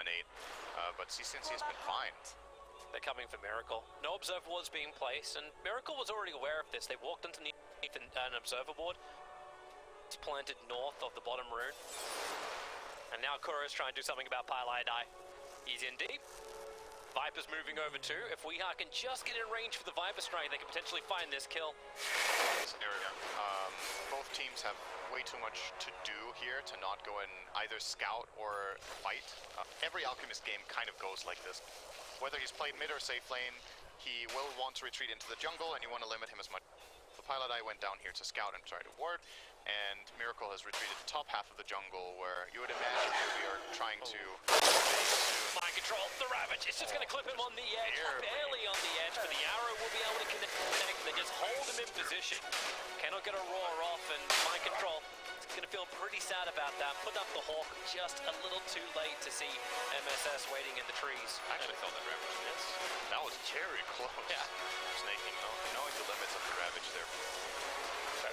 dominate, but CCNC has been fine. They're coming for Miracle. No observer was being placed, and Miracle was already aware of this. They walked underneath an observer board. It's planted north of the bottom rune. And now Kuro's trying to do something about Pilot. He's in deep. Viper's moving over too. If Weeha can just get in range for the Viper strike, they can potentially find this kill. Scenario. Both teams have way too much to do here to not go and either scout or fight. Every Alchemist game kind of goes like this. Whether he's played mid or safe lane, he will want to retreat into the jungle and you want to limit him as much. The Pilot went down here to scout and try to ward, and Miracle has retreated to the top half of the jungle where you would imagine we are trying to mind control, the Ravage, it's just going to clip him on the edge, barely on the edge, but the arrow will be able to connect, they just hold him in position, cannot get a roar off, and mind control, it's going to feel pretty sad about that, put up the Hawk just a little too late to see MSS waiting in the trees. I actually thought that Ravage missed. That was very close. Yeah. Snaking, knowing the limits of the Ravage there.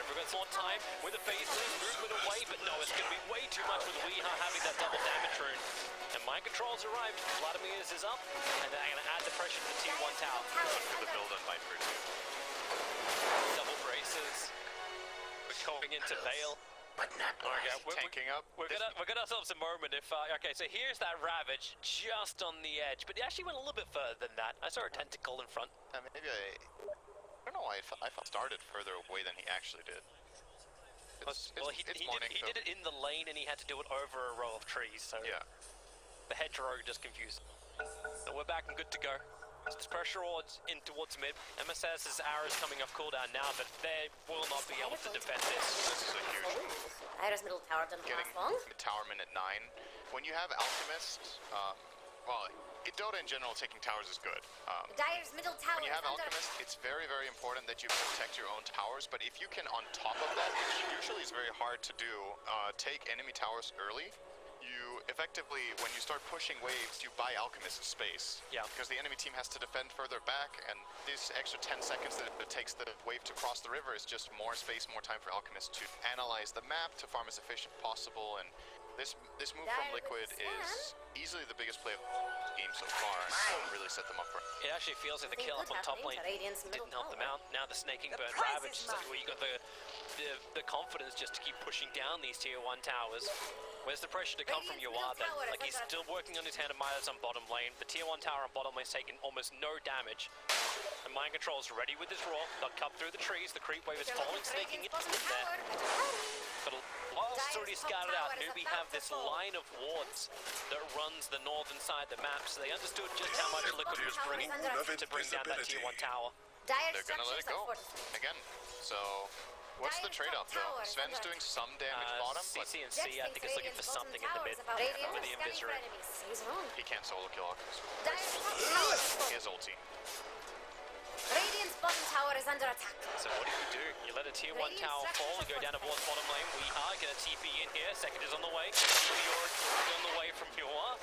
We've got some more time with a phase movement away, but no, it's going to be way too much with Weeha having that double damage rune. And mind control's arrived, Vladimir's is up, and they're going to add the pressure to the tier 1 tower. For the build on Viper too. Double braces. We're going into Vale. But not we're tanking up. We've got ourselves a moment. If okay, so here's that Ravage just on the edge, but it actually went a little bit further than that. I saw a tentacle in front. Maybe I don't know why I felt started further away than he actually did. He did it in the lane and he had to do it over a row of trees, so yeah. The hedgerow just confused. So we're back and good to go. So this pressure in towards mid. MSS's arrows coming off cooldown now, but they will not be able to defend this. This is a huge move. Iris middle tower doesn't last long. Tower minute 9. When you have Alchemist, well, Dota in general, taking towers is good. Dire's middle tower. When you have Alchemist, it's very, very important that you protect your own towers, but if you can, on top of that, which usually is very hard to do, take enemy towers early, you effectively, when you start pushing waves, you buy Alchemist space. Yeah. Because the enemy team has to defend further back, and this extra 10 seconds that it takes the wave to cross the river is just more space, more time for Alchemist to analyze the map, to farm as efficient possible, and this move from Liquid is easily the biggest play of the game so far, and will really set them up for it. It actually feels like the kill up on top lane didn't help them out. Now the snaking burn Ravage, so you got the confidence just to keep pushing down these tier 1 towers. Where's the pressure to come from Yuar then? Like, he's still working on his hand of Midas on bottom lane. The tier 1 tower on bottom lane is taking almost no damage. And mind control's ready with his roar. They'll cut through the trees. The creep wave is falling, snaking in there. But whilst already scouted out, Navi have this line of wards that runs the northern side of the map, so they understood just how much Liquid was bringing to bring down that tier 1 tower. They're gonna let it go again. So what's the trade-off though? Sven's doing some damage bottom, but CCNC I think is looking for something in the mid with the Invisor. He can't solo kill Alchemist. He has ulti. Radiant's bottom tower is under attack. So what do? You let a tier 1 tower fall and go down towards bottom lane. Weeha get a TP in here. Second is on the way. TP on the way from Yuar.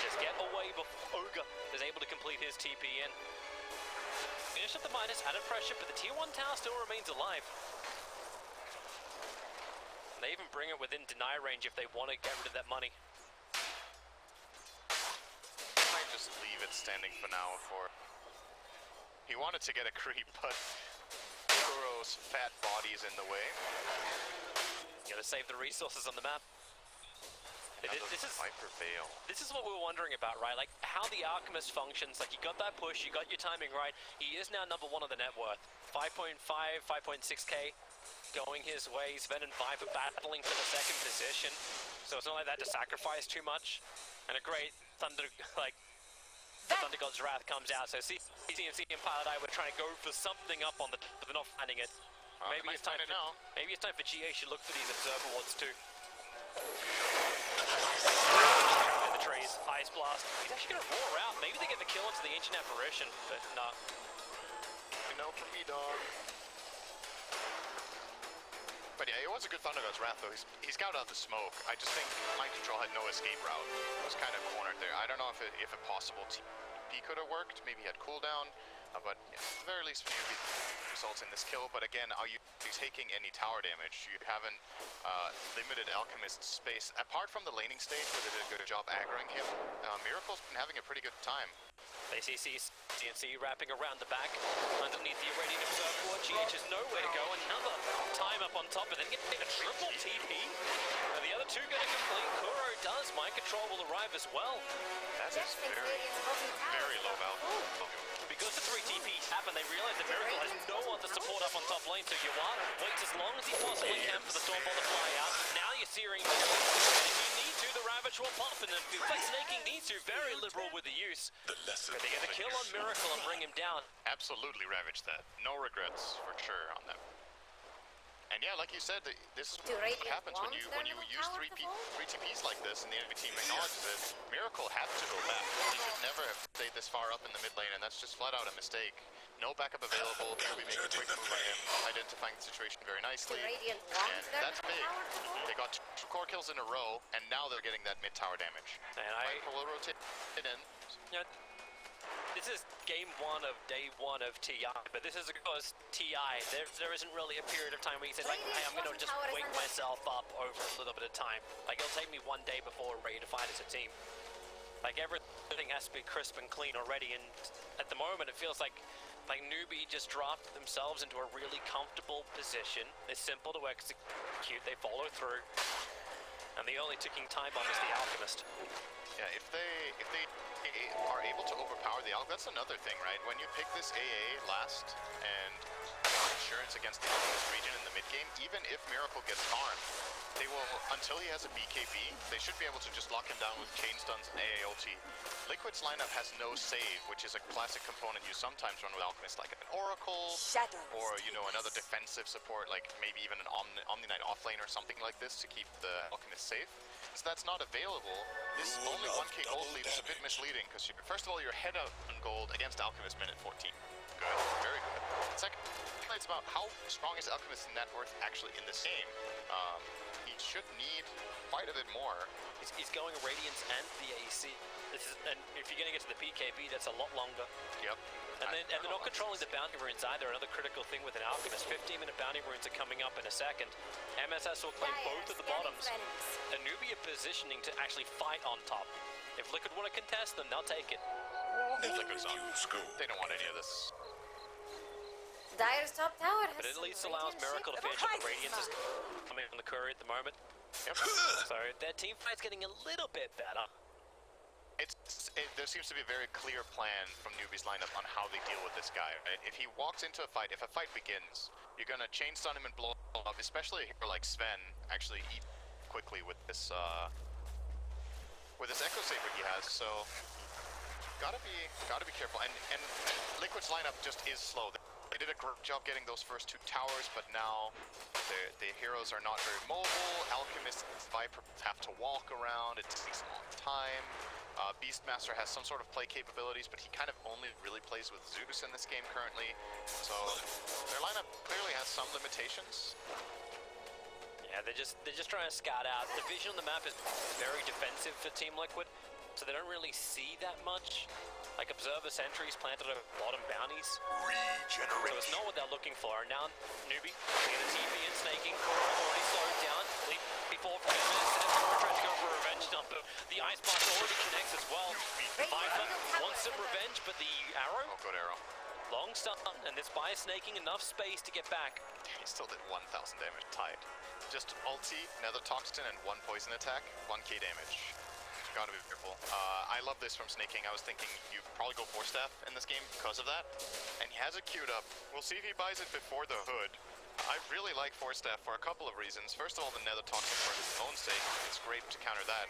Just get away before Ogre is able to complete his TP in. Finish up the Midas, added pressure, but the tier 1 tower still remains alive. They even bring it within deny range if they want to get rid of that money. Might just leave it standing for now for... He wanted to get a creep, but Kuro's fat body's in the way. Gotta save the resources on the map. This is what we were wondering about, right? Like, how the Alchemist functions. Like, you got that push, you got your timing right. He is now #1 on the net worth. 5.5, 5.6k going his way. Sven and Viper battling for the second position. So it's not like that to sacrifice too much. And a great Thunder, like, the Thunder God's Wrath comes out. So CCNC and Pilot were trying to go for something up on the, but they're not finding it. Maybe it's time for GA should look for these observer wards too. In the trees, Ice Blast. He's actually gonna roar out. Maybe they get the kill into the Ancient Apparition, but nah. No for me, dog. But yeah, it was a good Thunder God's Wrath though. He scouted out the smoke. I just think Mind Control had no escape route. It was kind of cornered there. I don't know if a possible TP could have worked. Maybe he had cooldown. But yeah, at the very least, maybe results in this kill. But again, are you taking any tower damage? You haven't limited Alchemist's space. Apart from the laning stage where they did a good job aggroing him, Miracle's been having a pretty good time. They see CNC wrapping around the back. Underneath the Irradiant Observer, GH has nowhere to go. Another time up on top, and then getting a triple TP. And the other two going to complete. Kuro does. Mind Control will arrive as well. That is very low value. Because the 3 TPs happen, they realize that Miracle has no one to support up on top lane, so Yuan waits as long as he possibly can for the Stormbolt to fly out. Now you're searing the and if you need to, the Ravage will pop, and if Snaking needs to, very liberal with the use. But they get a kill on Miracle and bring him down. Absolutely ravage that. No regrets for sure on that. And yeah, like you said, this is what happens when you use 3 TPs like this and the enemy team acknowledges it. Miracle has to go back. He should never have stayed this far up in the mid lane, and that's just flat out a mistake. No backup available. We make a quick move on him, identifying the situation very nicely. And that's big. They got 2 core kills in a row, and now they're getting that mid tower damage. And will rotate it in. Yeah. This is game 1 of day 1 of TI, but this is because TI, there isn't really a period of time where you say, like, hey, I'm going to just wake myself up over a little bit of time. Like, it'll take me 1 day before we're ready to fight as a team. Like, everything has to be crisp and clean already, and at the moment it feels like Newbie just dropped themselves into a really comfortable position. It's simple to execute, they follow through, and the only ticking time bomb is the Alchemist. Yeah, if they are able to overpower the Alchemist, that's another thing, right? When you pick this AA last and insurance against the Alchemist region in the mid game, even if Miracle gets harmed, they will, until he has a BKB, they should be able to just lock him down with chain stuns and AA ulti. Liquid's lineup has no save, which is a classic component you sometimes run with Alchemist, like an Oracle, or, you know, another defensive support, like maybe even an Omni Knight offlane or something like this to keep the Alchemist safe. So that's not available. This only 1k gold lead is a bit misleading, because first of all, you're head out on gold against Alchemist minute 14. Good, very good. Second, it's about how strong is Alchemist's net worth actually in this game. He should need quite a bit more. He's going Radiance and the AC. And if you're going to get to the PKB, that's a lot longer. Yep. And they're not controlling the bounty runes either. Another critical thing with an Alchemist. 15-minute bounty runes are coming up in a second. MSS will claim both of the bottoms. Anubia positioning to actually fight on top. If Liquid want to contest them, they'll take it. Liquid's on. They don't want any of this. Dire's top tower has But it at least allows Miracle to finish up the Radiance is coming on the Courier at the moment. Yep. So their team fight's getting a little bit better. There seems to be a very clear plan from Newbie's lineup on how they deal with this guy, right? If he walks into a fight, if a fight begins, you're gonna chain stun him and blow him up, especially a hero like Sven, actually eat quickly with this Echo Saber he has, so gotta be careful. And Liquid's lineup just is slow. They did a great job getting those first 2 towers, but now the heroes are not very mobile. Alchemist and Viper have to walk around. It takes a long time. Beastmaster has some sort of play capabilities, but he kind of only really plays with Zeus in this game currently. So their lineup clearly has some limitations. Yeah, they're just trying to scout out. The vision on the map is very defensive for Team Liquid, so they don't really see that much. Like Observer sentries planted at bottom bounties. So it's not what they're looking for. And now Newbie, they get a TP and snaking. Kuro already slowed down. Before for minutes, and trying to go for a revenge dump. The Ice Blast already connects as well. Viper wants some revenge, but the arrow? Oh, good arrow. Long stun, and this buy snaking enough space to get back. He still did 1,000 damage tied. Just ulti, Nether Toxin, and 1 poison attack, 1k damage. Gotta be careful. I love this from snaking. I was thinking you probably go 4-staff in this game because of that. And he has it queued up. We'll see if he buys it before the hood. I really like 4-staff for a couple of reasons. First of all, the Nether Toxin for his own sake. It's great to counter that.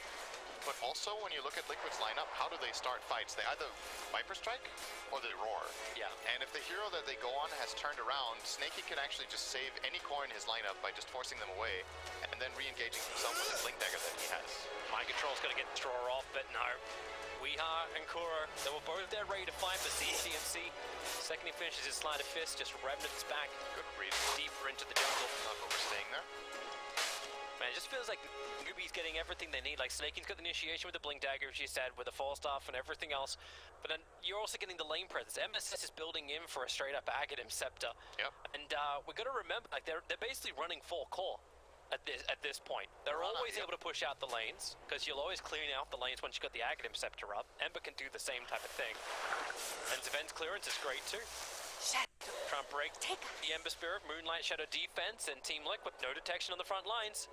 But also, when you look at Liquid's lineup, how do they start fights? They either Viper Strike or they Roar. Yeah. And if the hero that they go on has turned around, Snaky can actually just save any core in his lineup by just forcing them away and then re-engaging himself with the Blink Dagger that he has. Mind Control's gonna get the draw off, but no. Weeha and Kuro, they were both there ready to fight, but CNC. Second he finishes his Sleight of Fist, just Remnant's back. Good read. Deeper into the jungle. Not overstaying there. Man, it just feels like Newbie's getting everything they need. Like Snaking's got the initiation with the Blink Dagger, as you said, with the Falstaff and everything else. But then you're also getting the lane presence. MSS is building in for a straight up Aghanim Scepter. Yep. And we got to remember, like they're basically running full core. at this point. They're always able to push out the lanes, because you'll always clean out the lanes once you got the Agate Scepter up. Ember can do the same type of thing. And Zven's clearance is great too. Try and break the Ember Spirit, Moonlight Shadow defense, and Team Liquid, no detection on the front lines.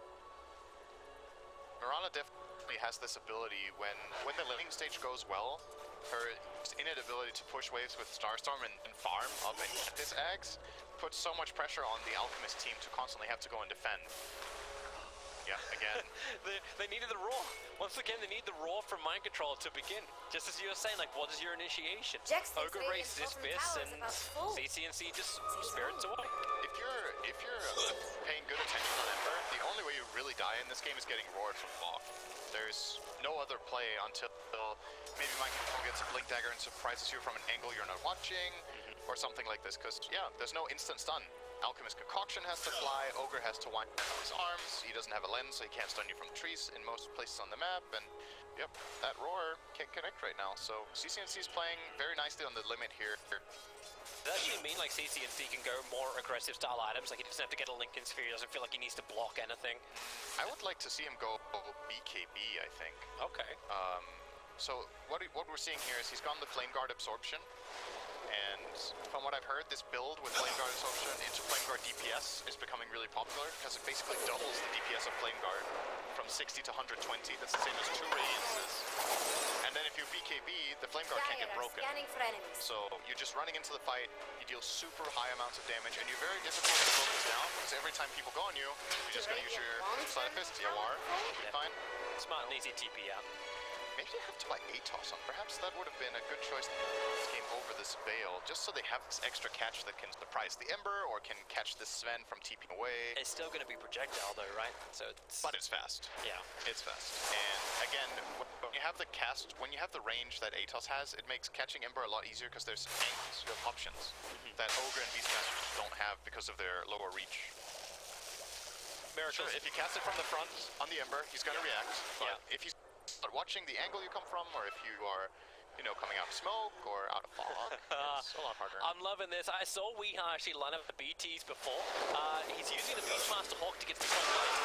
Mirana definitely has this ability when the laning stage goes well, her innate ability to push waves with Starstorm and farm up and get this Ags puts so much pressure on the Alchemist team to constantly have to go and defend. Yeah, again. they needed the Roar. Once again, they need the Roar from Mind Control to begin. Just as you were saying, like, what is your initiation? Ogre races his fists and CCNC just spirits away. If you're paying good attention on Ember, the only way you really die in this game is getting roared from off. There's no other play until maybe Mind Control gets a Blink Dagger and surprises you from an angle you're not watching, or something like this, because, yeah, there's no instant stun. Alchemist Concoction has to fly, Ogre has to wind up his arms, he doesn't have a lens, so he can't stun you from trees in most places on the map, and yep, that roar can't connect right now, so CCNC is playing very nicely on the limit here. Does that actually mean like CCNC can go more aggressive style items, like he doesn't have to get a Lincoln Sphere, he doesn't feel like he needs to block anything? I would like to see him go BKB, I think. Okay. So what we're seeing here is he's gone the Flame Guard Absorption, and from what I've heard, this build with Flame Guard Absorption into Flame Guard DPS is becoming really popular, because it basically doubles the DPS of Flame Guard from 60 to 120. That's the same as 2 Radiances. And then if you BKB, the Flame Guard can't get broken. So you're just running into the fight, you deal super high amounts of damage, and you're very difficult to focus down, because every time people go on you, you're just going to use your Sleight of Fist, YOR, fine. Smart and easy TP out. Maybe they have to buy Atos on. Perhaps that would have been a good choice this game over this Veil, just so they have this extra catch that can surprise the Ember, or can catch this Sven from TPing away. It's still going to be projectile though, right? So But it's fast. Yeah. It's fast. And again, when you have the cast, when you have the range that Atos has, it makes catching Ember a lot easier, because there's angles, you have options that Ogre and Beastmaster don't have because of their lower reach. Miracle. Sure, if you cast it from the front on the Ember, he's going to react. But if he's watching the angle you come from, or if you are, you know, coming out of smoke or out of fog, it's a lot harder. I'm loving this. I saw Weeha actually line up the BTs before. He's using the Beastmaster Hawk to get to the front lines,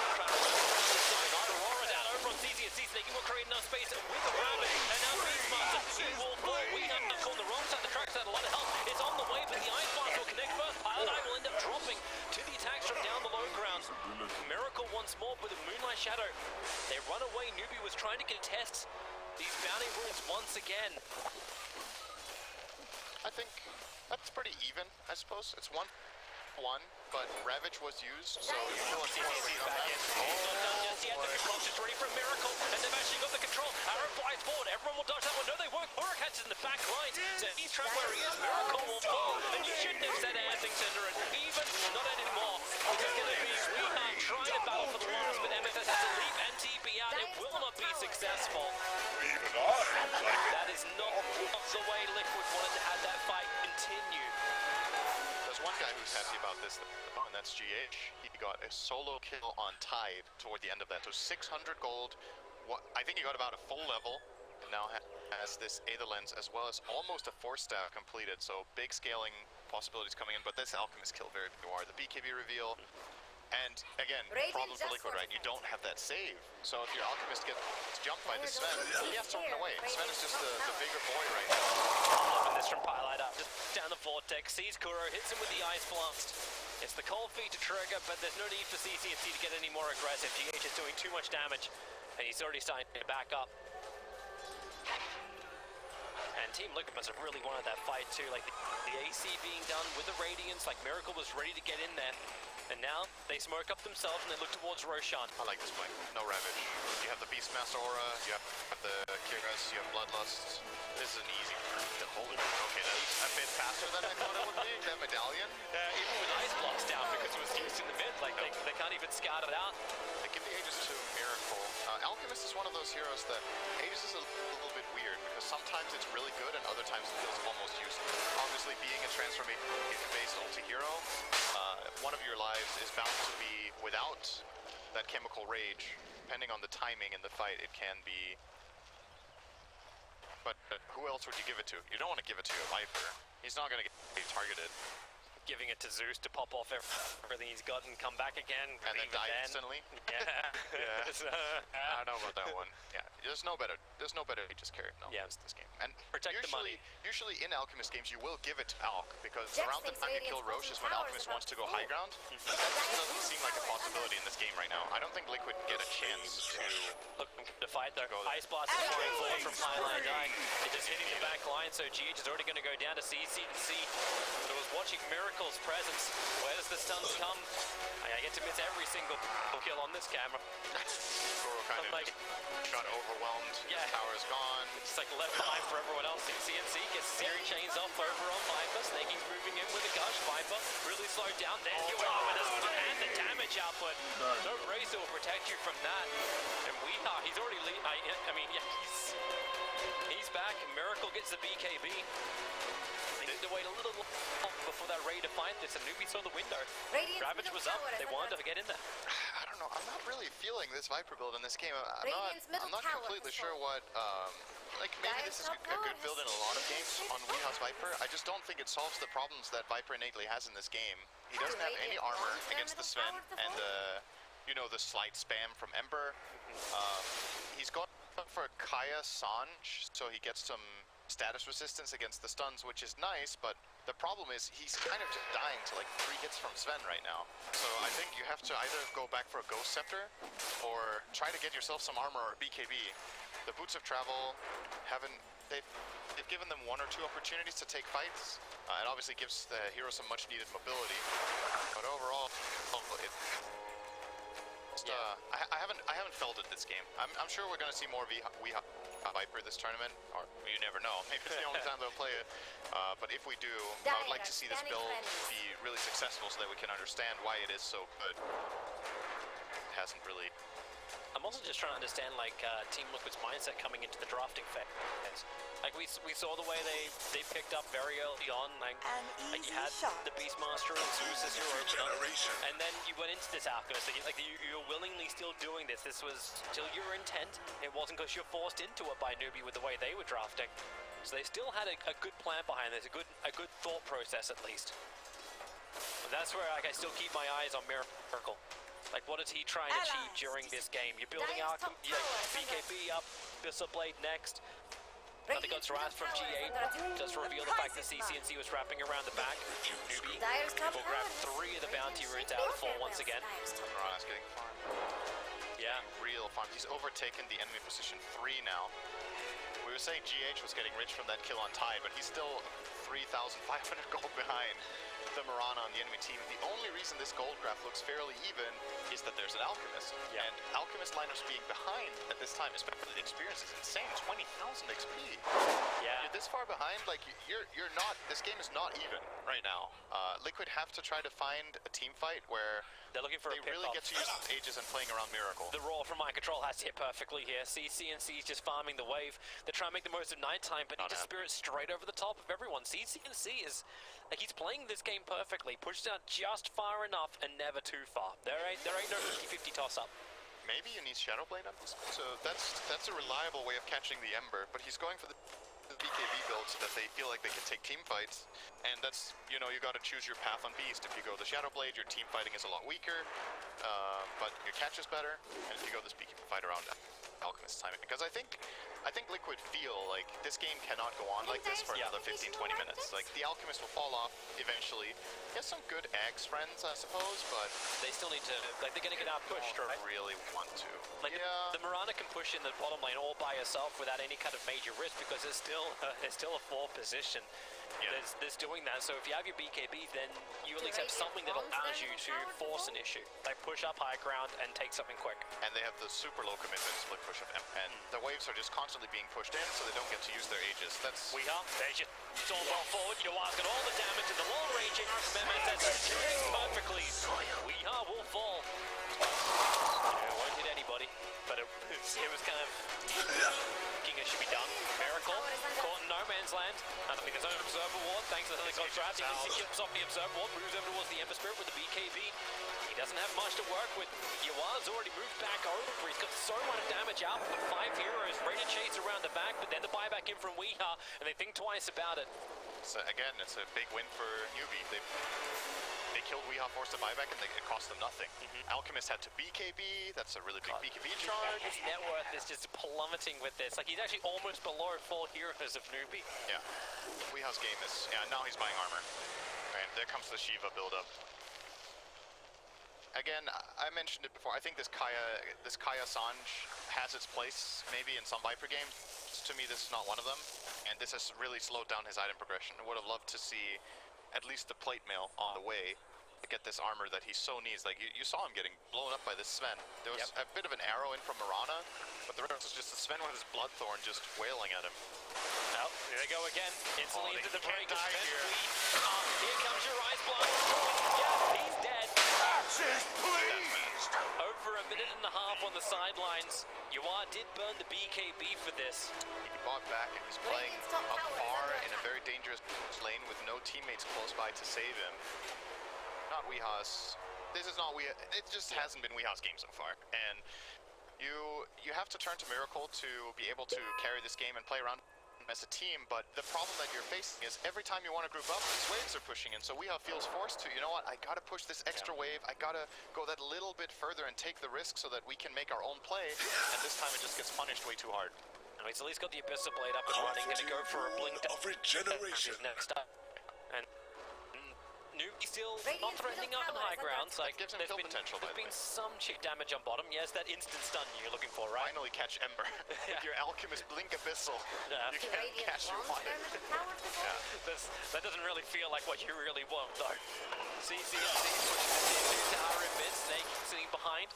trying to run the Aurora down over on CCNC, so they can create enough space with the Rabbit, and now Beastmaster, he will fall. Weeha on the wrong side of the tracks, had a lot of help. It's on the way, but the Ice Blast will connect first. Pilot Eye will end up dropping to the attack from down the low ground. Miracle once more with a Moonlight Shadow. They run away. Newbie was trying to contest these bounty runes once again. I think that's pretty even, I suppose. It's 1-1, but Ravage was used, so you feel like CCNC's back in. Not done just yet. The control's just ready for a miracle, and they've actually got the control. Arrow flies forward. Everyone will dodge that one. No, they won't. Aura catches in the back line. So he's trapped where he is. Miracle will fall, and you shouldn't have said anything, Cinder, and even not anymore. It's going to be Weeha trying to battle for the last, but MFS has to leap and TP out. It will not be successful. That is not the way Liquid wanted to have that fight continue. There's one guy who's happy about this, and that's GH. He got a solo kill on Tide toward the end of that. So 600 gold. I think he got about a full level, and now has this Aether Lens, as well as almost a 4-staff completed. So big scaling possibilities coming in, but this Alchemist kill very noir. The BKB reveal. And again, problem for Liquid, right? You don't have that save. So if your Alchemist gets jumped by this Sven, he has to run away. Sven is just the bigger boy right now. And this from Pilot up, just down the vortex, sees Kuro, hits him with the Ice Blast. It's the cold feet to trigger, but there's no need for CCNC to get any more aggressive. GH is doing too much damage, and he's already starting to back up. And Team Liquid must have really wanted that fight too, like the AC being done with the Radiance, like Miracle was ready to get in there. And now they smoke up themselves and they look towards Roshan. I like this play. No Ravage. You have the Beastmaster Aura, you have the Kiras, you have Bloodlust. This is an easy holy. Okay, that's a bit faster than I thought it would be. That medallion. Even with Ice Blocks down because it was used in the mid, like they can't even scout it out. They give the Aegis to Miracle. Alchemist is one of those heroes that Aegis is a little bit weird, because sometimes it's really good and other times it feels almost useless. Obviously, being a transformation-based ulti-hero, one of your lives is bound to be without that chemical rage. Depending on the timing in the fight, it can be. But who else would you give it to? You don't want to give it to a Viper. He's not going to get targeted. giving it to Zeus to pop off everything he's got and come back again. And then die instantly. Yeah. Yeah. I don't know about that one. Yeah, there's no better Aegis carry in this game. And Protect the money. Usually in Alchemist games you will give it to Alch because Jax around the thinks time you kill Radiant's Roche is when bottom Alchemist tower wants is to go about high ground. But that doesn't seem like a possibility in this game right now. I don't think Liquid get a chance to Looking to fight though. Go there. Ice Blast is flying forward from Highline 9. It's just hitting the back line, so GH is already going to go down to CC. But I was watching Miracle's presence. Where does the stuns come? I get to miss every single kill on this camera. Goro kind of like, just got overwhelmed. Yeah. Tower is gone. It's like left behind for everyone else. CNC gets Siri chains off over on Viper. Snaking's moving in with a gush. Viper really slowed down. There's your and the damage output. No Razor will protect you from that. And he's already he's back. Miracle gets the BKB. They need to wait a little before they're ready to fight this. And Navi saw the window. Ravage was up. They wanted to get in there. I don't know. I'm not really feeling this Viper build in this game. I'm not tower completely is sure what. Like maybe this is a good build in a lot of games on Weeha's Viper. I just don't think it solves the problems that Viper innately has in this game. He doesn't have any armor against the Sven and the slight spam from Ember. He's gone for Kaya Sanj, so he gets some status resistance against the stuns, which is nice, but the problem is he's kind of just dying to like 3 hits from Sven right now. So I think you have to either go back for a Ghost Scepter or try to get yourself some armor or BKB. The Boots of Travel they've given them 1 or 2 opportunities to take fights. It obviously gives the hero some much needed mobility, but overall, I haven't felt it this game. I'm sure we're gonna see more Weeha Viper this tournament, or you never know. Maybe it's the only time they'll play it. But if we do, I would like to see this build be really successful so that we can understand why it is so good. It hasn't really. I'm also just trying to understand like Team Liquid's mindset coming into the drafting phase. Like we saw the way they picked up very early on. Like you had the Beastmaster and Zeus as your opener, and then you went into this Alchemist. Like you're willingly still doing this. This was still your intent. It wasn't because you're forced into it by Navi with the way they were drafting. So they still had a good plan behind this, a good thought process at least. And that's where like, I still keep my eyes on Miracle. Like, what is he trying to achieve during this game? You're building BKB up, Abyssal Blade next. Nothing got harassed from GH. Just reveal the fact that CCNC was wrapping around the back. Newbie will grab 3 of the bounty runes out of 4 once again. Mirana's getting farmed. Yeah. Real farm. He's overtaken the enemy position 3 now. We were saying GH was getting rich from that kill on Tide, but he's still 3,500 gold behind the Mirana on the enemy team. The only reason this gold graph looks fairly even is that there's an Alchemist. Yeah. And Alchemist lineups being behind at this time, especially the experience, is insane. 20,000 XP. Yeah. You're this far behind, like you're not. This game is not even right now. Liquid have to try to find a team fight where they're looking for they really get to use Aegis and playing around Miracle. The roll from my control has hit perfectly here. CCNC is just farming the wave. They're trying to make the most of nighttime, but he just spirits straight over the top of everyone. CCNC is like he's playing this game perfectly. Pushed out just far enough and never too far. There ain't no 50-50 toss up. Maybe he needs Shadowblade up, so that's a reliable way of catching the Ember, but he's going for the BKB build so that they feel like they can take team fights, and that's, you gotta choose your path on Beast. If you go the Shadowblade, your team fighting is a lot weaker, but your catch is better, and if you go this BKB fight around Alchemist timing, because I think Liquid feel like this game cannot go on like this for another 15-20 minutes. Like, the Alchemist will fall off eventually. He has some good Axe friends, I suppose, but they still need to, like, they're gonna get out pushed, right? Really want to. Like, the Mirana can push in the bottom lane all by herself without any kind of major risk because it's still a 4th position. Yeah. There's doing that, so if you have your BKB, then you at least have something that allows you to force an issue. Like push up high ground and take something quick. And they have the super low commitment split push of and the waves are just constantly being pushed in, so they don't get to use their Aegis. That's there's your storm ball forward. You're got all the damage and the long ranging from MSS perfectly. Weeha will fall. It won't hit anybody, but it was kind of thinking it should be done. Miracle caught in no man's land. I mean, his own Observer Ward, thanks to the got trapped. He keeps off the Observer Ward, moves over towards the Ember Spirit with the BKB. He He doesn't have much to work with. Yawa's already moved back over. He's got so much damage out with 5 heroes. Ready to chase around the back, but then the buyback in from Weeha, and they think twice about it. So again, it's a big win for Newbie. They killed Weeha, forced a buyback, and it cost them nothing. Alchemist had to BKB. That's a really big BKB charge. His net worth is just plummeting with this. Like, he's actually almost below 4 heroes of Newbie. Yeah. Weeha's game is... Yeah, now he's buying armor. And there comes the Shiva build-up. Again, I mentioned it before. I think this Kaya Sanj has its place maybe in some Viper games. To me, this is not one of them. And this has really slowed down his item progression. I would have loved to see at least the plate mail on the way to get this armor that he so needs. Like, you saw him getting blown up by this Sven. There was a bit of an arrow in from Mirana, but the rest was just the Sven with his Bloodthorn just wailing at him. Well, here they go again. Instantly into the break of Sven. here. Here comes your Ice Blast. Yeah, he's dead. Pleased. Over a minute and a half on the sidelines. Yawa did burn the BKB for this. He bought back and he's playing afar in a very dangerous lane with no teammates close by to save him. Not Weeha's. This is not Weeha. It just hasn't been Weeha's game so far. And you have to turn to Miracle to be able to carry this game and play around as a team, but the problem that you're facing is every time you want to group up, these waves are pushing in, so Weeha feels forced to, you know what, I gotta push this extra wave, I gotta go that little bit further and take the risk so that we can make our own play, and this time it just gets punished way too hard. Now he's at least got the Abyssal Blade up and running, gonna go for a blink of regeneration. next up. And Nuki still not threatening up in high grounds. Like, gives him there's kill been, potential, by there's the been way. some chip damage on bottom. Yes, that instant stun you're looking for, right? Finally catch Ember. Your Alchemist Blink Abyssal. Yeah. You can't catch your one. That doesn't really feel like what you really want, though. CCC pushing the tier 2 tower in mid. Snake sitting behind.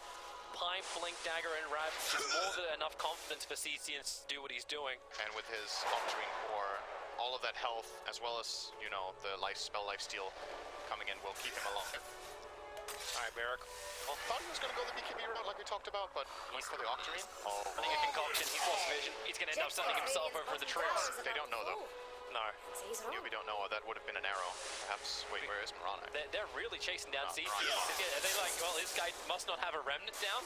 Pipe, Blink, Dagger, and Rav. Just more than enough confidence for CC to do what he's doing. And with his Octarine core, all of that health, as well as, you know, the spell lifesteal coming in will keep him alive. Alright, Merrick. Well, thought he was going to go the BKB route like we talked about, but went for the Octarine. I think a concoction, he's lost vision. He's going to end up sending himself over the tricks. They don't know, though. No. Newbie don't know. That would have been an arrow. Perhaps. Wait, where is Mirana? They're really chasing down CC. Mirana. Are they like, well, this guy must not have a remnant down?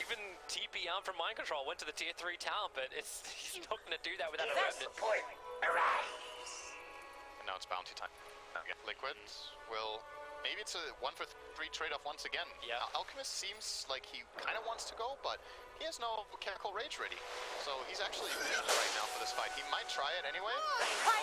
Even TP out from Mind Control went to the tier 3 tower, but he's not going to do that without a remnant. And now it's bounty time. Okay. Liquid will... Maybe it's a 1-for-3 trade-off once again. Yeah. Alchemist seems like he kind of wants to go, but he has no Chemical Rage ready. So he's actually useless right now for this fight. He might try it anyway.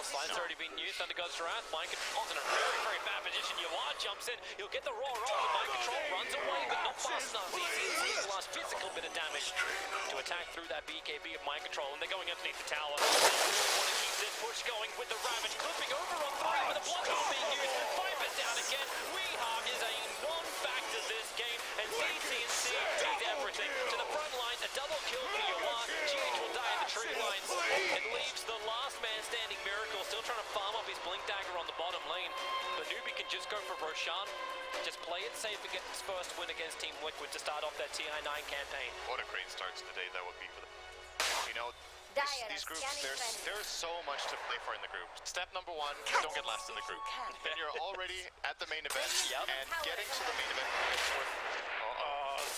Slide's already been used under God's Wrath. Mind Control's in a very, very bad position. Yawa jumps in. He'll get the raw roll. The Mind Control runs away, but not fast enough. He's the last physical bit of damage to attack through that BKB of Mind Control, and they're going underneath the tower. They really want to keep this push going with the Ravage clipping over on 3, but the block being used. Viper's down again. Weeha is a non-factor this game, and CTC is everything. To the front line, a double kill for Yawa. GH will die in the tree lines. It leaves the last man standing, Miracle, still trying to farm up his Blink Dagger on the bottom lane. But Newbie can just go for Roshan, just play it safe and get his first win against Team Liquid to start off that TI9 campaign. What a great start to the day that would be for them. You know, these groups, there's so much to play for in the group. Step number 1, don't get last in the group. Then you're already at the main event, and getting to the main event is worth...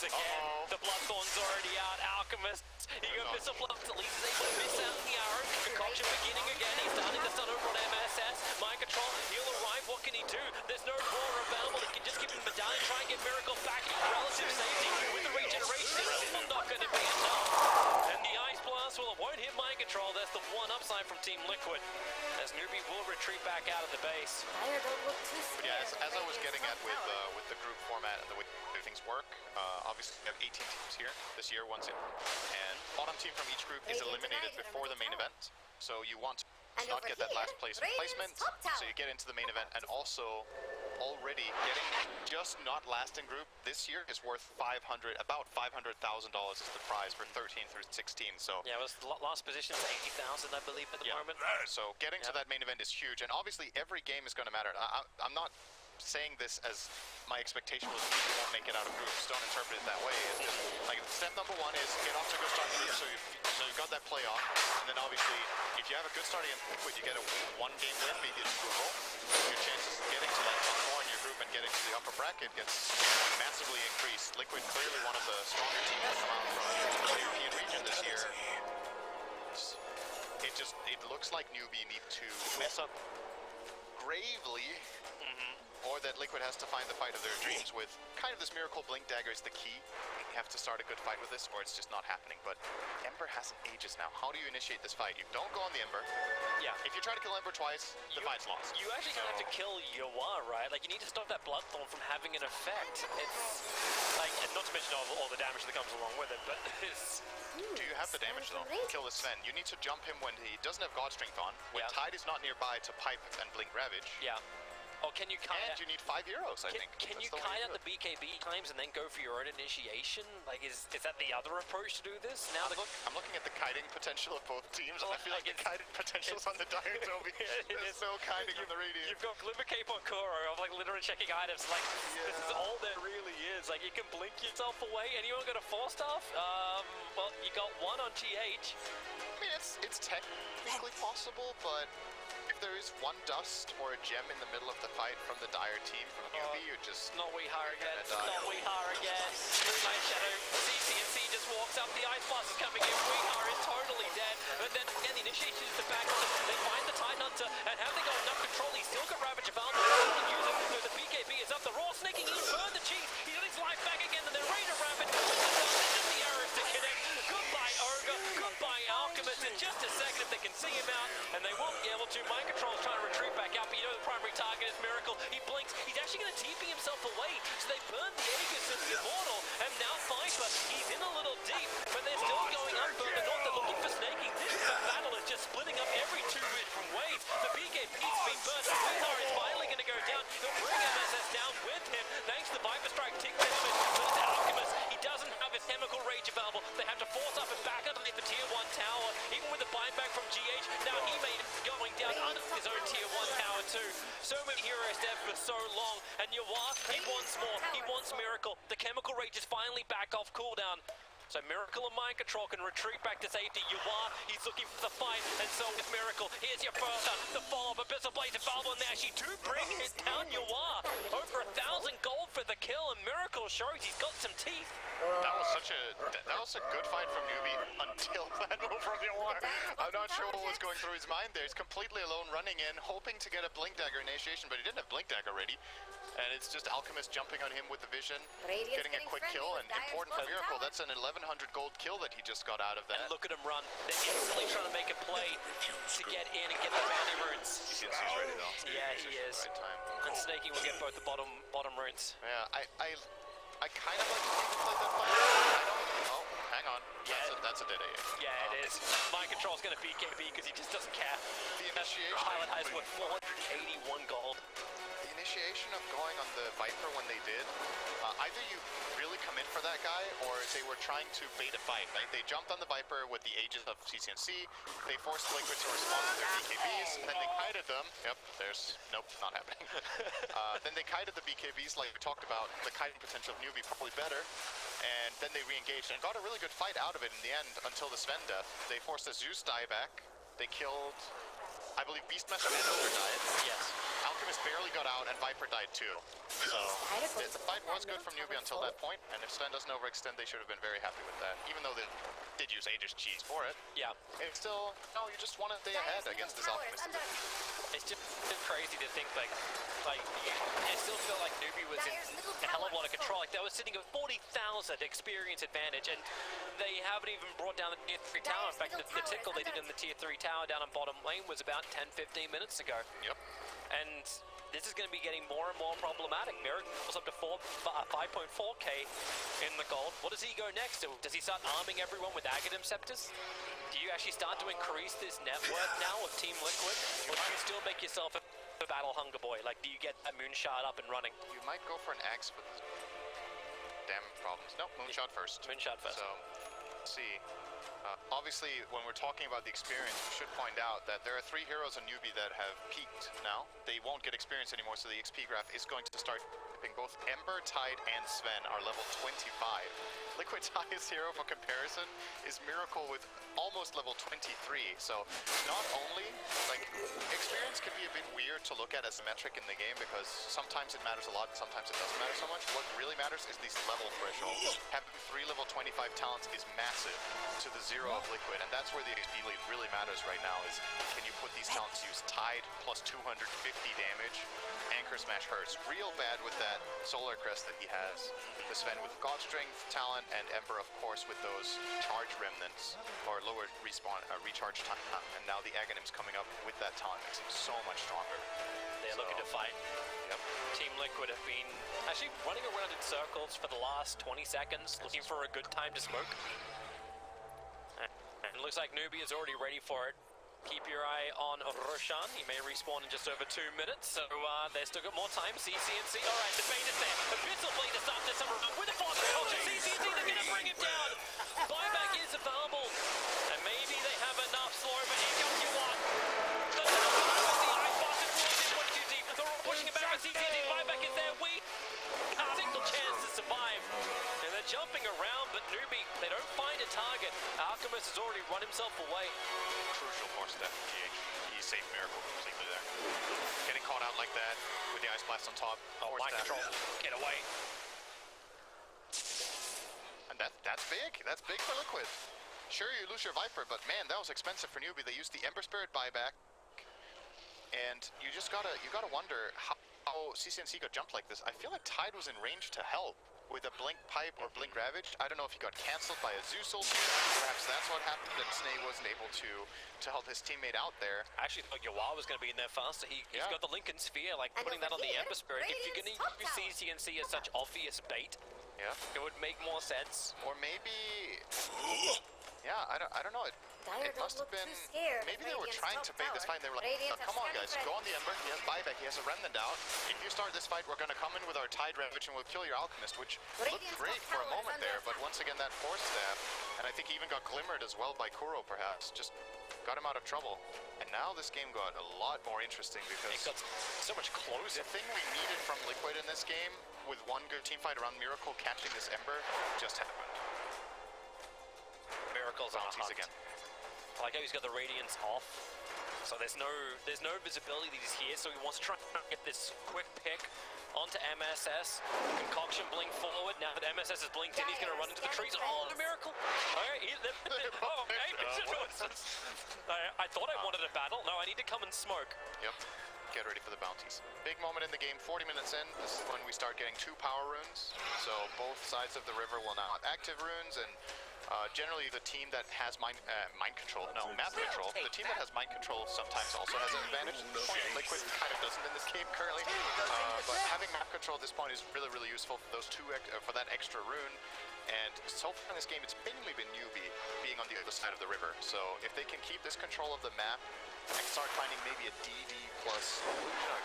Again, the Bloodthorn's already out. Alchemist, he got Missile Blast, at least he's able to miss out on the arrow. Concoction beginning again, he's starting to stun over on MSS. Mind Control, he'll arrive, what can he do? There's no draw available, he can just give him Medallion, try and get Miracle back in relative safety. With the regeneration, it's still not going to be enough. And the Ice Blast, well, it won't hit Mind Control. That's the one upside from Team Liquid, as Newbie will retreat back out of the base. But yeah, as I was getting at with the group format and the way things work, obviously we have 18 teams here this year, once in, and bottom team from each group is eliminated before the main event. So you want to not get that last place replacement, so you get into the main event, and also already getting just not last in group this year is worth about $500,000 is the prize for 13 through 16. So yeah, it was last position is 80,000, I believe, at the moment. So getting to that main event is huge, and obviously every game is going to matter. I'm not saying this as my expectation was we won't make it out of groups. Don't interpret it that way. It's just like step number one is get off to a good start in the group, so you've got that play on, and then obviously if you have a good start against Liquid, you get a one-game win, maybe it's brutal. Your chances of getting to that top four in your group and getting to the upper bracket gets massively increased. Liquid clearly one of the stronger teams to come out from the European region this year. It looks like Newbie need to mess up gravely, or that Liquid has to find the fight of their dreams with kind of this Miracle Blink Dagger is the key. You have to start a good fight with this, or it's just not happening. But Ember has ages now. How do you initiate this fight? You don't go on the Ember. Yeah. If you try to kill Ember twice, the fight's lost. You actually don't have to kill Yawa, right? Like, you need to stop that Bloodthorn from having an effect. It's like, and not to mention all the damage that comes along with it, but it's... Do you have the damage though? Kill the Sven. You need to jump him when he doesn't have God Strength on, when Tide is not nearby to pipe and Blink Ravage. Yeah. Or can you kite and you need 5 heroes, I think. Can you kite out the BKB times and then go for your own initiation? Like, is that the other approach to do this? Now I'm looking at the kiting potential of both teams, and I feel like the kiting potential's on the Dire Toby. There's no kiting on the Radiant. You've got Glimmer Cape on Kuro. I'm like literally checking items. Like, this is all there really is. Like, you can blink yourself away. Anyone got a 4-staff? Well, you got one on TH. I mean, it's technically possible, but if there is one dust or a gem in the middle of the fight from the Dire team, from Newbie, you're just... Not Weehar again. Not Weehar again. Moonlight Shadow. CCNC just walks up. The Ice Blast is coming in. Weehar is totally dead. But then again, the initiation is the back on him. They find the Tide Hunter. And have they got enough control? He's still got Ravage available. They don't use it. So the BKB is up. The Raw snaking in. Burn the cheese. He got his life back again. And then Raider Ravage. Just the arrows to connect. Goodbye, Ogre. Goodbye, Alchemist. In just a second, if they can see him out. And they won't be able to. Mind Control's trying to retreat back out. But you know the primary target is Miracle. He blinks. He's actually going to TP himself away. So they burn the Aegis and the Immortal. And now Viper. He's in a little deep. But they're still going up from the north. They're looking for snaking. This battle is just splitting up every 2 different ways. The BKB's been burnt. Weehar is finally going to go down. He'll bring MSS down with him. Thanks to Viper Strike tick benefit. But it's Alchemist. He doesn't have his Chemical Rage available. They have to force up and back underneath the tier 1 tower. Even with the buyback from GH. Now he made it going down under his own tier 1 tower too. So many heroes dead for so long. And Yawa, he wants more. He wants Miracle. The Chemical Rage is finally back off cooldown. So Miracle and Mind Control can retreat back to safety. Yawa, he's looking for the fight, and so is Miracle. Here's your first the follow-up. Abyssal Blaze available, and they actually do bring it down Yawa. Over 1,000 gold for the kill, and Miracle shows he's got some teeth. That was a good fight from Newbie until that move from Yawa. I'm not sure what was going through his mind there. He's completely alone running in, hoping to get a Blink Dagger initiation, but he didn't have Blink Dagger ready. And it's just Alchemist jumping on him with the vision, getting a quick kill, and important for Miracle. That's an 1,100 gold kill that he just got out of that. And look at him run. They're instantly trying to make a play to get in and get the bounty runes. He's ready though. Yeah, he is. Right time. And Snaking will get both the bottom runes. Yeah, I kind of like to see him play that fight. I don't. Oh, hang on. Yeah, that's a dead AA. Yeah, it is. Mind Control's going to BKB because he just doesn't care. The initiation. Pilot has what, 481 gold. The initiation of going on the Viper when they did, either you really come in for that guy, or they were trying to bait a fight, right? They jumped on the Viper with the Aegis of CCNC, they forced Liquid to respond to their BKBs, and then they kited them. Yep, nope, not happening. Then they kited the BKBs like we talked about, the kiting potential of Newbie probably better, and then they re-engaged and got a really good fight out of it in the end until the Sven death. They forced a Zeus dieback, they killed, I believe, Beastmaster and Ogre died. Yes. Alchemist barely got out, and Viper died too. So, the fight was good from Newbie until that point, and if Sven doesn't overextend, they should have been very happy with that. Even though they did use Aegis cheese for it. Yeah. It's still, no, you just want to stay ahead against this Alchemist. It's just crazy to think, like I still feel like Newbie was in a hell of a lot of control. Like, they were sitting at 40,000 experience advantage, and they haven't even brought down the tier 3 tower. In fact, the tickle they did in the tier 3 tower down on bottom lane was about 10-15 minutes ago. Yep. And this is going to be getting more and more problematic. Miracle's up to 5.4k in the gold. What does he go next to? Does he start arming everyone with Aghanim Scepters? Do you actually start to increase this net worth now of Team Liquid? Or do you still make yourself a battle hunger boy? Like, do you get a Moonshot up and running? You might go for an axe with damn problems. Nope, Moonshot first. Moonshot first. So, let's see. Obviously, when we're talking about the experience, we should point out that there are 3 heroes on newbie that have peaked now. They won't get experience anymore, so the XP graph is going to start dipping. Both Ember, Tide, and Sven are level 25. Liquid's highest hero for comparison is Miracle with almost level 23. So not only, like, experience can be a bit weird to look at as a metric in the game because sometimes it matters a lot, sometimes it doesn't matter so much. What really matters is these level thresholds. Having 3 level 25 talents is massive to the 0 of Liquid, and that's where the XP lead really matters right now is can you put these talents to use? Tide plus 250 damage, Anchor Smash hurts real bad with that Solar Crest that he has. The Sven with God Strength talent, and Ember of course with those charge remnants or lower respawn recharge time. And now the Aghanim's coming up with that talent makes him so much stronger. They're looking to fight. Yep. Team Liquid have been actually running around in circles for the last 20 seconds, looking for a good time to smoke. And it looks like Newbie is already ready for it. Keep your eye on Roshan. He may respawn in just over 2 minutes, so they've still got more time. CCNC, all right, the bait is there. Abyssal Blade is up to summer with a force culture. CCNC, they're going to bring him down. Buyback is available, and maybe they have enough. Slow, but here comes you one. The ice box is towards him. 22 deep. They're all pushing him back. CCNC, buyback is there. We a single chance to survive. And they're jumping around, but Newbie, they don't find a target. Alchemist has already run himself away. Crucial force step from GH. He saved Miracle completely there. Getting caught out like that with the Ice Blast on top. Oh, mind control. Get away. And that's big. That's big for Liquid. Sure, you lose your Viper, but man, that was expensive for Newbie. They used the Ember Spirit buyback. And you just gotta wonder how CCNC got jumped like this. I feel like Tide was in range to help with a Blink Pipe or Blink Ravaged. I don't know if he got cancelled by a Zeus ult. Perhaps that's what happened, and Snay wasn't able to help his teammate out there. I actually thought Yawar was going to be in there faster. He's got the Lincoln Sphere, like And putting that on the over Ember here, Spirit. If you're going to Radiant's top use CCNC as such obvious bait, Yeah. it would make more sense. Or maybe... Yeah, I don't know. It must have been... Maybe they were trying to bait this fight and they were like, oh, come on guys, go on the Ember, he has buyback, he has a Remnant out. If you start this fight, we're going to come in with our Tide Ravage and we'll kill your Alchemist, which looked great for a moment there, but once again that Force Stab, and I think he even got glimmered as well by Kuro perhaps, just got him out of trouble. And now this game got a lot more interesting because... It got so much closer. The thing we needed from Liquid in this game, with one good team fight around Miracle catching this Ember, just happened. Miracle's on a hunt. again. I like how he's got the Radiance off, so there's no visibility that he's here, so he wants to try and get this quick pick onto MSS. Concoction blink forward, now that MSS is blinked in, he's going to run into the trees. Oh, the Miracle! Alright, I thought I wanted a battle. No, I need to come and smoke. Yep. Get ready for the bounties. Big moment in the game, 40 minutes in. This is when we start getting 2 power runes. So both sides of the river will now have active runes, and generally the team that has map control, the team that has mind control sometimes also has an advantage. Liquid kind of doesn't in this game currently, but having map control at this point is really, really useful for those for that extra rune. And so far in this game, it's mainly been Newbie being on the other side of the river. So if they can keep this control of the map and start finding maybe a DD plus,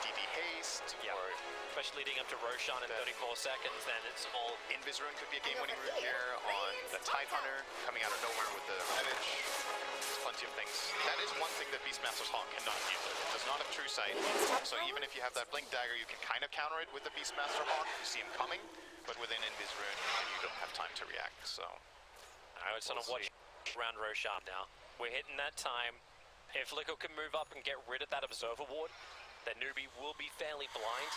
DD haste, or especially leading up to Roshan in 34 seconds, then it's all... Invis rune could be a game-winning rune here on the Tide Hunter, coming out of nowhere with the Ravage. There's plenty of things. That is one thing that Beastmaster's Hawk cannot deal with. It does not have true sight. So even if you have that Blink Dagger, you can kind of counter it with the Beastmaster Hawk. You see him coming, but with an Invis rune, you don't have time to react, so... I was going to watch around Roshan now. We're hitting that time. If Liquid can move up and get rid of that Observer Ward, then Newbie will be fairly blind.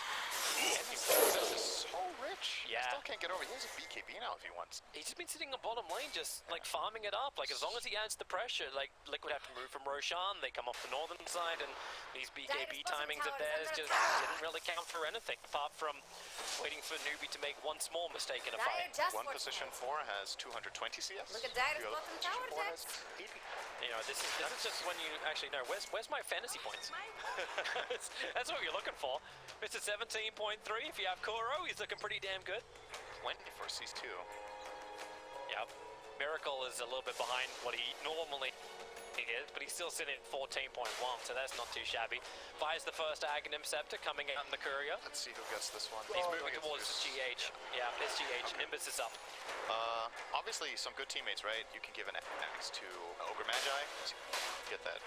This is so rich. Yeah. He still can't get over. He has a BKB now if he wants. He's just been sitting on bottom lane, just like farming it up. Like as long as he adds the pressure, like Liquid have to move from Roshan. They come off the northern side, and these BKB timings of theirs just didn't really count for anything, apart from waiting for Newbie to make one small mistake in a fight. One position 4 has 220 CS. Look at Dire's bottom tower, Tex. You know, this is just when you actually know where's my fantasy points. That's what you're looking for. Mr. 17.3. If you have Kuro, he's looking pretty damn good. Plenty for C2. Yep. Miracle is a little bit behind what he normally is, but he's still sitting at 14.1, so that's not too shabby. Buys the first Aghanim Scepter coming out in the courier. Let's see who gets this one. He's moving towards the GH. Yeah, it's GH. Okay. Nimbus is up. Obviously some good teammates, right? You can give an next to Ogre Magi. Get that.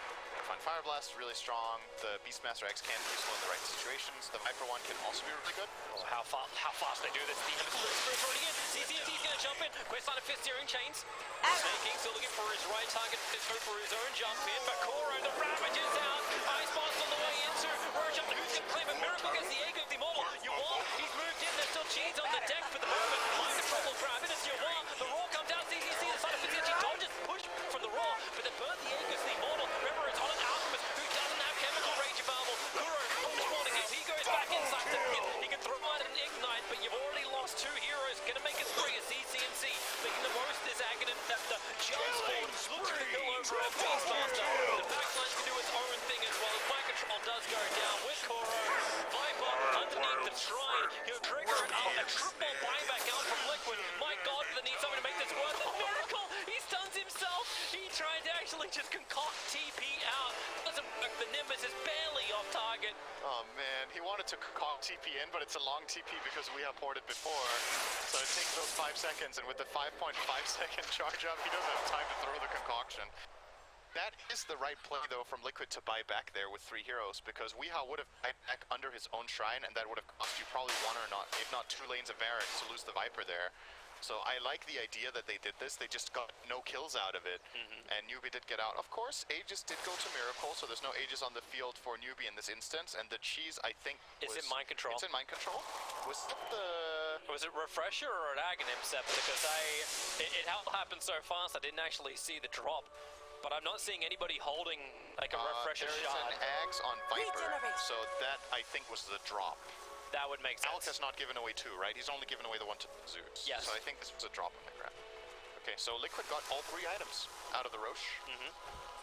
Find Fire Blast, really strong. The Beastmaster X can be useful in the right situations. The Viper one can also be really good. Oh, how fast they do this. The Emperor's already in. CCNT's going to jump in. Questline of Fist Steering Chains. Snaking, still looking for his right target. Go for his own jump in. But Koro, the Ravage is out. Ice Blast on the way into Roach up. Who's going to claim a miracle against the Ego of the Immortal? Yuan, he's moved in. There's still cheese on the deck for the moment. Mind Control will grab it. It's Yuan. The Raw comes out. CCC, the side of Fist Steering dodges. Push from the Raw. But they burn the Ego of the Immortal. Remember, it's on an Alchemist who doesn't have Chemical Rage available. Kuro, responding as he goes back inside the pit. He can throw out an Ignite, but you've already lost 2 heroes. Going to make it 3 as CCNC making the most of this Aghanim after jumps forward, looks to mill over a Beastmaster. The backline can do its own thing as well as Mind Control does go down with Koro. Viper underneath the shrine. He'll trigger it up. A triple buyback out from Liquid. My God, they need something to make this worth it. Miracle! He stuns himself. He tried to actually just concoct TP out. Doesn't work. The Nimbus is barely off target. Oh man, he wanted to concoct TP in, but it's a long TP because we have ported before. So it takes those 5 seconds, and with the 5.5 second charge up, he doesn't have time to throw the concoction. That is the right play, though, from Liquid to buy back there with 3 heroes, because Weehaw would have died back under his own shrine, and that would have cost you probably 1 or not, if not 2 lanes of barracks to lose the Viper there. So I like the idea that they did this. They just got no kills out of it, and Newbie did get out. Of course, Aegis did go to Miracle, so there's no Aegis on the field for Newbie in this instance, and the cheese, I think, Is it Mind Control? It's in Mind Control. Was that the... Was it Refresher or an Aghanim Scepter? Because it happened so fast I didn't actually see the drop. But I'm not seeing anybody holding like a Refresher there shot. There is an Ags on Viper, so that, I think, was the drop. That would make sense. Alec has not given away 2, right? He's only given away the one to Zeus. Yes. So I think this was a drop on the grab. Okay, so Liquid got all 3 items out of the Roche.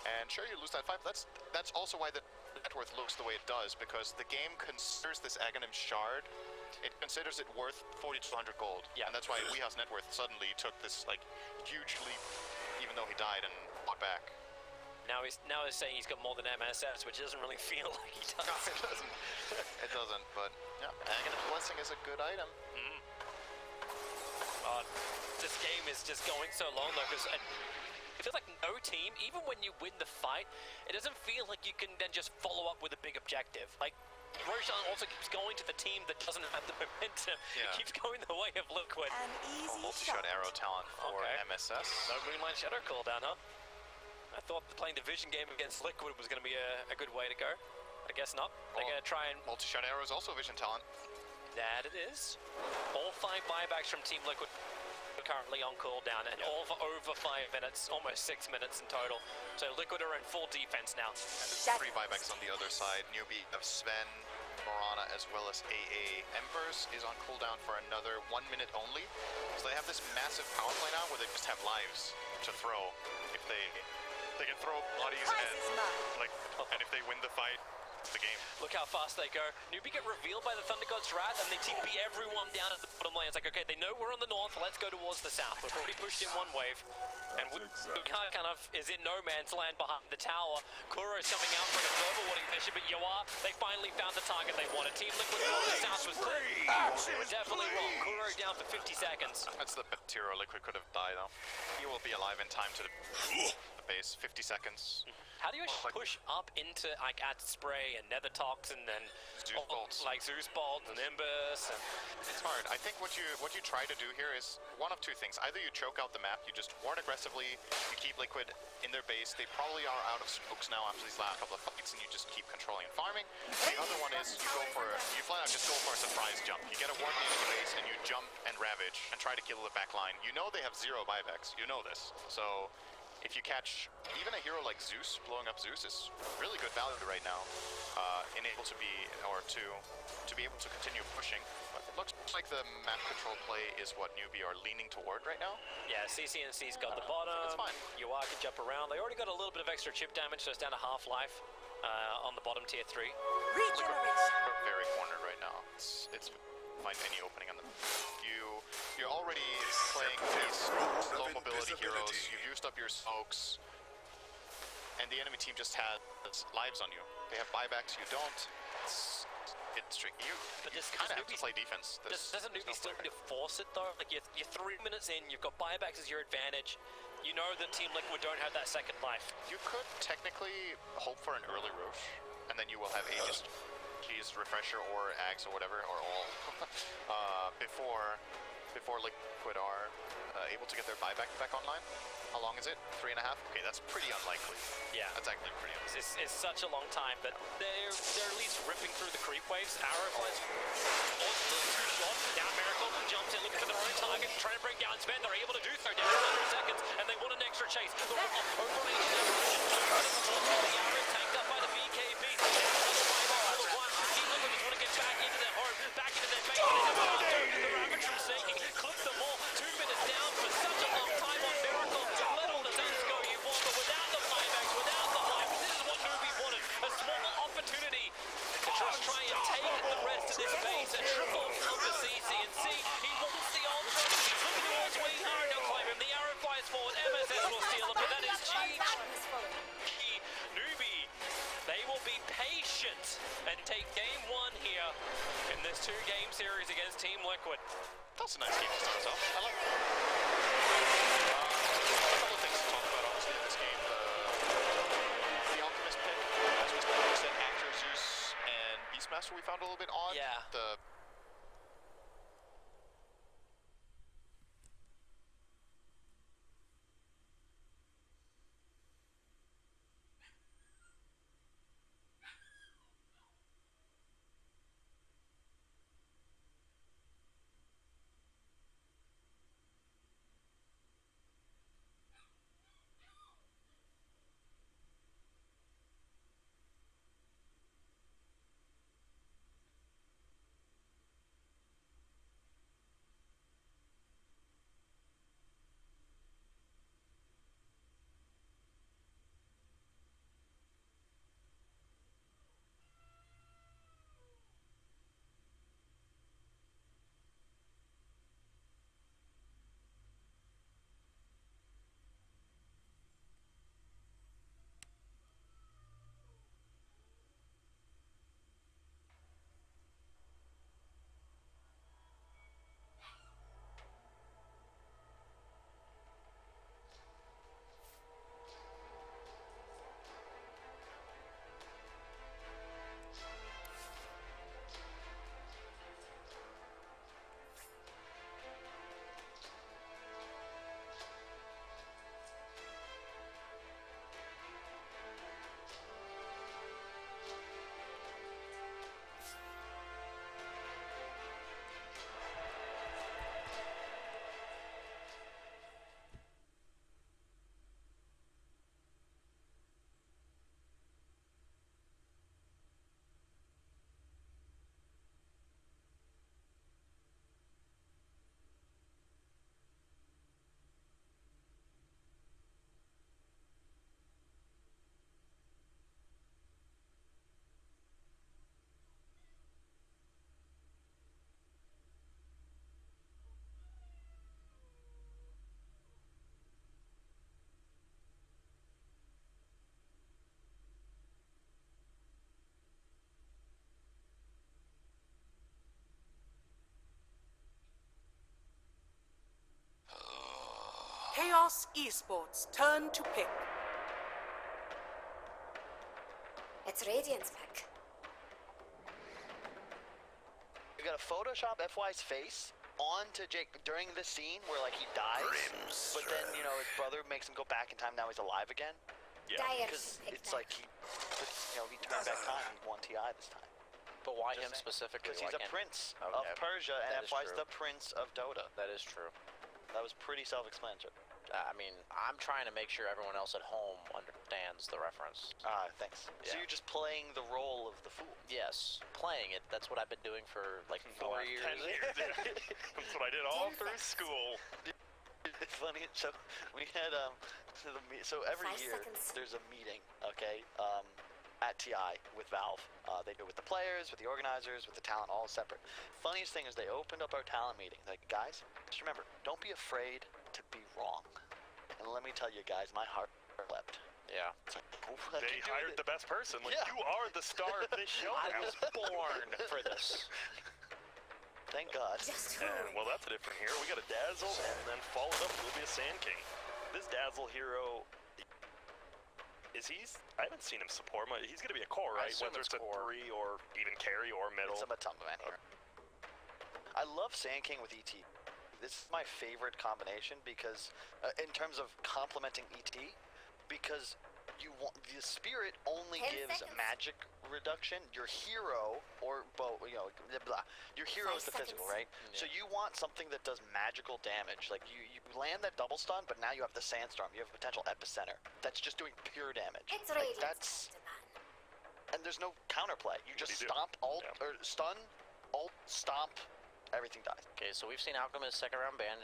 And sure, you lose that 5. That's also why the net worth looks the way it does, because the game considers this Aghanim shard, it considers it worth 4,200 gold. Yeah. And that's why Weehaw's net worth suddenly took this like huge leap, even though he died and fought back. Now he's saying he's got more than MSS, which doesn't really feel like he does. No, it doesn't. It doesn't, but yeah, Aghanim's Blessing is a good item. This game is just going so long though, because it feels like no team, even when you win the fight, it doesn't feel like you can then just follow up with a big objective. Like, Roshan also keeps going to the team that doesn't have the momentum. Yeah. It keeps going the way of Liquid. An easy Multi-shot arrow talent for MSS. No Greenline Shadow cooldown, huh? I thought playing the Vision game against Liquid was going to be a good way to go. I guess not. They're going to try and... Multi-shot arrow is also Vision talent. That it is. All 5 buybacks from Team Liquid currently on cooldown, and all for over 5 minutes, almost 6 minutes in total. So Liquid are in full defense now. And 3 buybacks on the other side. Newbie of Sven, Morana, as well as AA. Embers is on cooldown for another 1 minute only. So they have this massive power play now where they just have lives to throw. If they can throw bodies and if they win the fight, it's the game. Look how fast they go. Newbie get revealed by the Thunder God's Wrath, and they TP everyone down at the bottom lane. It's like, okay, they know we're on the north, let's go towards the south. We've already pushed in 1 wave. And Wuka kind of is in no man's land behind the tower. Kuro's coming out for an observer warning mission, but Yoa, they finally found the target they wanted. Team Liquid on the south was clear. They were definitely wrong. Kuro down for 50 seconds. That's the best hero Liquid could have died, though. He will be alive in time to the base. 50 seconds. How do you actually push up into like Acid Spray and Nether Toxin and Zeus Bolts. Like Zeus Bolt and Nimbus? And it's hard. I think what you try to do here is one of 2 things. Either you choke out the map, you just ward aggressively, you keep Liquid in their base. They probably are out of smokes now after these last couple of fights, and you just keep controlling and farming. The other one is you flat out just go for a surprise jump. You get a ward in the base and you jump and ravage and try to kill the back line. You know they have 0 buybacks. You know this. So if you catch even a hero like Zeus, blowing up Zeus is really good value right now. Enable to be, or to be able to continue pushing. But it looks like the map control play is what Newbie are leaning toward right now. yeah, CCNC's got the bottom. It's fine. Yoa can jump around. They already got a little bit of extra chip damage, so it's down to half life on the bottom tier 3. regeneration. We're very cornered right now. It's find any opening on the you're already playing these low mobility heroes. You've used up your smokes, and the enemy team just has lives on you. They have buybacks, you don't. It's tricky. You kind of have to play defense. Doesn't Newbie still need to force it though? Like you're 3 minutes in, you've got buybacks as your advantage. you know that Team Liquid don't have that second life. You could technically hope for an early Roche, and then you will have Aegis, Refresher, or Ags, or whatever, or all, before Liquid are able to get their buyback back online. How long is it? 3.5? Okay, that's pretty unlikely. Yeah. That's actually pretty unlikely. It's such a long time, but they're at least ripping through the creep waves. Arrow flies. Oh, two shot. Down Miracle jumps in, looking for their own target, trying to bring down Sven. They're able to do so down to 100 seconds, and they want an extra chase. The over on each the arrow tanked up by the BKB. Another 5-1. Team Liquid just want to get back into their home, back into their base. The Ravage from Seeking clips them all. 2 minutes down for such a long time on Miracle. Let all the dance go you want, but without the buybacks, without the life, this is what Navi wanted. A small opportunity to just try and take the rest of this base. A triple for CC, and C, he wants the ultra. He's looking towards Weehar, no claim him. The arrow flies forward. MSS will steal him, but that is Navi. They will be patient and take game 1 here in this 2-game series against Team Liquid. That's a nice game to start off. I like it. A couple of things to talk about, obviously, in this game. The Alchemist pick, as was said, Actor, Zeus, and Beastmaster we found a little bit odd. Yeah. Chaos Esports turn to pick. It's Radiant's pick. You gotta Photoshop FY's face onto Jake during the scene where like he dies, but then you know his brother makes him go back in time. Now he's alive again. Yeah. Because it's like he turned back time. He won TI this time. But why Just him saying. specifically? Because he's a prince of Okay. Persia, and That is FY's true. the prince of Dota. That is true. That was pretty self-explanatory. I mean, I'm trying to make sure everyone else at home understands the reference. Thanks. Yeah. So you're just playing the role of the fool. Yes, playing it. That's what I've been doing for like 4 years. 10 years. That's what I did all through school. It's funny. So we had so every 5 year seconds. there's a meeting, okay, at TI with Valve. They do it with the players, with the organizers, with the talent, all separate. Funniest thing is they opened up our talent meeting. Like, guys, just remember, don't be afraid to be wrong. And let me tell you guys, my heart leapt. Yeah. It's like, oh, I They can do hired it. the best person. Like, Yeah. you are the star of this show I now. was born for this. Thank God. Just who? And, well, that's a different here. We got a Dazzle, and then followed up will be a Sand King. This Dazzle hero, I haven't seen him support much. He's going to be a core, right? Whether it's a core. 3 or even carry or middle. It's a Matamba man here. I love Sand King with ET. This is my favorite combination because, in terms of complementing ET, because you want the spirit only 10 gives seconds. magic reduction. Your hero, or bow, you know, blah, your hero is 5 the physical, seconds. right? So you want something that does magical damage. Like you land that double stun, but now you have the sandstorm. You have a potential epicenter that's just doing pure damage. It's Like, Radiant's that's turn to ban. and there's no counterplay. You just do you do? stomp, alt, Yeah. or stun, alt, stomp, everything dies. Okay, so we've seen Alchemist second round banned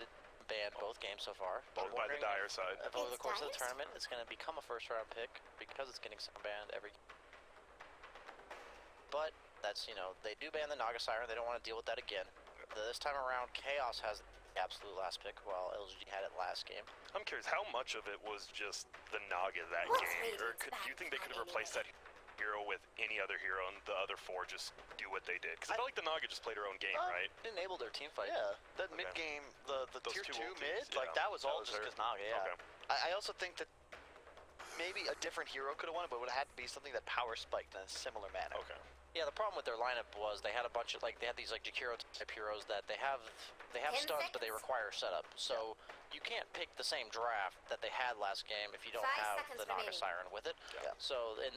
both games so far. Both by the Wondering dire side. if over the It's course of the Dire's tournament, it's going to become a first round pick because it's getting second banned every. But that's, you know, they do ban the Naga Siren. They don't want to deal with that again. This time around, Chaos has the absolute last pick, while LG had it last game. I'm curious, how much of it was just the Naga that What's game? Or Radiant's do you think they could have backline replaced that hero with any other hero and the other 4 just do what they did? Because I felt like the Naga just played her own game, right? It enabled their team fight. Yeah, that Okay. mid game, the Those tier 2 two ultis, mid, yeah, like that was all that was just her. because Naga. Yeah. Okay. I also think that maybe a different hero could have won it, but it would have had to be something that power spiked in a similar manner. Okay. Yeah, the problem with their lineup was they had a bunch of they had these like Jakiro type heroes that they have 10 stuns, but they seconds. require setup. So you can't pick the same draft that they had last game if you don't 5 have seconds the Naga remaining. Siren with it. Yeah. So in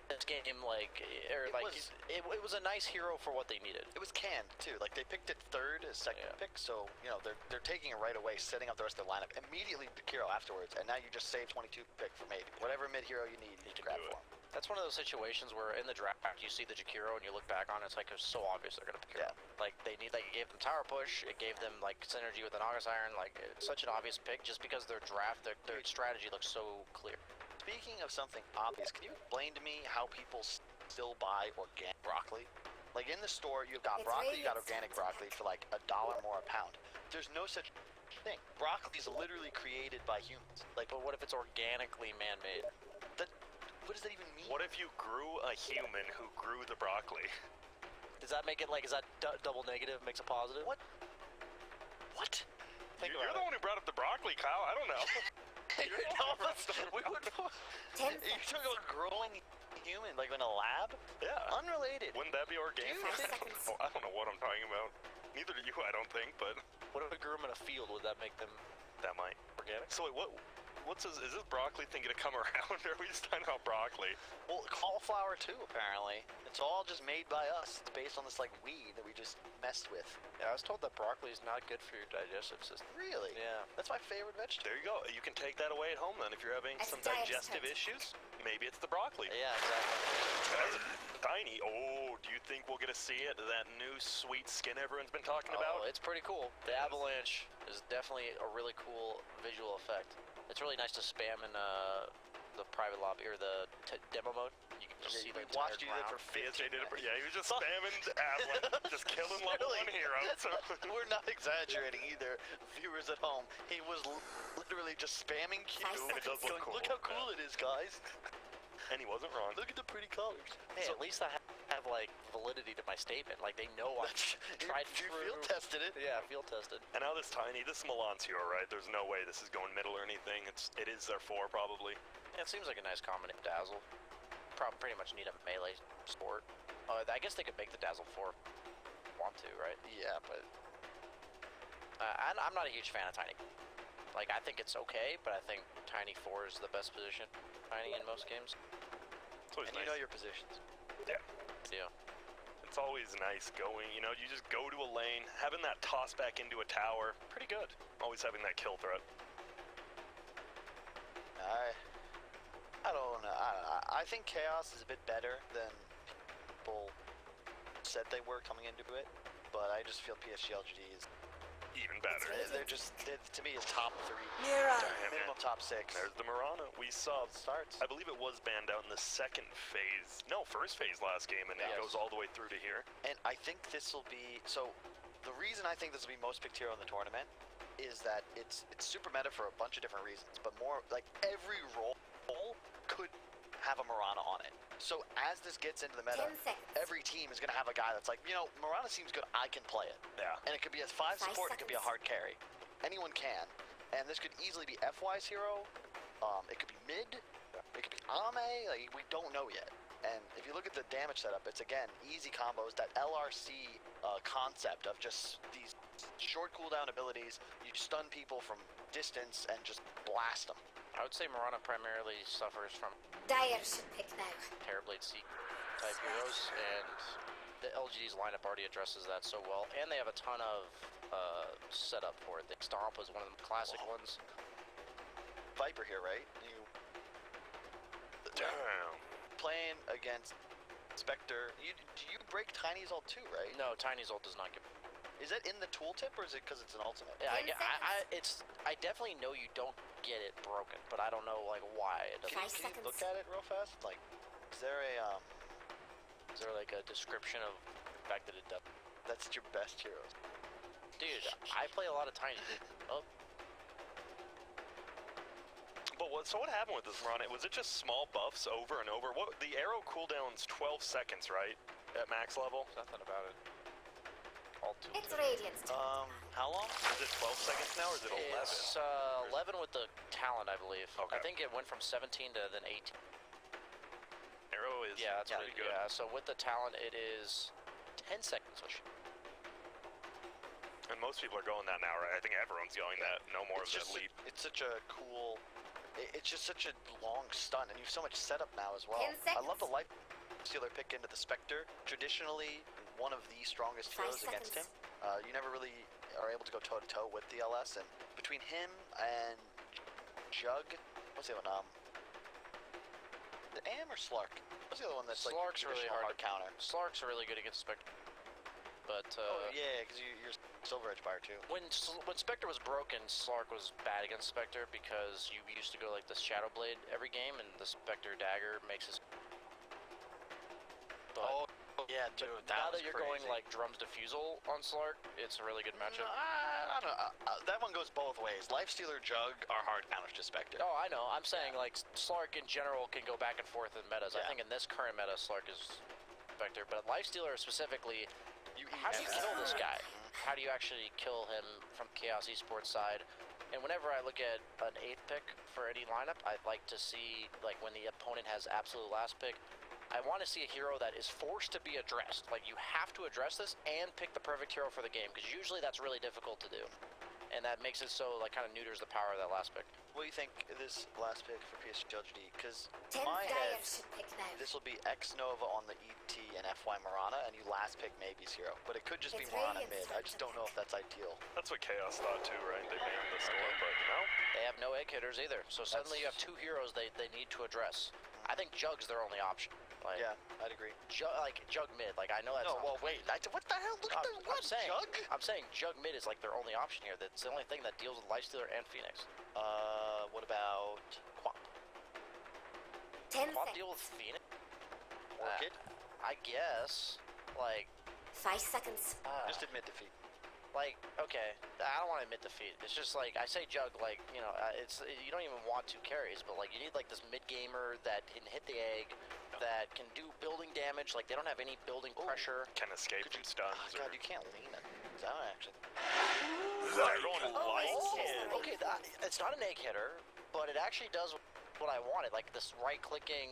this game, it was a nice hero for what they needed. It was canned too. Like they picked it third as second Yeah. pick, so you know they're taking it right away, setting up the rest of their lineup immediately to Kiro afterwards, and now you just save 22 pick for maybe whatever mid hero you need. You can grab do it. for 'em. That's one of those situations where in the draft you see the Jakiro and you look back on it, it's like it's so obvious they're gonna pick hero. Yeah. Like it gave them tower push, it gave them like synergy with the Naga Siren, like it's such an obvious pick just because their draft, their strategy looks so clear. Speaking of something obvious, can you explain to me how people still buy organic broccoli? Like in the store, you've got It's broccoli, you got Radiant's organic turn to broccoli for like $1 more a pound. There's no such thing. Broccoli is literally created by humans. Like, But what if it's organically man-made? that, what does that even mean? What if you grew a human who grew the broccoli? Does that make it like, is that double negative makes a positive? What? What? Think You're about the it. one who brought up the broccoli, Kyle. I don't know. No, we would. 10 You're seconds. talking about growing human, like in a lab? Yeah. Unrelated. Wouldn't that be organic? Five seconds. I don't know what I'm talking about. Neither do you, I don't think, but What if we grew them in a field? Would that make them that might. organic? So wait, what's this? Is this broccoli thing gonna come around, or are we just talking about broccoli? Well, cauliflower too, apparently. It's all just made by us. It's based on this like weed that we just messed with. Yeah, I was told that broccoli is not good for your digestive system. Really? Yeah. That's my favorite vegetable. There you go. You can take that away at home then if you're having It's some Dire's digestive turn. issues. Maybe it's the broccoli. Yeah, exactly. Tiny. Oh, do you think we'll get to see it? That new sweet skin everyone's been talking about? Oh, it's pretty cool. The avalanche is definitely a really cool visual effect. It's really nice to spam in the private lobby or the demo mode. You can just see the we entire watched you do it ground. for BSJ did it. Yeah, he was just spamming Avalanche, just killing level 1 heroes. We're not exaggerating either, viewers at home. He was literally just spamming Q. 5 It does look going, cool. Look how cool it is, guys. And he wasn't wrong. Look at the pretty colors. Hey, at least I have like validity to my statement. Like they know I tried You through. field tested it. Yeah, field tested. And now this Tiny, this is Milan's hero, right? There's no way this is going middle or anything. It is their 4 probably. Yeah, it seems like a nice combination. Dazzle. Pretty much need a melee sport. I guess they could make the Dazzle 4 want to, right? Yeah, but I'm not a huge fan of Tiny. Like, I think it's okay, but I think Tiny 4 is the best position. Tiny in most games. It's always and you nice. know your positions. Yeah. Yeah. It's always nice going, you know, you just go to a lane, having that toss back into a tower, pretty good. Always having that kill threat. I don't know. I think Chaos is a bit better than people said they were coming into it, but I just feel PSG LGD is Even better. they're to me is top 3. Mira. Minimum top 6. There's the Mirana. We saw, Starts. I believe it was banned out in the second phase. No, first phase last game, and it Yes. goes all the way through to here. And I think this will be so. The reason I think this will be most picked hero in the tournament is that it's super meta for a bunch of different reasons, but more like every role could have a Mirana on it. So as this gets into the meta, 10 seconds. every team is going to have a guy that's like, you know, Mirana seems good, I can play it. Yeah. And it could be a 5 5 support, it could be a seconds. hard carry. Anyone can. And this could easily be FY's hero. It could be mid. It could be Ame. Like, we don't know yet. And if you look at the damage setup, it's again easy combos. That LRC concept of just these short cooldown abilities. You stun people from distance and just blast them. I would say Mirana primarily suffers from Dire should pick now. Terrorblade Seek type heroes, and the LGD's lineup already addresses that so well, and they have a ton of setup for it. The Stomp was one of the classic ones. Viper here, right? Damn. Playing against Spectre. Do you break Tiny's ult too, right? No, Tiny's ult does not give. Is that in the tooltip or is it because it's an ultimate? Yeah, 10 seconds. I definitely know you don't get it broken, but I don't know like why it doesn't. Can 5 you seconds. look at it real fast? Like, is there a Is there like a description of the fact that it does? that's your best hero? Dude, I play a lot of Tiny. Oh, But so what happened with this run? Was it just small buffs over and over? What the arrow cooldown's 12 seconds, right? At max level? nothing about it. All two. It's Radiant's turn. How long? Is it 12 seconds now or is it 11? It's 11 with the talent, I believe. Okay. I think it went from 17 to then 18. Arrow is Yeah, that's pretty what good. Yeah, so with the talent, it is 10 seconds. And most people are going that now, right? I think everyone's going that. No more of that leap. It's such a cool. It's just such a long stun, and you have so much setup now as well. 10 I love the seconds. life stealer pick into the Spectre. Traditionally, one of the strongest 5 heroes against him. seconds. You never really are able to go toe to toe with the LS, and between him and Jug, what's the other one? The Am or Slark? What's the other one that's Slark's like really traditional hard to counter? Slark's really good against Spectre. But Oh yeah, because you're Silver Edge Fire too. when Spectre was broken, Slark was bad against Spectre because you used to go like the Shadow Blade every game, and the Spectre Dagger makes his. But Yeah, dude. now that you're going like Drum's Diffusal on Slark, it's a really good matchup. I don't know. That one goes both ways. Lifestealer, Jug are hard counters to Spectre. Oh, I know. I'm saying like Slark in general can go back and forth in metas. I Yeah. think in this current meta, Slark is Spectre, but Lifestealer specifically. How do you kill this guy? How do you actually kill him from Chaos Esports side? And whenever I look at an 8th pick for any lineup, I'd like to see, like, when the opponent has absolute last pick, I want to see a hero that is forced to be addressed. Like, you have to address this and pick the perfect hero for the game, because usually that's really difficult to do. And that makes it so, like, kind of neuters the power of that last pick. What do you think of this last pick for PSG LGD? Because 10 my Dire head, should pick now. this will be X Nova on the ET and FY Mirana, and you last pick maybe's hero. But it could just be It's Mirana Radiant's mid. I turn just to don't know pick. if that's ideal. That's what Chaos thought too, right? They banned the score, but no. They have no egg hitters either, so suddenly you have two heroes they need to address. I think Jug's their only option. Like, Yeah, I'd agree. Jug mid. Like, I know that's No, not- well, wait. What the hell? Look at the what? Jug? I'm saying Jug mid is like their only option here. That's the only thing that deals with Lifestealer and Phoenix. What about Quap? 10 Quap deal with seconds. Phoenix? Orchid? I guess. Like, 5 seconds. Just admit defeat. like, okay, I don't want to admit defeat. It's just like, I say Jug, like, you know, you don't even want 2 carries, but like, you need like this mid gamer that can hit the egg, that can do building damage. Like, they don't have any building pressure. Can escape from stuns. Oh, God, you can't lean it. That one actually. They're going Oh, light it's- in. Okay, it's not an egg hitter, but it actually does what I wanted, like this right-clicking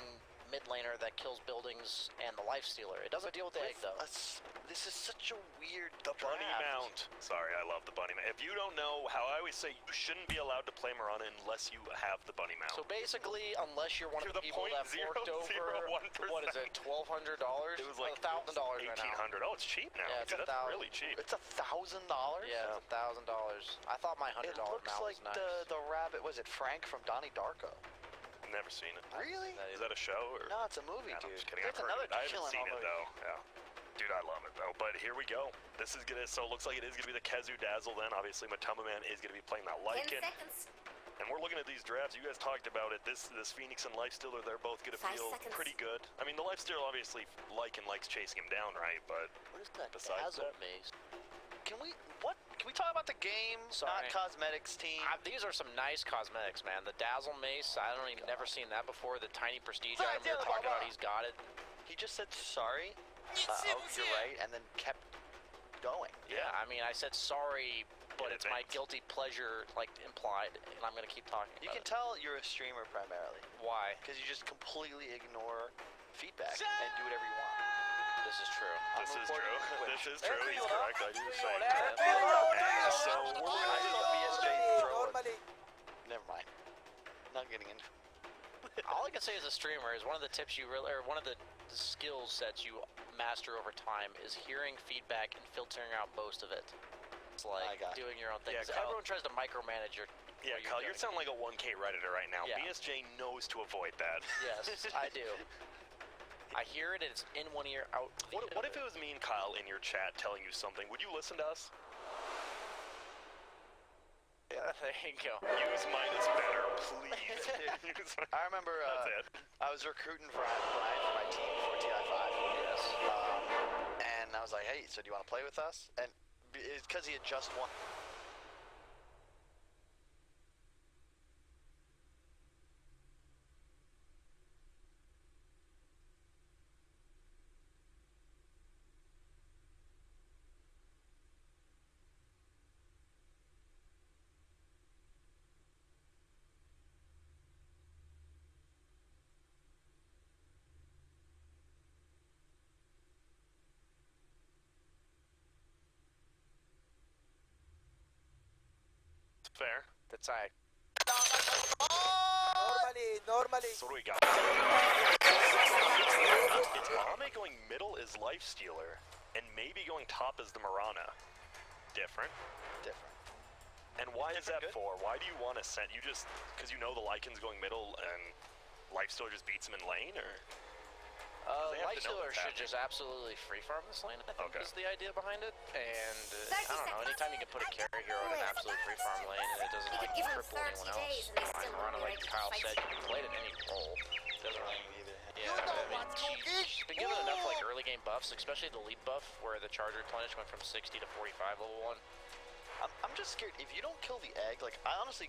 mid laner that kills buildings and the life stealer. It doesn't deal with the egg though. This is such a weird The bunny draft. mount. Sorry, I love the bunny mount. If you don't know how I always say you shouldn't be allowed to play Mirana unless you have the bunny mount. So basically, unless you're one of You're the the people that forked over, 0.001%. what is it, $1,200? It was like $1,000 right now. $1,800. Oh, it's cheap now. Yeah, it's dude, that's 1,000. really cheap. It's $1,000. Yeah, it's $1,000. I thought my $100 It looks mount like was nice. the rabbit. Was it Frank from Donnie Darko? Never seen it. Really? Is that a show or? No, it's a movie, Yeah, no, I'm dude. just kidding. There's I've heard another of it. I haven't chilling seen it movie. though. Yeah. Dude, I love it though. But here we go. This is gonna. So it looks like it is gonna be the Kezu Dazzle. Then obviously Matama Man is gonna be playing that 10 Lycan. seconds. And we're looking at these drafts. You guys talked about it. This Phoenix and Lifestealer, they're both gonna 5 feel seconds. pretty good. I mean, the Lifestealer obviously Lycan likes chasing him down, right? But What is that besides dazzle that- maze? Can we talk about the game, Sorry. not cosmetics team? These are some nice cosmetics, man. The Dazzle Mace, I don't even never seen that before. The Tiny Prestige Sorry, item we were blah, talking blah. about, he's got it. He just said sorry. Oh, you're right, and then kept going. Yeah, I mean, I said sorry, but it's my advance. guilty pleasure, like, implied, and I'm gonna keep talking You about can tell you're a streamer primarily. Why? Because you just completely ignore feedback and do whatever you want. This is true. This is true. This is true. He's Everyone. correct. I do the same. Yeah. So we're I gonna saw BSJ throw a... Never mind. Not getting into All I can say as a streamer is one of the tips you really, or one of the skills sets you master over time is hearing feedback and filtering out most of it. It's I like got it. doing your own thing. Yeah, 'Cause Kyle- everyone tries to micromanage your. Yeah, what Kyle, you're doing. sounding like a 1K Redditor right now. Yeah. BSJ knows to avoid that. Yes, I do. I hear it and it's in one ear, out. the What other. if it was me and Kyle in your chat telling you something? Would you listen to us? Yeah, there you go. Use minus better, please. Use mi- I remember That's it. I was recruiting for Brian for my team for TI9. Yes. And I was like, hey, so do you want to play with us? And it's because he had just won. Fair. That's I. Normally. So what do we got? It's Ame going middle is Lifestealer, and maybe going top is the Marana. Different. Different. And why is that Good. for? Why do you want to send? You just because you know the Lycan's going middle and Lifestealer just beats him in lane, or? They have to know Lifestealer what's should happening. just absolutely free farm this lane, I think Okay. is the idea behind it. And 30 I don't know, seconds. anytime you can put a carry hero in an absolute free farm lane and it doesn't You like could give him cripple 30 anyone days else. and they Fine, still Marana, won't be like ready to Kyle fight said, you. you can play it in any role. Doesn't really Either. Yeah, I mean, she's been given enough like early game buffs, especially the lead buff where the charge replenish went from 60 to 45 level 1. I'm just scared. If you don't kill the egg, like, I honestly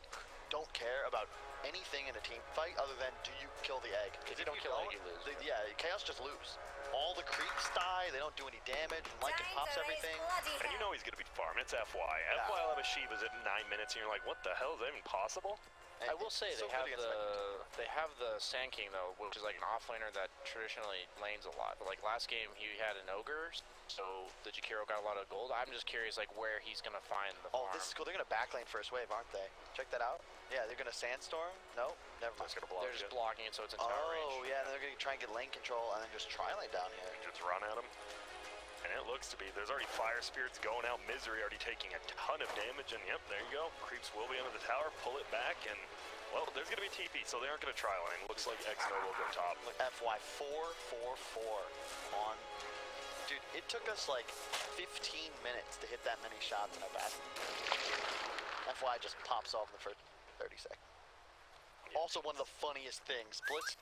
don't care about anything in a team fight other than do you kill the egg. If you don't kill egg, you lose. Yeah, Chaos just lose. All the creeps die, they don't do any damage, and Lycan Time pops to raise everything. bloody And you hell. know he's gonna be farming. It's FY. FY will have a Shiva's at 9 minutes, and you're like, what the hell? Is that even possible? And I will say it's so they good have against the Sand King though, which is like an offlaner that traditionally lanes a lot. But like last game, he had an ogre, so the Jakiro got a lot of gold. I'm just curious like where he's gonna find the Oh, farm. this is cool. They're gonna backlane first wave, aren't they? Check that out. Yeah, they're gonna sandstorm. No, never mind. That's gonna block They're just you. blocking it so it's in tower Oh range. yeah, and they're gonna try and get lane control and then just tri-lane down here. Just run at him. And it looks to be, there's already Fire Spirits going out. Misery already taking a ton of damage. And yep, there you go. Creeps will be under the tower. Pull it back. And, well, there's going to be TP, so they aren't going to try lane. Looks like X-No will go top. FY 4-4-4 on. Dude, it took us like 15 minutes to hit that many shots in our back. FY just pops off in the first 30 seconds. Also, one of the funniest things, Blitz.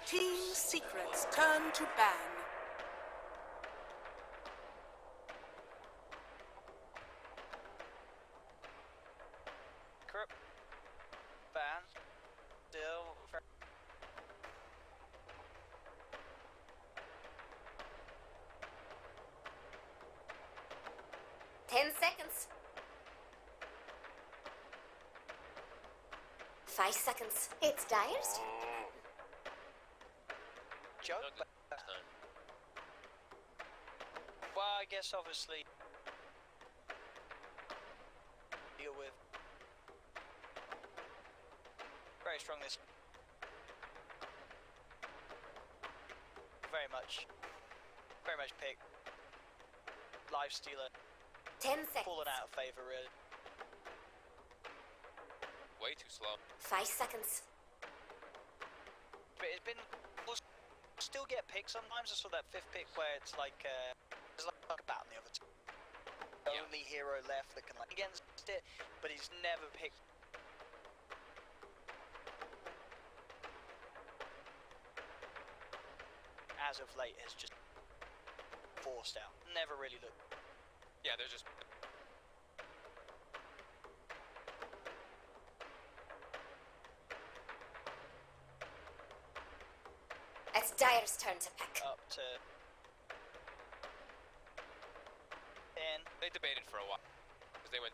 Team secrets turn to ban. Corrupt. Ban. Still. 10 seconds. 5 seconds. It's Dyer's turn. Jug. Well, I guess obviously deal with very strong this. Very much pick life stealer 10 seconds. falling out of favor really. Way too slow. 5 seconds. But it's been, we'll still get picked sometimes. I saw that 5th pick where it's like there's like a bat on the other team. The only hero left that can like against it, but he's never picked. As of late has just forced out. Never really looked. Yeah, they're just. It's Dyer's turn to pick. Up to 10. They debated for a while because they went.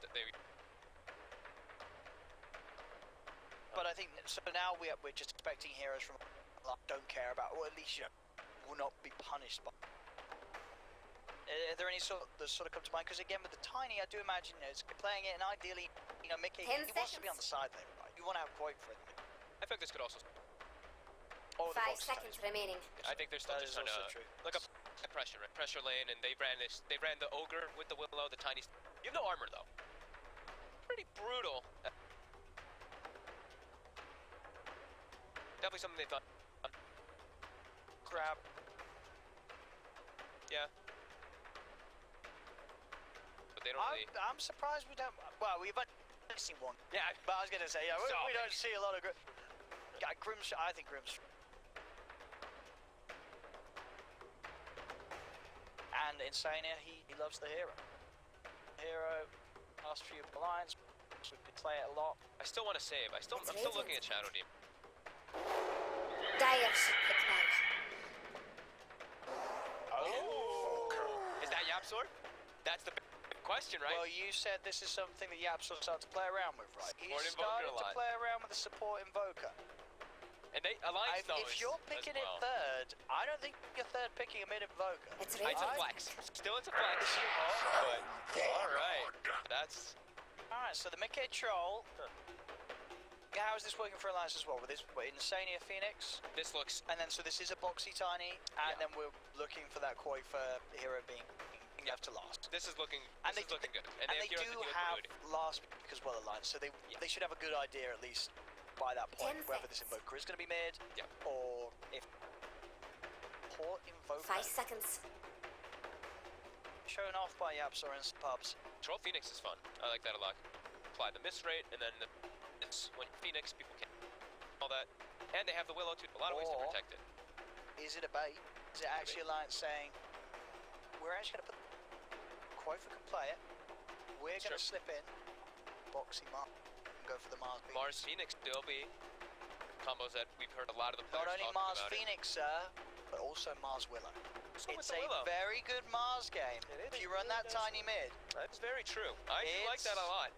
But I think so now we're just expecting heroes from don't care about, or at least will not be punished by. Are there any sort of come to mind? Because again, with the tiny, I do imagine it's playing it, and ideally, Mickey, 10 he wants to be on seconds. the side lane, right? You want to have Quake for him. I think this could also. Or the 5 box seconds ties. remaining. I think they're still That just is trying also to true. look up pressure lane, and they ran this. They ran the ogre with the willow, the tiny. You have no armor though. Pretty brutal. Definitely something they thought. Grab. Yeah. But they don't really. I'm surprised we don't. Well, we've only seen one. Yeah. But I was going to say, we Sorry. don't see a lot of Grim's. I think Grim's. And Insania, he loves the hero. Hero, last few alliance, we could play it a lot. I still want to save. I'm still looking at Shadow Demon. Dyer should pick now. Is that Yapsor? That's the big question, right? Well, you said this is something that Yaps will start to play around with, right? He's Support Invoker started a to lot. play around with the support Invoker. And they Alliance knows If you're picking as well. it third, I don't think you're third picking a mid Invoker. It's It's a Radiant. flex. Still, it's a flex. But all right, that's. Alright, so the mid-K Troll. How is this working for Alliance as well? With this Insania Phoenix? This looks. And then, so this is a boxy tiny, and Yeah. then we're looking for that koi for hero being left to last. This is looking. And This is looking good. And they heroes do that deal with have mood. last pick as well Alliance, so they should have a good idea at least by that point 10 whether this seconds. Invoker is going to be mid, Yep. or if poor Invoker 5 seconds. shown off by Yapsor and pubs. Troll Phoenix is fun. I like that a lot. Apply the miss rate, and then it's when Phoenix people can all that, and they have the Willow too. A lot of ways to Or- protect it. Is it a bait? Is it actually Alliance saying, we're actually going to put Quofa can play it, we're going Sure. to slip in boxy Mars and go for the Mars beat. Mars Phoenix still be combos that we've heard a lot of the Not players only talking Mars about it. Phoenix, sir, but also Mars Willow. What's up with It's the a Willow? very good Mars game. It is. If you run that tiny mid, That's very true. I do like that a It's- lot.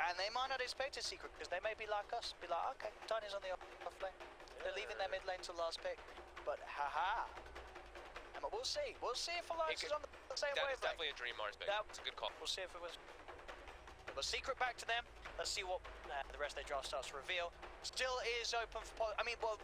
and they might not expect a secret because they may be like us, be like, okay, Tiny's on the off lane. They're leaving their mid lane till last pick, but haha. And we'll see. We'll see if Alliance It is on the same That is wavelength. definitely a dream Mars pick. That- It's a good call. We'll see if it was. But secret back to them. Let's see what the rest of their draft starts to reveal. Still is open for. I mean, well,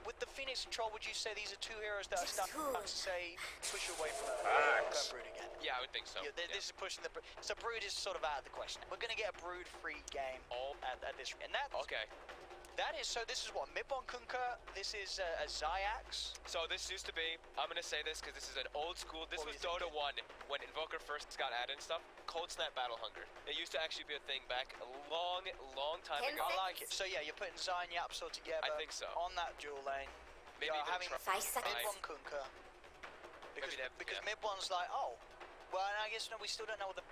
with the Phoenix and Troll, would you say these are two heroes that are Just starting who? to say push away from it? Facts. Go Brood again. Yeah, I would think so. Yeah, this is pushing the. So Brood is sort of out of the question. We're going to get a Brood-free game Oh. at this, and that Okay. that is so. This is what Midbon Kunkka. This is a Zyax. So this used to be, I'm going to say this because this is an old school, this What was were you Dota 1 when Invoker first got added and stuff. Cold Snap Battle Hunger. It used to actually be a thing back a long, long time 10 ago. I like it. So yeah, you're putting Zay and Yapsor together. I think so. On that dual lane. Maybe You're even having try- 5 seconds. Midbon Kunkka. Because, Maybe they have- because yeah. Midbon's like, oh, well, and I guess no, we still don't know what the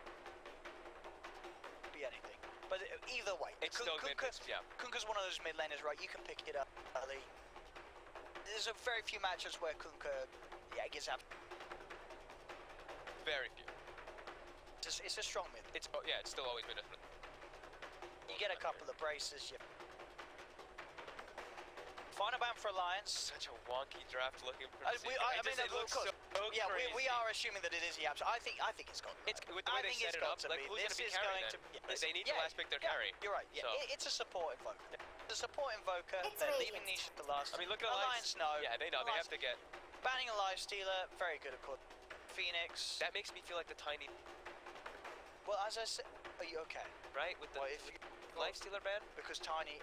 be anything. But either way, It's still mid, yeah. Kunkka's one of those mid laners, right? You can pick it up early. There's a very few matches where Kunkka, gets up. Very few. It's a strong mid. It's still always been a. You get a couple of braces. 5 Final ban for Alliance. Such a wonky draft looking for I mean, it looks of course. so Yeah, crazy. we are assuming that it is Yaps. I think it's got. It's with the way they set it up. Like, who's This going to be is carrying going that? to. Like, they need to last pick their carry. You're right. Yeah, So. it's a support invoker. It's a support invoker. It's They're radiant. leaving niche to last. I mean, look at Alliance. No. Yeah, they know. They have to get. Banning a life stealer. Very good, of course. Phoenix. That makes me feel like the tiny, Well, as I said, are you okay? right? With the Well, if you, lifestealer ban. because Tiny.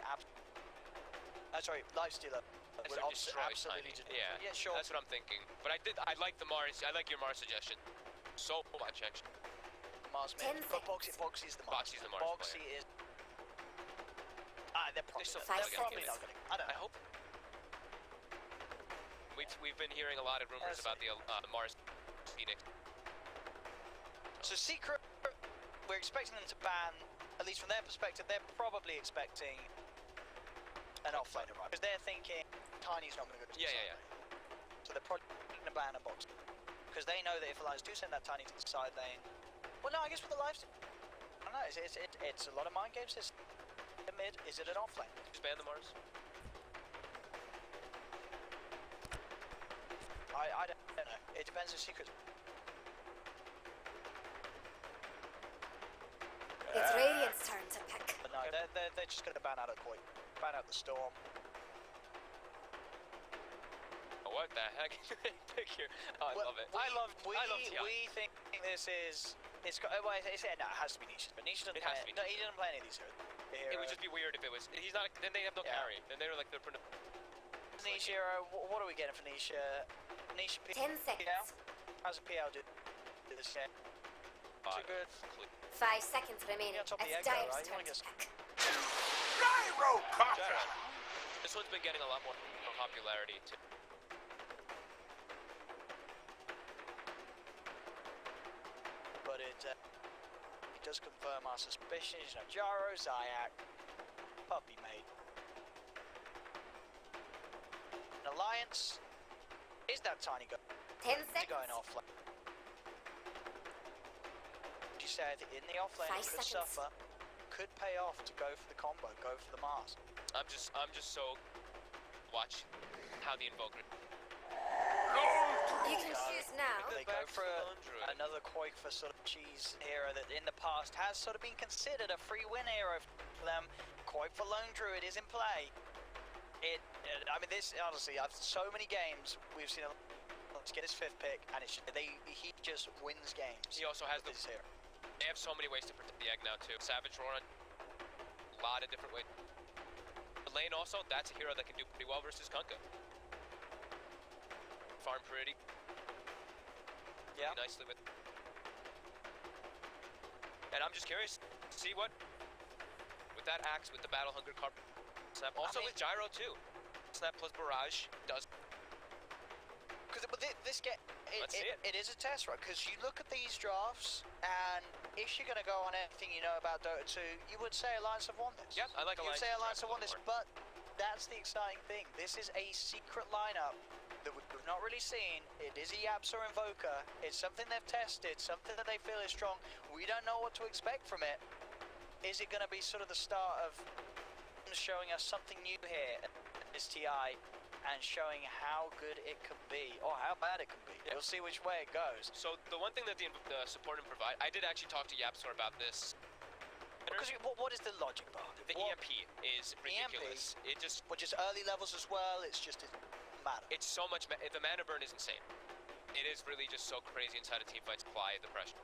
Sorry, lifestealer. It's would gonna destroy absolutely. Tiny. Yeah. Yeah, sure. That's what I'm thinking. But I like the Mars. I like your Mars suggestion. So much actually. Mars 10 mid. But Boxy's the Mars. Boxy's the Mars Boxy is. They're probably. still Five they're probably seconds. not gonna. I don't I know. hope. We've been hearing a lot of rumors about the Mars Phoenix. So Secret, we're expecting them to ban. At least from their perspective, they're probably expecting an offlaner, right? Because they're thinking Tiny's not going to go to the Yeah, side yeah, lane. So they're probably going to ban a box. Because they know that if Alliance do send that Tiny to the side lane... Well, no, I guess with the life... I don't know, it's a lot of mind games. This mid, is it an offlane? Just ban the Mars. I don't know. It depends on Secret. It's Radiant's turn to pick. But no, they're just going to ban out a Koi. Ban out the Storm. Oh, what the heck? Pick here. Oh, I love it. I love TI. We think this is... It's got... Well, no, it has to be Niche. But Niche doesn't It has play... to be No, he doesn't play any of these heroes. It would just be weird if it was. He's not. Then they have no Yeah. carry. Then they're like the. Niche hero, what are we getting for Niche? Niche PL? 10 seconds. How's a PL do this game? Too good. 5 seconds remaining. You're on top of the It's egg, though, Dive's right? You turn wanna to get- pick. Gyro Cocker! This one's been getting a lot more popularity too. But it does confirm our suspicions. You know, Jaro, Zayak, Puppy Mate. An Alliance. Is that Tiny 10 going seconds. offlane? You said in the offlane 5 it could seconds. suffer, could pay off to go for the combo, go for the Mars. I'm just so. Watch how the Invoker. You can choose now. They go back for to the Lone Druid. another Quake for sort of cheese hero that in the past has sort of been considered a free win hero for them. Quake for Lone Druid is in play. I mean, this honestly, I've so many games we've seen. Let's get his 5th pick, and he just wins games. He also has the. This hero. They have so many ways to protect the egg now too. Savage Roar, a lot of different ways. The lane also, that's a hero that can do pretty well versus Kunkka. Farm pretty. Yeah. Nicely with. And I'm just curious, to see what with that axe with the Battle Hunger card snap. Also with Gyro too. Snap plus Barrage does. Because this get Let's see it. it is a test, right? Because you look at these drafts, and if you're going to go on anything you know about Dota 2, you would say Alliance have won this. Yep, I like You would Alliance. say Alliance have won this, more. but that's the exciting thing. This is a secret lineup that we've not really seen. It is a Yaps or Invoker. It's something they've tested, something that they feel is strong. We don't know what to expect from it. Is it going to be sort of the start of showing us something new here at this TI and showing how good it can be, or how bad it can be? Yeah. We'll see which way it goes. So the one thing that the support and provide, I did actually talk to Yapsor about this. Because what is the logic behind it? The What- EMP is ridiculous. It just, Which is early levels as well, it's just it matter. it's so much, the mana burn is insane. It is really just so crazy inside of teamfights, apply the pressure.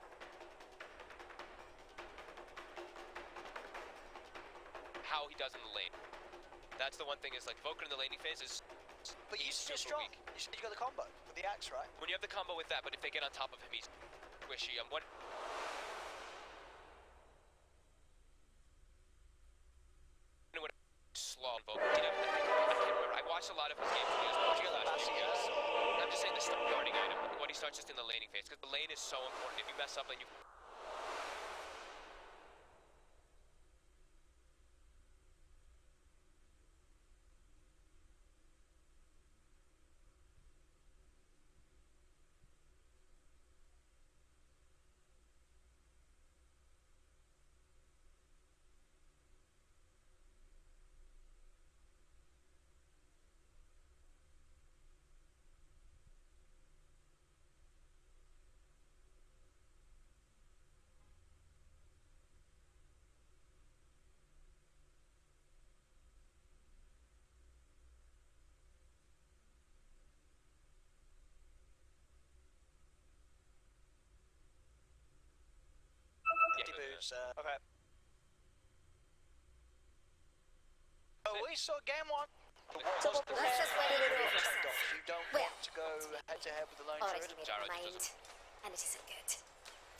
How he does in the lane. That's the one thing is like Voker in the laning phase is, But he's you're super strong. weak. You said you got the combo with the axe, right? When you have the combo with that, but if they get on top of him, he's squishy. What? Slow on Voker. I can't remember. I watched a lot of his games when he was watching last few games. I'm just saying the starting item when he starts just in the laning phase because the lane is so important. If you mess up, then you. Yeah, boots. Okay. Oh, we saw game one. Let's just wait it over. You don't Well. want to go head to head with the lone Already druid. made Gyro up my just mind, and it isn't good.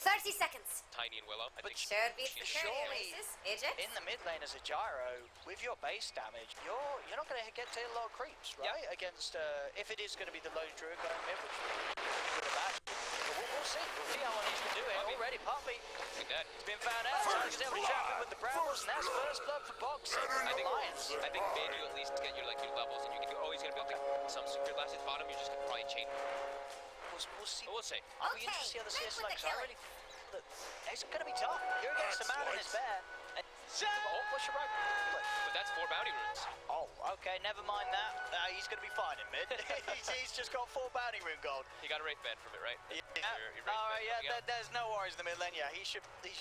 30 seconds. Tiny and Willow. I think Sure beats the she's- courier surely- races. Ajax? In the mid lane as a gyro, with your base damage, you're not going to get to a lot of creeps, right? Against if it is going to be the lone druid going mid, which would imagine. But we'll see. We'll see how long he's been doing. Puppey. Already, Puppey. Like that. It's been found out. He's able to trap him with the brambles, and that's first blood for Box. I think Alliance. I think mid you at least get your your levels, and you can always gonna be able to get some secret last at bottom. You're just gonna probably chain. We'll see. But we'll see. I'll be Okay, interested to see how the back CS with like. the I killing. really look, it's going to be tough. You're against a man and his bear. And, oh, what's your right? But that's 4 bounty runes. Oh, okay, never mind that. He's going to be fine in mid. he's just got 4 bounty rune gold. You got a Wraith Band from it, right? Yeah. Your Wraith All right, Band yeah, coming out. there's no worries in the mid lane. Yeah, he should. Yeah.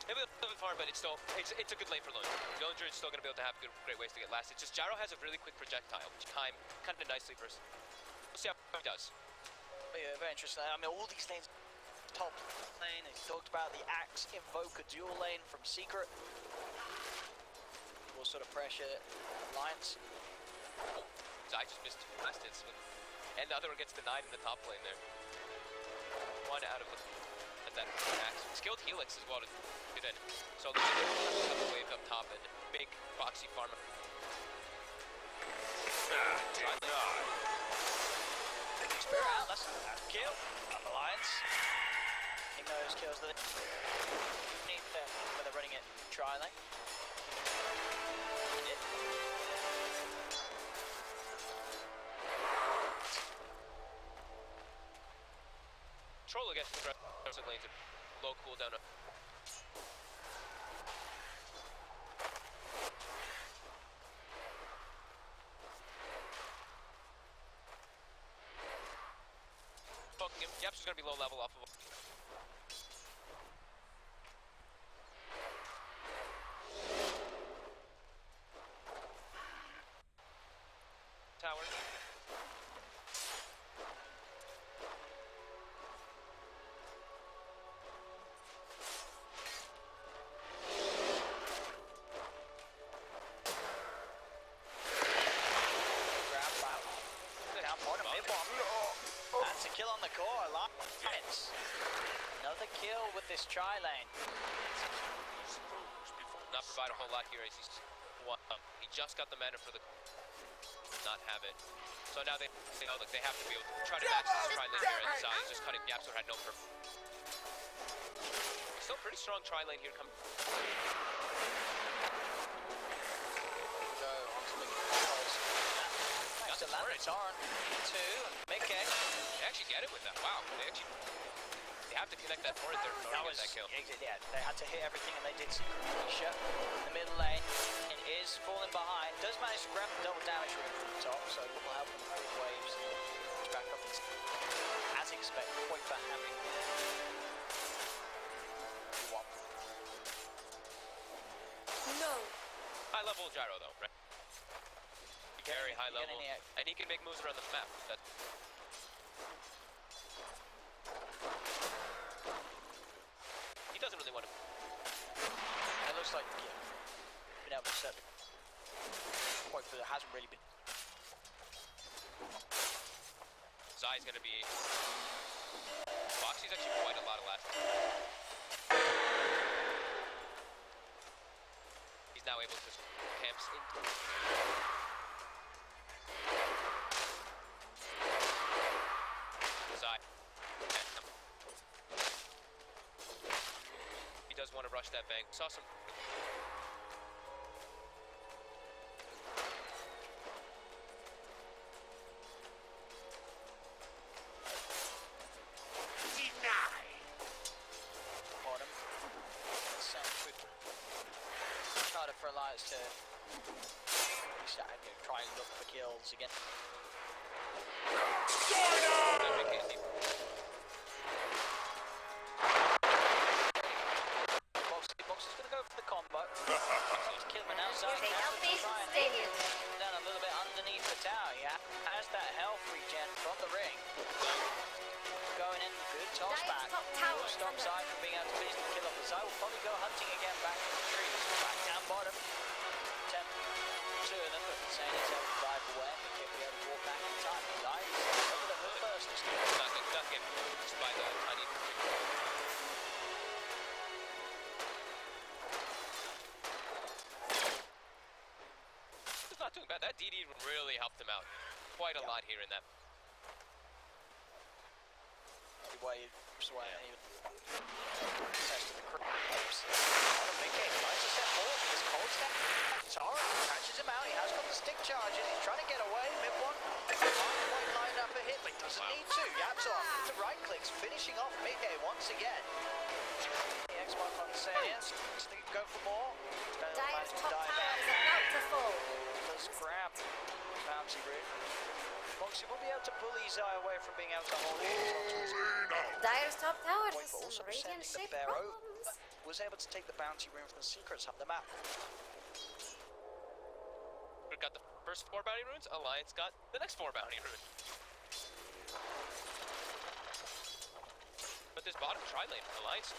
Maybe a little bit far, but it's still it's a good lane for Lone. The Lone Druid's still gonna be able to have great ways to get last. It's just Gyro has a really quick projectile, which time kind of nicely for us. We'll see how he does. Yeah, very interesting. I mean, all these lanes, top lane. He talked about the Axe Invoker dual lane from Secret. Will sort of pressure Alliance. Oh, Zai just missed 2 last hits, and the other one gets denied in the top lane there. One out of that axe. Skilled Helix as well to get in. So there's a couple waves up top and big proxy farm. Spear out, that's a kill. Alliance. He knows kills the need there where they're running it. Tri-lane. Troll against the aggressive lanes and low cooldown. Poking him. Yeps is gonna be low level off of him. Tower. Grab that one. Down bottom, mid one. That's a kill on the core. Alliance. Another kill with this tri-lane. Not provide a whole lot here as he's he just got the mana for the not have it. So now they know like they have to be able to try to match this tri lane here, and Zai's just cutting gaps or had no perf. Still pretty strong tri lane here coming. Go on to the controls. Thanks to Lantorn. 2. Mickey. They actually get it with that. Wow, they have to connect that forward there in order to get that kill. Yeah, they had to hit everything and they did. Misha in the middle lane and is falling behind. Does manage to grab the double damage room from the top, so it will help him through waves. Back up as expected. Point for having one. No. High level gyro though, right? Very high level. Getting it. And he can make moves around the map. He doesn't really want to. It looks like been able to set the point, but it hasn't really been. Zai's gonna be. Foxy's actually quite a lot of last. He's now able to camps in. Zai. He does want to rush that bank. Saw some. Harder for Alliance to try and look for kills again. Box is going to go for the combo. He's killed him now. Zai Using now healthy trying to stadium. down a little bit underneath the tower. Yeah, has that health regen from the ring. Going in, good toss Dive's back. top tower Will is stop under Zai from being able to finish the kill off. The Zai will probably go hunting again back in the trees. Back down bottom. Attempt two of them, but saying he's able to dive away. But can't be able to walk back in time. Zai over the hook first this time. Duck him, despite the tiny. It's not too bad. That DD really helped him out quite a lot here in that. Way swaying. Test of the creeps. Mickey tries to set forward. This cold step. Tara catches him out. He has got the stick charges. He's trying to get away. Mid one. Quite lined up a hit, but he doesn't need to. Yaps off. The right clicks. Finishing off Mickey once again. The X-Mark on Sanians. Go for more. Dive's top tower is about to fall. Does grab. Bouncy route. Foxy will be able to bully Zai away from being able to hold it. Dive's top tower Point, has but also some radiant sending shape the Barrow. problems. Was able to take the bounty room from the secrets hub the map. We've got the first 4 bounty runes. Alliance got the next 4 bounty rune. But this bottom tri-lane, Alliance,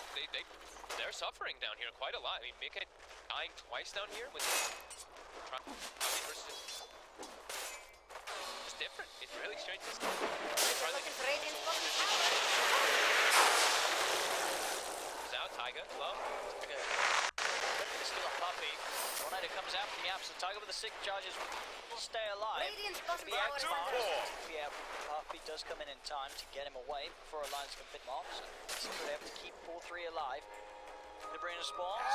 they're suffering down here quite a lot. I mean, Mika dying twice down here with versus. It's different. It's really strange. They're looking for Radiant's bottom tower. Zao, Taiga, low. Okay. Still a puppy. Tornado comes out from the absent. Tiger with the 6 charges will stay alive. Radiant's bottom The tower is under attack. Yeah, Puppy does come in time to get him away before Alliance can fit him off. So Secret able to keep all 3 alive. Sabrina spawns.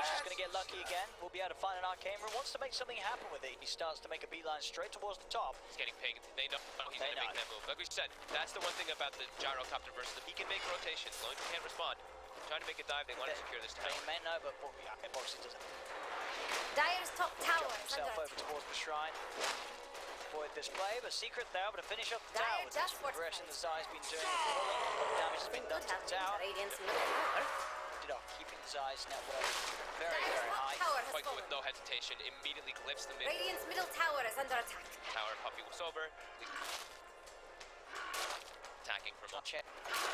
She's going to get lucky again. We'll be able to find an arcane room. Wants to make something happen with it. He starts to make a beeline straight towards the top. He's getting pinged. They know he's going to make that move. Like we said, that's the one thing about the gyrocopter versus he can make rotations. As long as he can't respond. Trying to make a dive, they want to secure this tower. They may know, but obviously doesn't. Dive's top tower is under Himself over attack. towards the shrine. Avoid this play, but Secret there, but to finish up the tower. Dire just This progression the Zai's been doing. Damage has been done to the tower. Radiant's middle tower. Keeping Zai's network very, Dire's very top high. tower has Quite fallen. with no hesitation, immediately glyphs the mid Radiant's middle tower is under attack. tower. Puppy was over. Attacking from up. Check.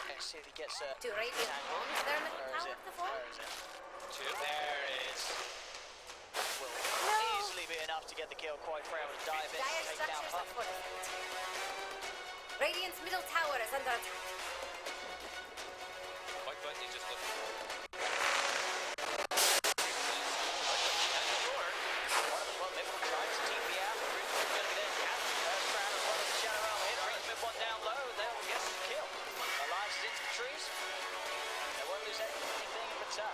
Okay, see if he gets a. To Radiant homes, their middle Where is tower it? to fall. Where is it? Two. There it is. Will easily be enough to get the kill. Quite fair able to dive in, Dire take down structures are Pup. fortified. Radiant's middle tower is under attack. Quite but he's just looking. Well, maybe we'll try to TP out. Root's going to be there. First round as well as the Shadow Realm hit. Brings mid one down low. There will get the kill. Alliance is into the trees. They won't lose anything in return.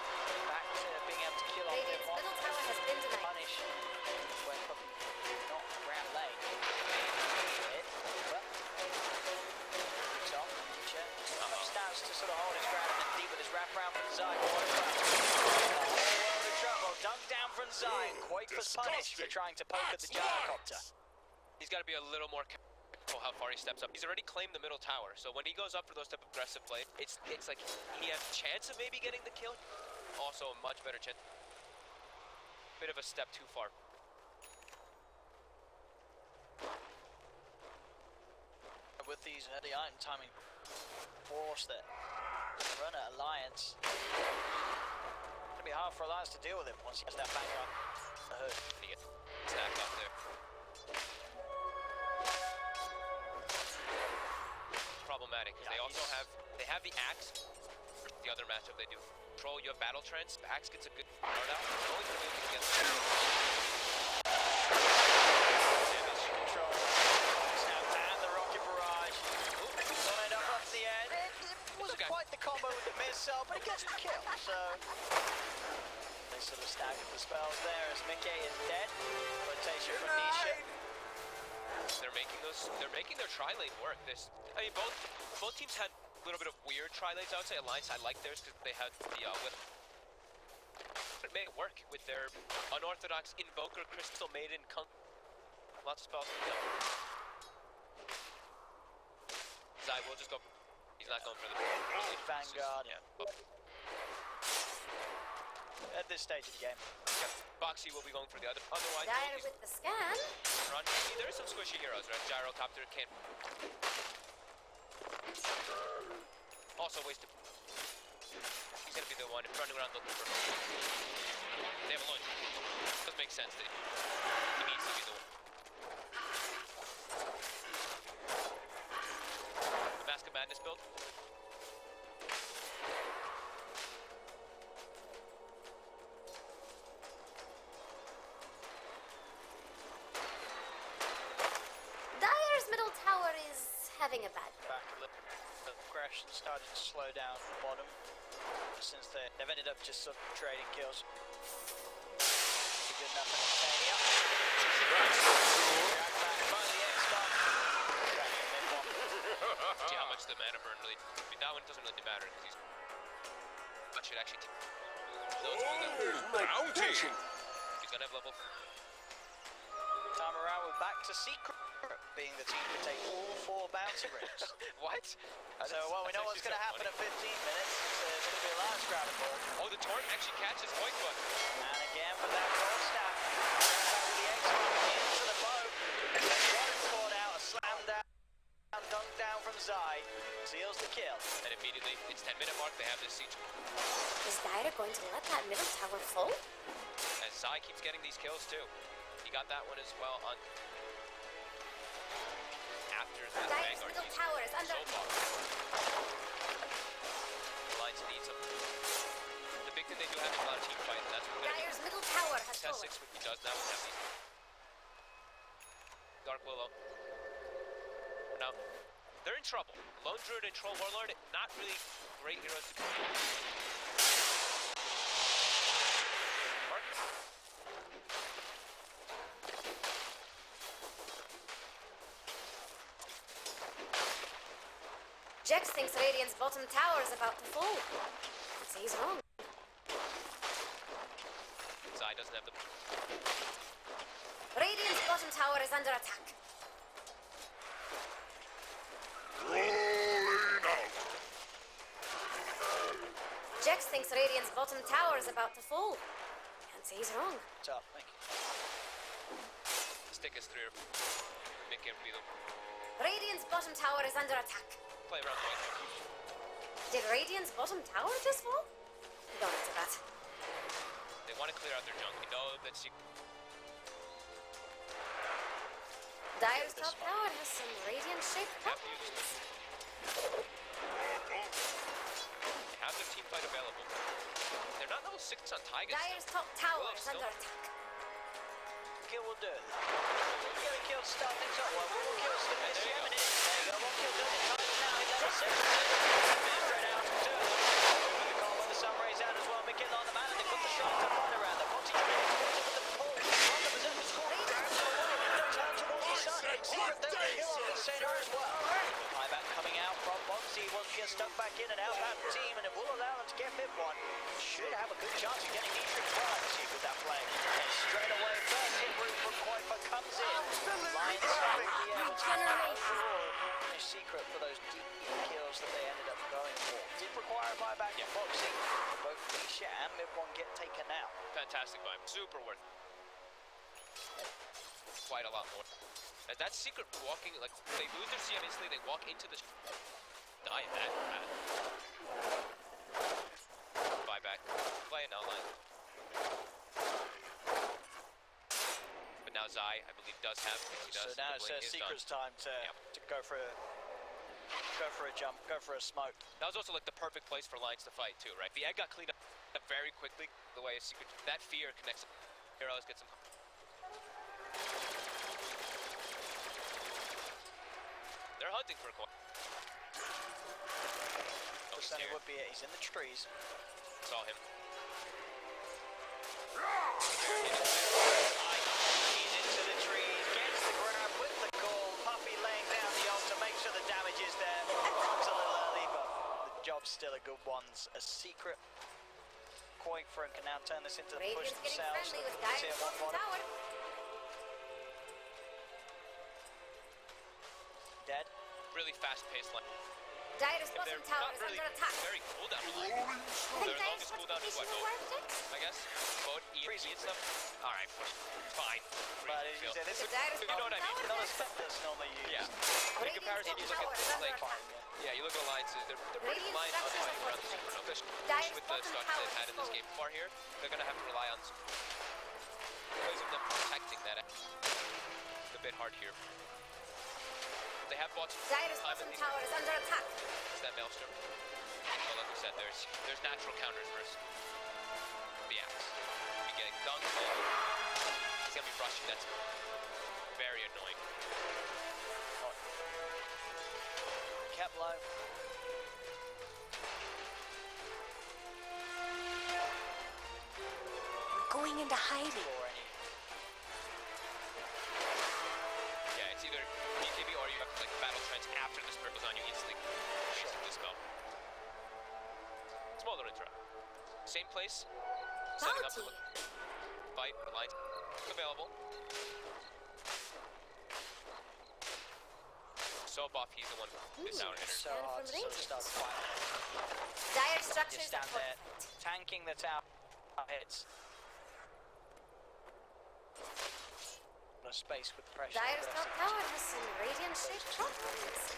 Back to being able to kill off mid Radiant's one. middle tower has been denied. Punish when probably not ground lane. Hit, but top, check. Stats to sort of hold his ground and then deep with his wraparound from Zai. The whole world of trouble. Dunked down from Zai. Quake was punished for trying to poke at the gyrocopter. He's got to be a little more careful how far he steps up. He's already claimed the middle tower, so when he goes up for those type of aggressive plays, it's like he has a chance of maybe getting the kill. Also a much better chance. Bit of a step too far. With these early item timing force that run at Alliance, it's going to be hard for Alliance to deal with him once he has that banger on the hood. He gets stacked up there. Problematic, because they also have the axe. The other matchup they do. Control, you have battle trance. Axe gets a good guard out. It's always going to be against damage. Control. Snap and the rocket barrage. Don't end up off the end. It wasn't quite the combo with the missile, but it gets the kill. So they sort of staggered the spells there as Mickey is dead. Rotation from Nisha. They're making their tri-lane work. I mean, both teams had a little bit of weird tri-lanes. I would say Alliance, I like theirs because they had the but it made it work with their unorthodox Invoker, Crystal Maiden, lots of spells. Zai will just go. He's not going for the Vanguard. Yeah. At this stage of the game. Boxy will be going for the other. Otherwise, Dire with the scan. run. There is some squishy heroes, right? Gyrocopter can't. Also wasted. He's gonna be the one running around looking for. They have a launch. Doesn't make sense. He needs to be the one. The Mask of Madness build. Dyer's middle tower is having a bad day. Back a little. The aggression started to slow down at the bottom since they've ended up just sort of trading kills. Good enough in the stadium. Jack back, finally X-Bomb. Dragging mid one. See how much the mana burn really. I mean, that one doesn't really matter because he's. That should actually. Bounty! He's gonna have level. Time around, we're back to Secret being the team to take all 4 bouncy rings. What? So, well, we know what's going to happen at 15 minutes. It's going to be a last grabbing ball. Oh, the torrent actually catches point foot. And again with that gold stack. With the X-Bomb into the boat. One caught out, a slam down, dunk down from Zai. Seals the kill. And immediately, it's 10-minute mark, they have this siege. Is Dyer going to let that middle tower fall? As Zai keeps getting these kills too. He got that one as well on... After the Dyer's Vanguard middle team. tower is under So far. The Lions need some... The big thing they do have is a lot of team fight, and that's what they're Dyer's middle tower has Test fallen. 6 what he does now with these. Dark Willow. Now, they're in trouble. Lone Druid and Troll Warlord, not really great heroes to compete with. Mark? Jex thinks Radiant's bottom tower is about to fall. So he's wrong. Zai doesn't have the... Radiant's bottom tower is under attack. Rolling out! Jex thinks Radiant's bottom tower is about to fall. Can't say he's wrong. What's up? Thank you. Stick is through. Make him be the... Radiant's bottom tower is under attack. Play around point. Did Radiant's bottom tower just fall? Don't answer that. They want to clear out their junk. We know that she... Dyer's top tower has some Radiant-shaped have to weapons. use this. They have their team fight available. They're not level 6 on Tigers. Dyer's top tower Well, is still- under attack. Kill will do it. We'll get a kill to start things up. Well, one kill still this There you year. go. There you go. One kill does it. Time now. He does it. Straight out from 2. With the call when the sun rays out as well. Mikel on the man and they put the shot to run around. The body with the pull. On the berserker score. Grabs the one. No time towards the sun. Secret there. The kill on the center as well. Buyback coming out from Boxy. Wants to get stuck back in and out that team, and it will allow them to get mid one. Should have a good chance of getting Dietrich well, actually, with that play. And straight away, first hit route from Kuiper comes in. Lions having the overall Secret for those deep kills that they ended up going for. Did require a buyback from Boxy. Both Nisha and mid one get taken out. Fantastic vibe. Super worth it. Quite a lot more. And that Secret walking, like, they lose their CM instantly, they walk into the... Die in that. Buyback. Play an outline. But now Zai, I believe, does have... He does. So now The it's blink is Secret's done. time to go for a jump, go for a smoke. That was also like the perfect place for Lions to fight too, right? The egg got cleaned up very quickly. The way a Secret, that fear connects. Heroes get some. They're hunting for a coin. Oh, he's Sunny here. would be it. He's in the trees. Saw him. He's into the trees, gets the grab with the call. Puppy laying down the ult to make sure the damage is there. Runs a little early, but the job's still a good one. A Secret. Kuiper can now turn this into the push Radiant's getting themselves. friendly with Tier Dyer's 1 bottom bottom. tower. Dead. Really fast-paced line. Dyer's If bottom they're tower not is really under attack. very cooldown. I Their think Dyer's longest cooldown is what? fortification will work, Jex? I guess. Boat, EMP and stuff. All right, fine. But as you said, this The is Dyer's You know bottom what I mean. tower not a has spec that's normally used. Yeah. In comparison, you look at like, yeah, you look at alliances, they're pretty reliant on fighting around the super, especially with the structure they've had in this game far here. They're going to have to rely on ways of them protecting that. It's a bit hard here. They have bought some Dire's time bottom in tower is under attack. It's that Maelstrom. Well, like we said, there's natural counters versus the axe. You're getting dunked on. He's gonna be rushing. That's very annoying. Kept low. We're going into hiding. Or any. Yeah, it's either BKB or you have to like battle trance after the spirit goes on. You instantly dispel. Smaller intro. Same place. Setting up the fight. Alliance available. So buff, he's the one this hour hitter. So hard to sort of start fighting. Dire You structures stand are there, fortified. tanking the tower hits. No space with the pressure. Dire's top tower has some radiant-shaped problems.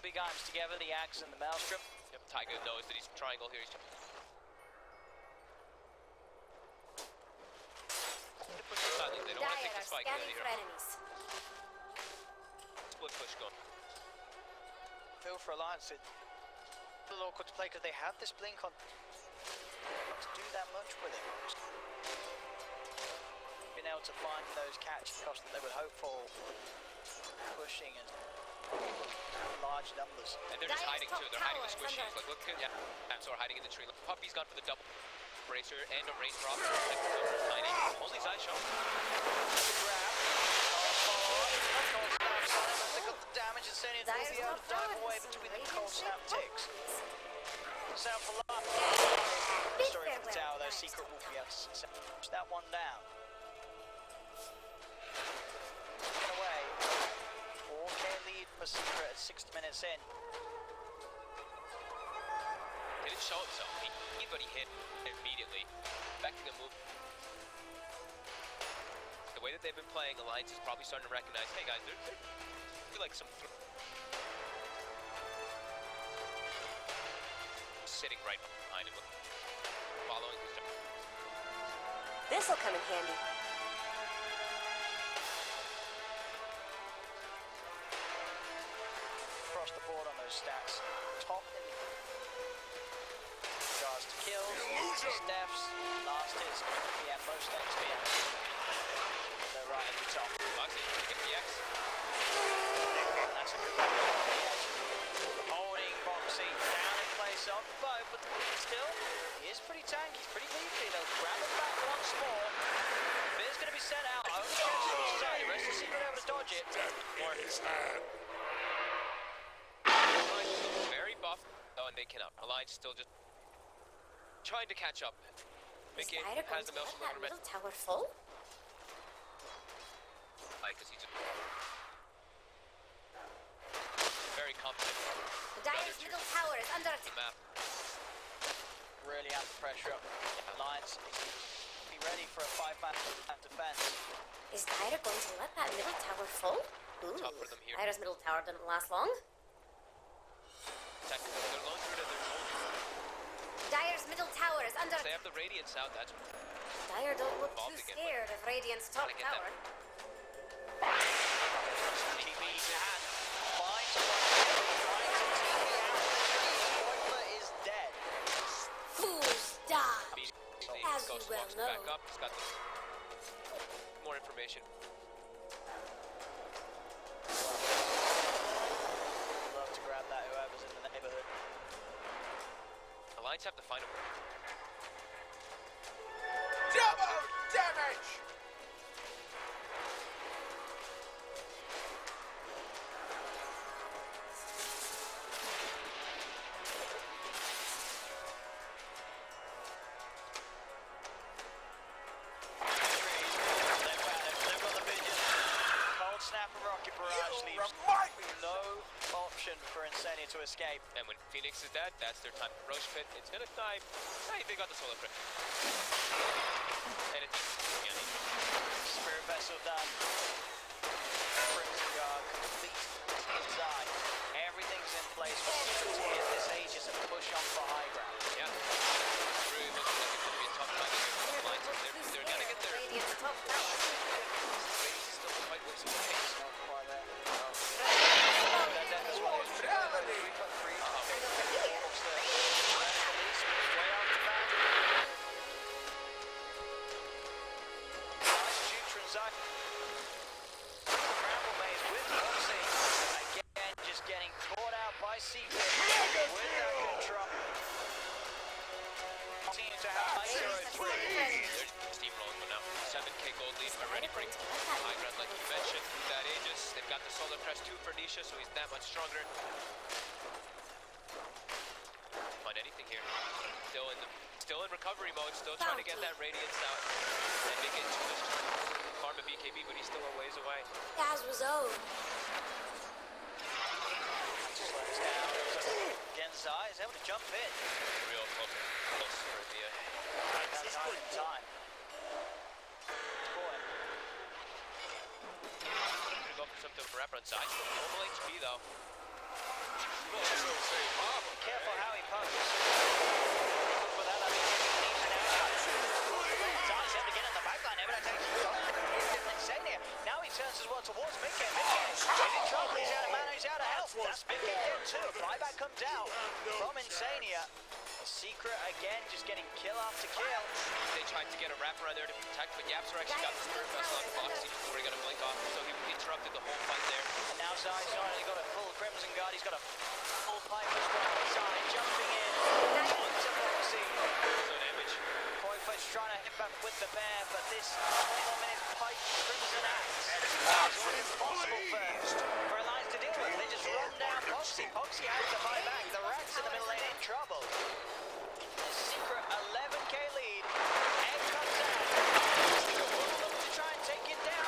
Big arms together, the axe and the maelstrom. Yep, Tiger knows that he's triangle here. He's push him slightly. They don't want to take Dire the are spike scanning here. for enemies. Split push going. Feel for Alliance. It's a little awkward to play because they have this blink on. Not to do that much with it. Being able to find those catch costs that they would hope for. Pushing and large numbers. And they're just Dire's hiding top too. They're hiding the tower is squishies. under Like, look at, yeah. And so are hiding in the tree. Puppy's gone for the double bracer and a race drop. Tiny. Only side shot. Grab. Cold snap silence. They got the damage and Senior will Dire's be able top to dive tower away has some between the cold snap radiant-shaped ticks. problems. Sound for life. Big Story for the farewell, tower, though. Dire's Secret top will be able tower. to push that one down. Get away. 4K lead for Secret at 60 minutes in. Didn't show himself. But he hit immediately. Expecting a move. The way that they've been playing, Alliance is probably starting to recognize, hey guys, they're feel like some sitting right behind him, following his job. This'll come in handy. Across the board on those stats. Top in regards to kills, steps, last hits, yeah, most XP. They're right at the top. Boxy, get the X. And that's a good one. Holding Boxy down in place on the bow, but still, he is pretty tanky, he's pretty beefy. They'll grab it back once more. Fear's going to be sent out. Only chance to side. The rest of the secret able to dodge it. Alliance is still very buff, though, and they cannot. Alliance still just trying to catch up. Is Mickey Dire going has the to let Maelstrom that over middle tower fall? because he's just very confident. Dire's middle tower is under The attack. map. Really amp the pressure up. Alliance be ready for a 5-man defense. Is Dire going to let that middle tower fall? Ooh, Tough for them here. Dire's middle tower didn't last long. Technically, they're lone through to their soldiers. Dire's middle tower is under They attack. have the Radiance out, that's Dire don't look too Involved again, scared of Radiant's top Gotta get that. tower. TP hand finds one. Trying to TP out. Spoiler is dead. Fools die. He As goes, you well walks know. back up, he's got the more information. Love to grab that, whoever's in the neighborhood. Alliance have to find him. Double damage! They've got the vision. Cold snap and rocket barrage You leaves remind me of no option for Insania to escape. And when Phoenix is dead, that's their time. Roche Pit, it's gonna die. Hey, they got the solar crit. And it's Spirit vessel done. Crimson Guard complete. Nisha, so he's that much stronger. Find anything here. Still in recovery mode, still trying to get that radiance out and make it into this farm of BKB, but he's still a ways away. Gaz was owed. Slows down. Again, Zai is able to jump in. Real close for the This is good time. Boy. Gonna go for something for wrap on side. Still normal HP though. Careful how he punches. For that, I mean, Zai's able to get in the backline there, but I tell you, Insania. Now he turns as well towards Midgame. He's in trouble. He's out of mana. He's out of health. That's Midgame dead too. Buyback comes out from Insania. Secret again, just getting kill after kill. They tried to get a wrapper out there to protect, but Yapster actually got the spirit vessel on Foxy before he got a blink off, so he interrupted the whole fight there. And now Zai's not only got a full Crimson Guard, he's got a full pipe as well. Zai jumping in onto Foxy. So damage. Koifa's trying to hit back with the bear, but this 21 minutes pipe Crimson Axe is what is possible for Alliance to deal with. They just run down Foxy. Foxy has to buy back. The Rats in the middle lane in trouble. A secret 11k lead. Egg comes out. Looking to try and take it down.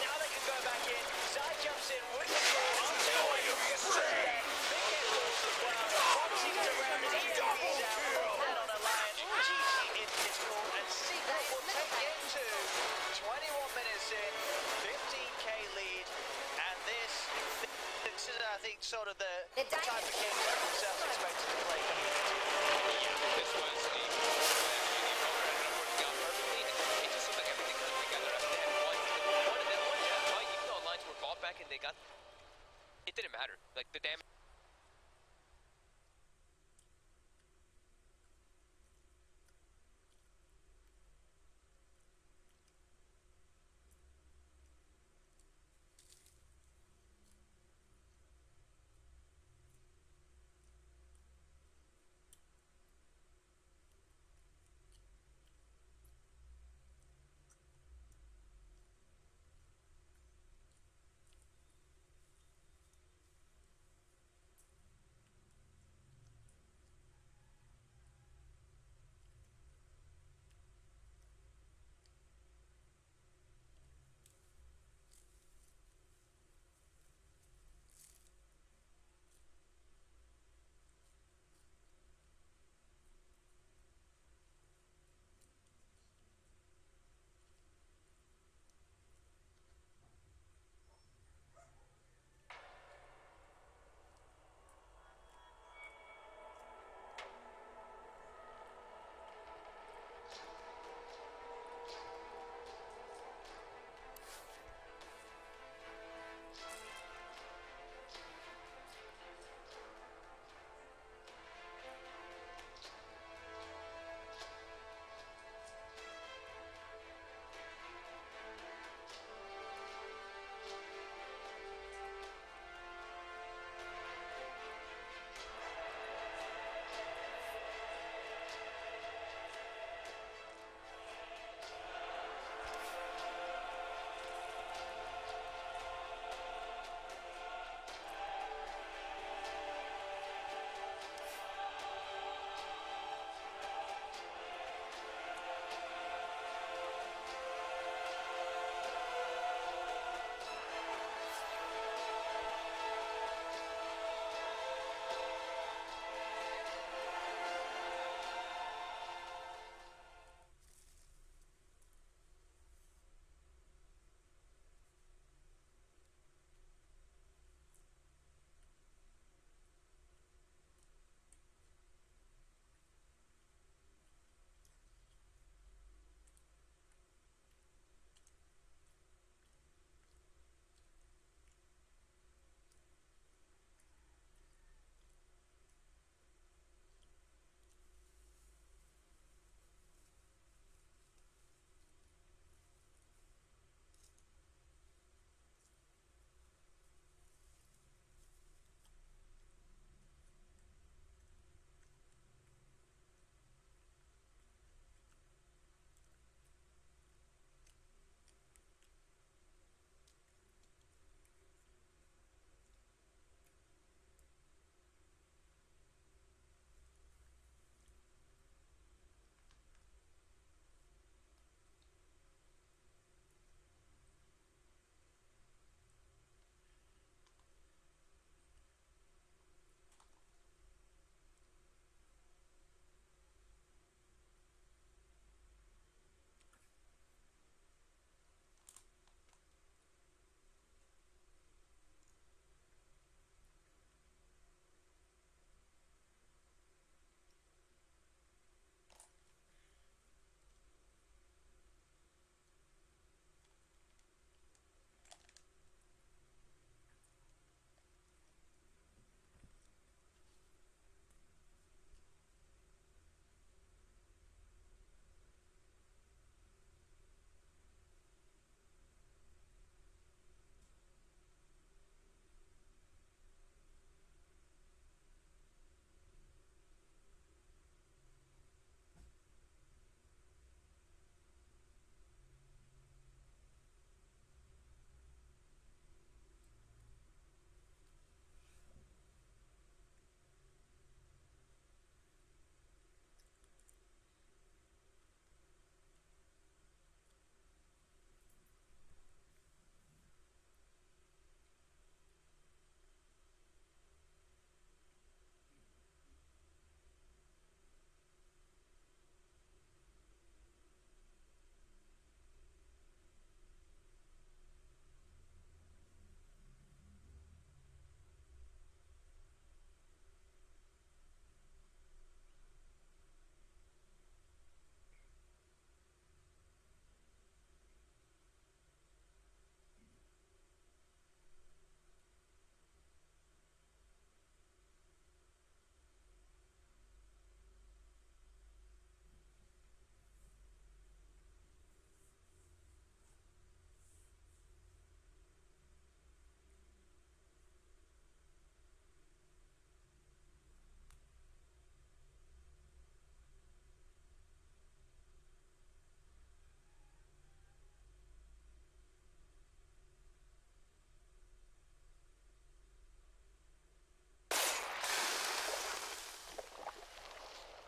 Now they can go back in. Zai jumps in with the ball. Foxy's around and he's out. Dead on a lion. GG it's called. And Secret will take it to 21 minutes in. 15k lead. And this is, I think, sort of the type of game that themselves expected to play. Yeah, this was a working out perfectly. It just looked like everything came together after they had one and then one down fight. Even though lines were bought back and they got, it didn't matter. Like the damage.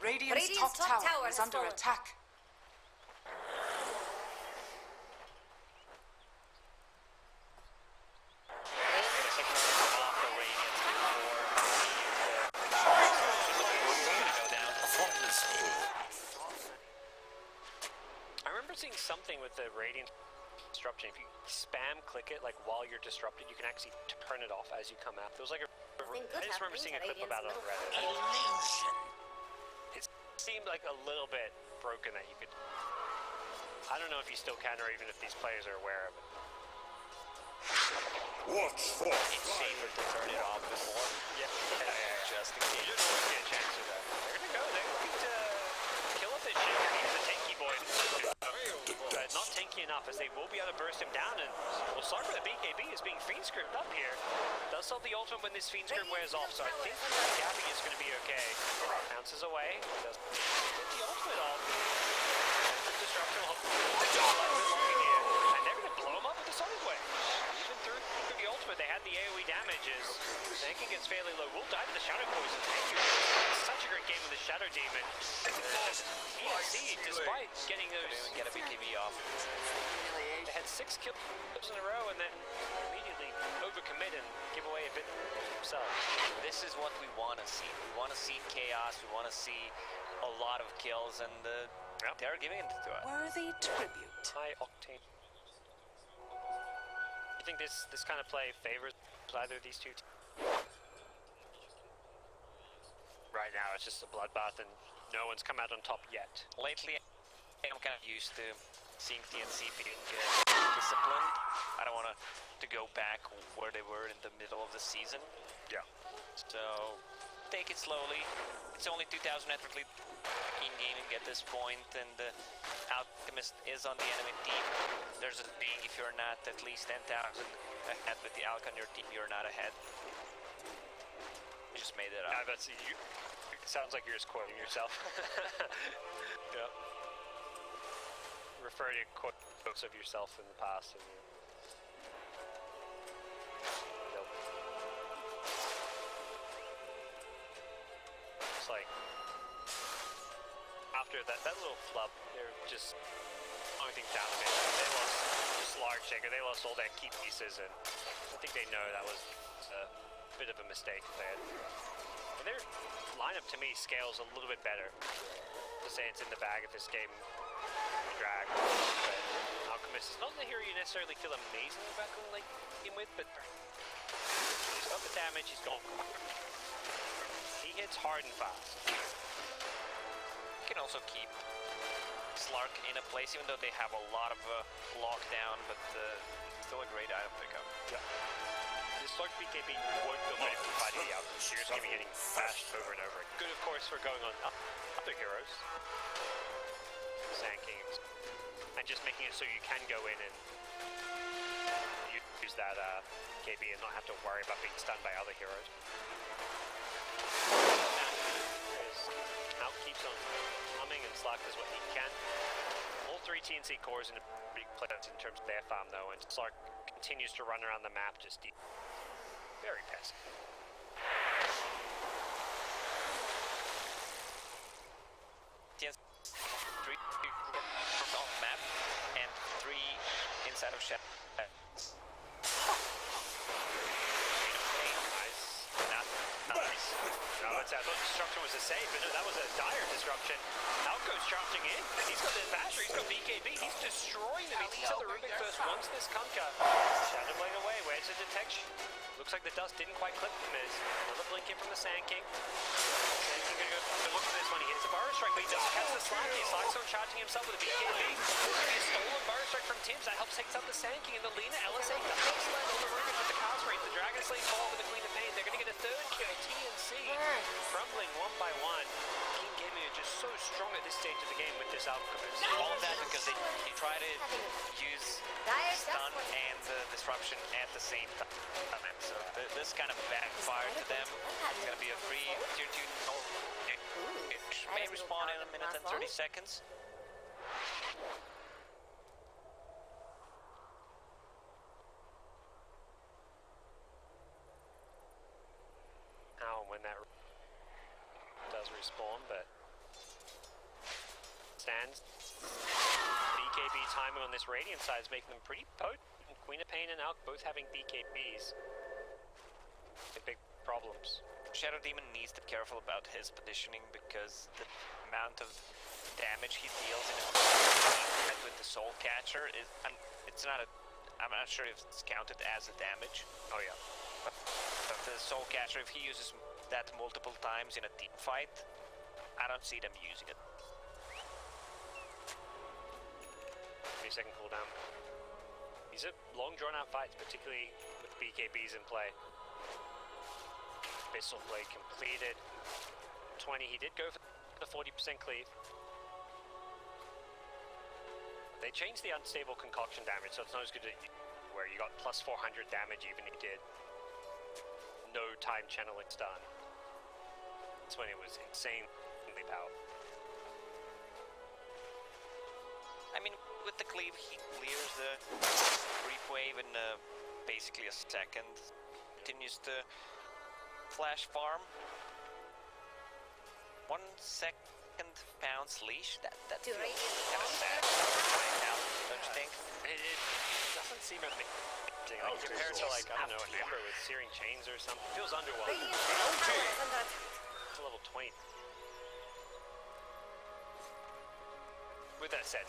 Radiant's Radiant's top tower is has under fallen. attack. I remember seeing something with the radiant disruption. If you spam click it like while you're disrupted, you can actually turn it off as you come out. There was like a. I just remember seeing a clip about it on Reddit. It seemed like a little bit broken that you could. I don't know if you still can or even if these players are aware of it. Watch for It's safer to turn it off before. Yeah. Just in case. You don't always get a chance for that. They're gonna go. They're looking to kill off this Shaker. He's a tanky boy. But not tanky enough as they will be able to burst him down. And we'll start with the BKB is being fiend script up here. Does solve the ultimate when this fiend script wears off. So I think Gabby is going to be okay. Bounces away. Does get the ultimate off. Disruption will hopefully a little bit longer here. And they're going to blow him up with the Sonic Wave. Even through the ultimate, they had the AoE damages. Tanking gets fairly low. We'll die to the Shadow Poison. Thank you. Such a great game with the Shadow Demon. ENC, despite getting those... Didn't even get a BKB off. They had 6 kills in a row and then immediately overcommit and give away a bit themselves. This is what we want to see. We want to see chaos. We want to see a lot of kills, and they're giving it to us. Worthy tribute. High octane. You think this kind of play favors either of these two teams? Right now it's just a bloodbath and no one's come out on top yet. Lately, I'm kind of used to seeing TNC being disciplined. I don't want to go back where they were in the middle of the season. Yeah. So take it slowly. It's only 2,000 effort lead in gaming at this point, and the Alchemist is on the enemy team. There's a thing, if you're not at least 10,000 ahead with the Alch on your team, you're not ahead. I just made it up. Yeah, that's you. It sounds like you're just quoting yourself. Yeah. Refer to quotes of yourself in the past. And it's like after that little flub, they're just only thing down a bit. They lost just large shaker. They lost all their key pieces, and I think they know that was a bit of a mistake they had. And their lineup to me scales a little bit better. To say it's in the bag if this game drag. But Alchemist is not the hero you necessarily feel amazing about going late game with, but he's got the damage, he's got. He hits hard and fast. You can also keep Slark in a place, even though they have a lot of lockdown, but still a great item pickup. Yeah. This Slark BKB won't feel ready for fighting the Alchemist. You're just going to be getting bashed over and over. Good, of course, for going on other heroes. Sand King. And just making it so you can go in and use that KB and not have to worry about being stunned by other heroes. Out keeps on humming and Slack does what he can. All 3 TNC cores in a big place in terms of their farm though, and Slark continues to run around the map just very passive. TNC 3 off map and 3 inside of Shadow. Nice. No, I thought disruption was a save, but no, that was a dire disruption. Alco's charging in. He's got the basher, he's got BKB, he's destroying them. He takes out the Rubik first, wants this Kunkka. Shadow Blade away, where's the detection? Looks like the dust didn't quite clip the Miz. Another blink in from the Sand King. Sand King gonna go look for this one. He hits a Burrow Strike, but he doesn't catch the Slacky. Slackstone charging himself with a BKB. This is a stolen Burrow Strike from Tims. That helps take out the Sand King, and the Lina LSA does land on the Rubik with the cast rate. The Dragon Slave fall with the Queen of Pain. They're gonna get a third kill. TNC crumbling one by one. King Gaming are just so strong at this stage of the game with this Alchemist. All of that because they try to use stun and disruption at the same time. So this kind of backfired to them. It's going to be a free tier 2. It may respawn in a minute and 30 seconds. How and when that does respawn, but stands. BKB timing on this Radiant side is making them pretty potent. Queen of Pain and Alk both having BKBs. Big problems. Shadow Demon needs to be careful about his positioning because the amount of damage he deals in a with the Soul Catcher is, I'm not sure if it's counted as a damage. Oh yeah. But the Soul Catcher, if he uses that multiple times in a team fight, I don't see them using it. 3-second cooldown. These are long drawn out fights, particularly with BKBs in play. Abyssal Blade completed. 20, he did go for the 40% cleave. They changed the unstable concoction damage, so it's not as good as where you got plus 400 damage even if you did no time channeling stun. That's when it was insanely powerful. I mean, with the cleave, he clears the creep wave in basically a second. Continues to flash farm. 1 second bounce leash. That Do feels Radiant kind of want sad it? right now, don't you think? It doesn't seem amazing. Like, compared to like, I don't know, an Ember with Searing Chains or something. Feels underwhelming. Radiant's middle tower is under attack. It's level 20. With that said,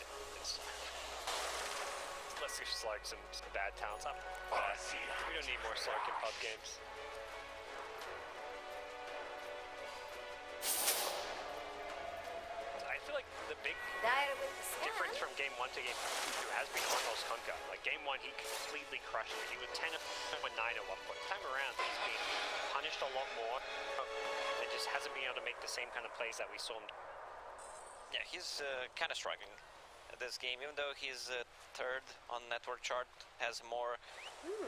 let's just slug some bad talents up. We don't need more slug in pub games. I feel like the big Dire with the scan. difference from game 1 to game 2 has been Arnold's Hunka. Like game 1, he completely crushed it. He was 10 of 9 at one point. Time around, he's been punished a lot more and just hasn't been able to make the same kind of plays that we saw him. Yeah, he's kind of struggling at this game, even though he's third on network chart, has more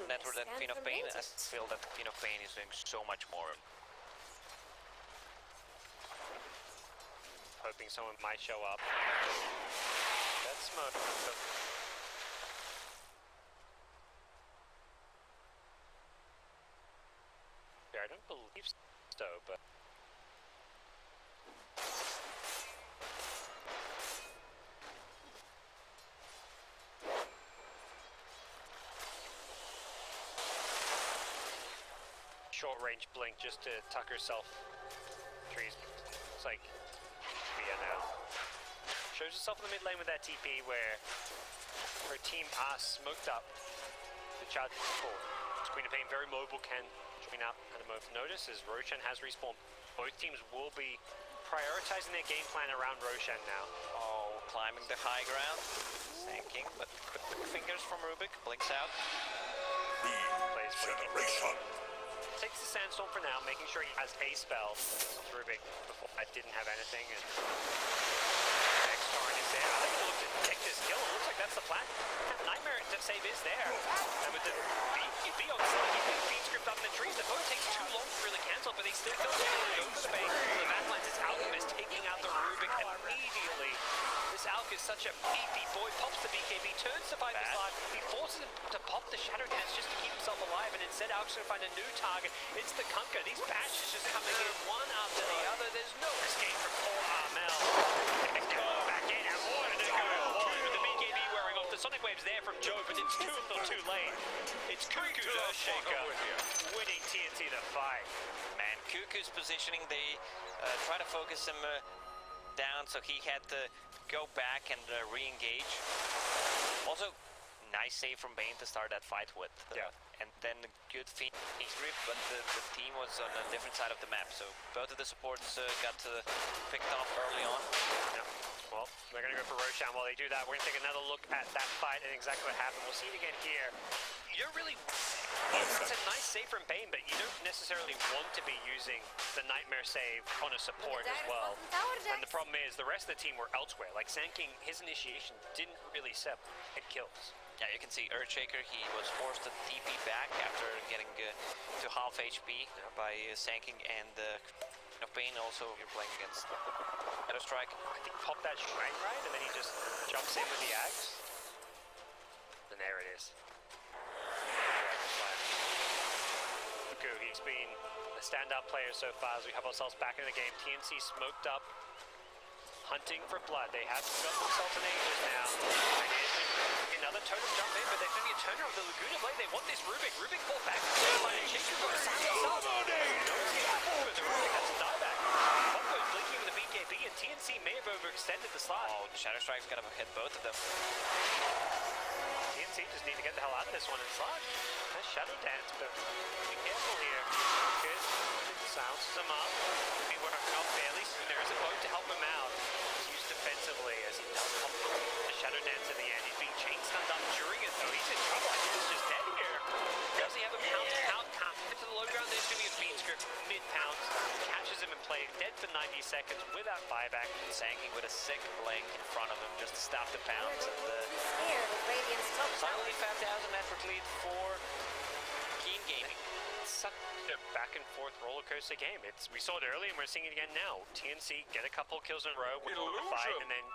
network than scan Queen of from Pain. I Radiant. feel that Queen of Pain is doing so much more. Hoping someone might show up. That's smoke. Yeah, I don't believe so, but short range blink just to tuck herself. Trees. It's like now. Shows herself in the mid lane with that TP where her team are smoked up. The charge is full. Queen of Pain very mobile, can join up at a moment of notice as Roshan has respawned. Both teams will be prioritizing their game plan around Roshan now. Oh, climbing the high ground, sanking, but quick fingers from Rubik, blinks out. Plays takes the sandstorm for now, making sure he has a spell. Rubik before I didn't have anything, and next Torrent is there. I think he'll look to take this kill. It looks like that's the plan. Nightmare save is there. And with the B on side, he can feed script up in the trees. The boat takes too long to really cancel, but they still go to the open space. The backline is Alchemist taking out the Rubik immediately. This Alk is such a beefy boy. Pops the BKB, turns the Viper's Life. He forces him to pop the Shadow Dance just to keep himself alive, and instead Alk's going to find a new target. It's the Kunkka. These bashes just coming in one after the other. There's no escape from poor Armel. Back in, and what a go! With the BKB wearing off. The Sonic Wave's there from Joe, but it's too late. It's Cuckoo's Earthshaker winning TNT the fight. Man, Cuckoo's positioning, they try to focus him down, so he had to go back and re-engage. Also, nice save from Bane to start that fight with. Yeah. And then good Phoenix grip, but the team was on a different side of the map, so both of the supports got picked off early on. Yeah. Well, they're going to go for Roshan. While they do that, we're going to take another look at that fight and exactly what happened. We'll see it again here. You don't really... It's a nice save from Bane, but you don't necessarily want to be using the Nightmare save on a support as well. And the problem is the rest of the team were elsewhere. Like, Sanking, his initiation didn't really set hit kills. Yeah, you can see Earthshaker, he was forced to TP back after getting to half HP by Sanking, and of Pain also you're playing against Shadow Strike. I think he popped that shrine right, and then he just jumps in with the axe. And there it is. Cuckoo, he's been a standout player so far as we have ourselves back in the game. TNC smoked up hunting for blood. They have got themselves an Aegis now. And here's another totem jump in, but they're going to get turner of the Laguna Blade. They want this Rubik. Rubik pulled back. Chicken got a sound himself. The Rubik has to die back. Popco's blinking with the BKB, and TNC may have overextended the slide. Oh, Shadow Strike's gonna hit both of them. TNC just need to get the hell out of this one and slide. That's Shadow Dance, but be careful here. Good. Silences him up. Be working off fairly soon. There is a boat to help him out. He's used defensively as he does pop the Shadow Dance in the end. He's being chain stunned up during it, though. He's in trouble. I think he's just dead here. Does he have a pounce count? To the low ground, there's going to be a speed script mid-pounce. Catches him in play, dead for 90 seconds without buyback. Sanky with a sick blink in front of him just to stop the pounce. And Here with Radiant's top finally 5,000 network lead for Keen Gaming. Such a back and forth roller coaster game. We saw it early and we're seeing it again now. TNC get a couple kills in a row, win the fight, and then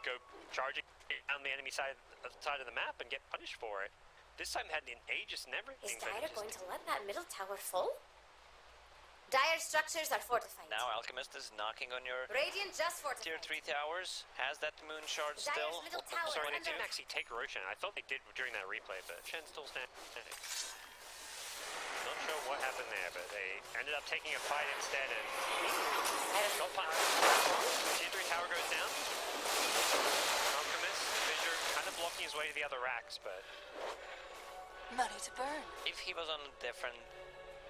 go charging down the enemy side of the map and get punished for it. This time had an Aegis and everything. Is Dire going to let that middle tower fall? Dire structures are fortified. Now Alchemist is knocking on your Radiant just tier fortified. 3 towers. Has that moon shard Dire's still. middle tower Sorry, they under didn't actually take Roshan. I thought they did during that replay, but Shen still standing. Not sure what happened there, but they ended up taking a fight instead and got punished. Tier 3 tower goes down. Alchemist, Fissure, kind of blocking his way to the other racks, but Money to burn. If he was on a different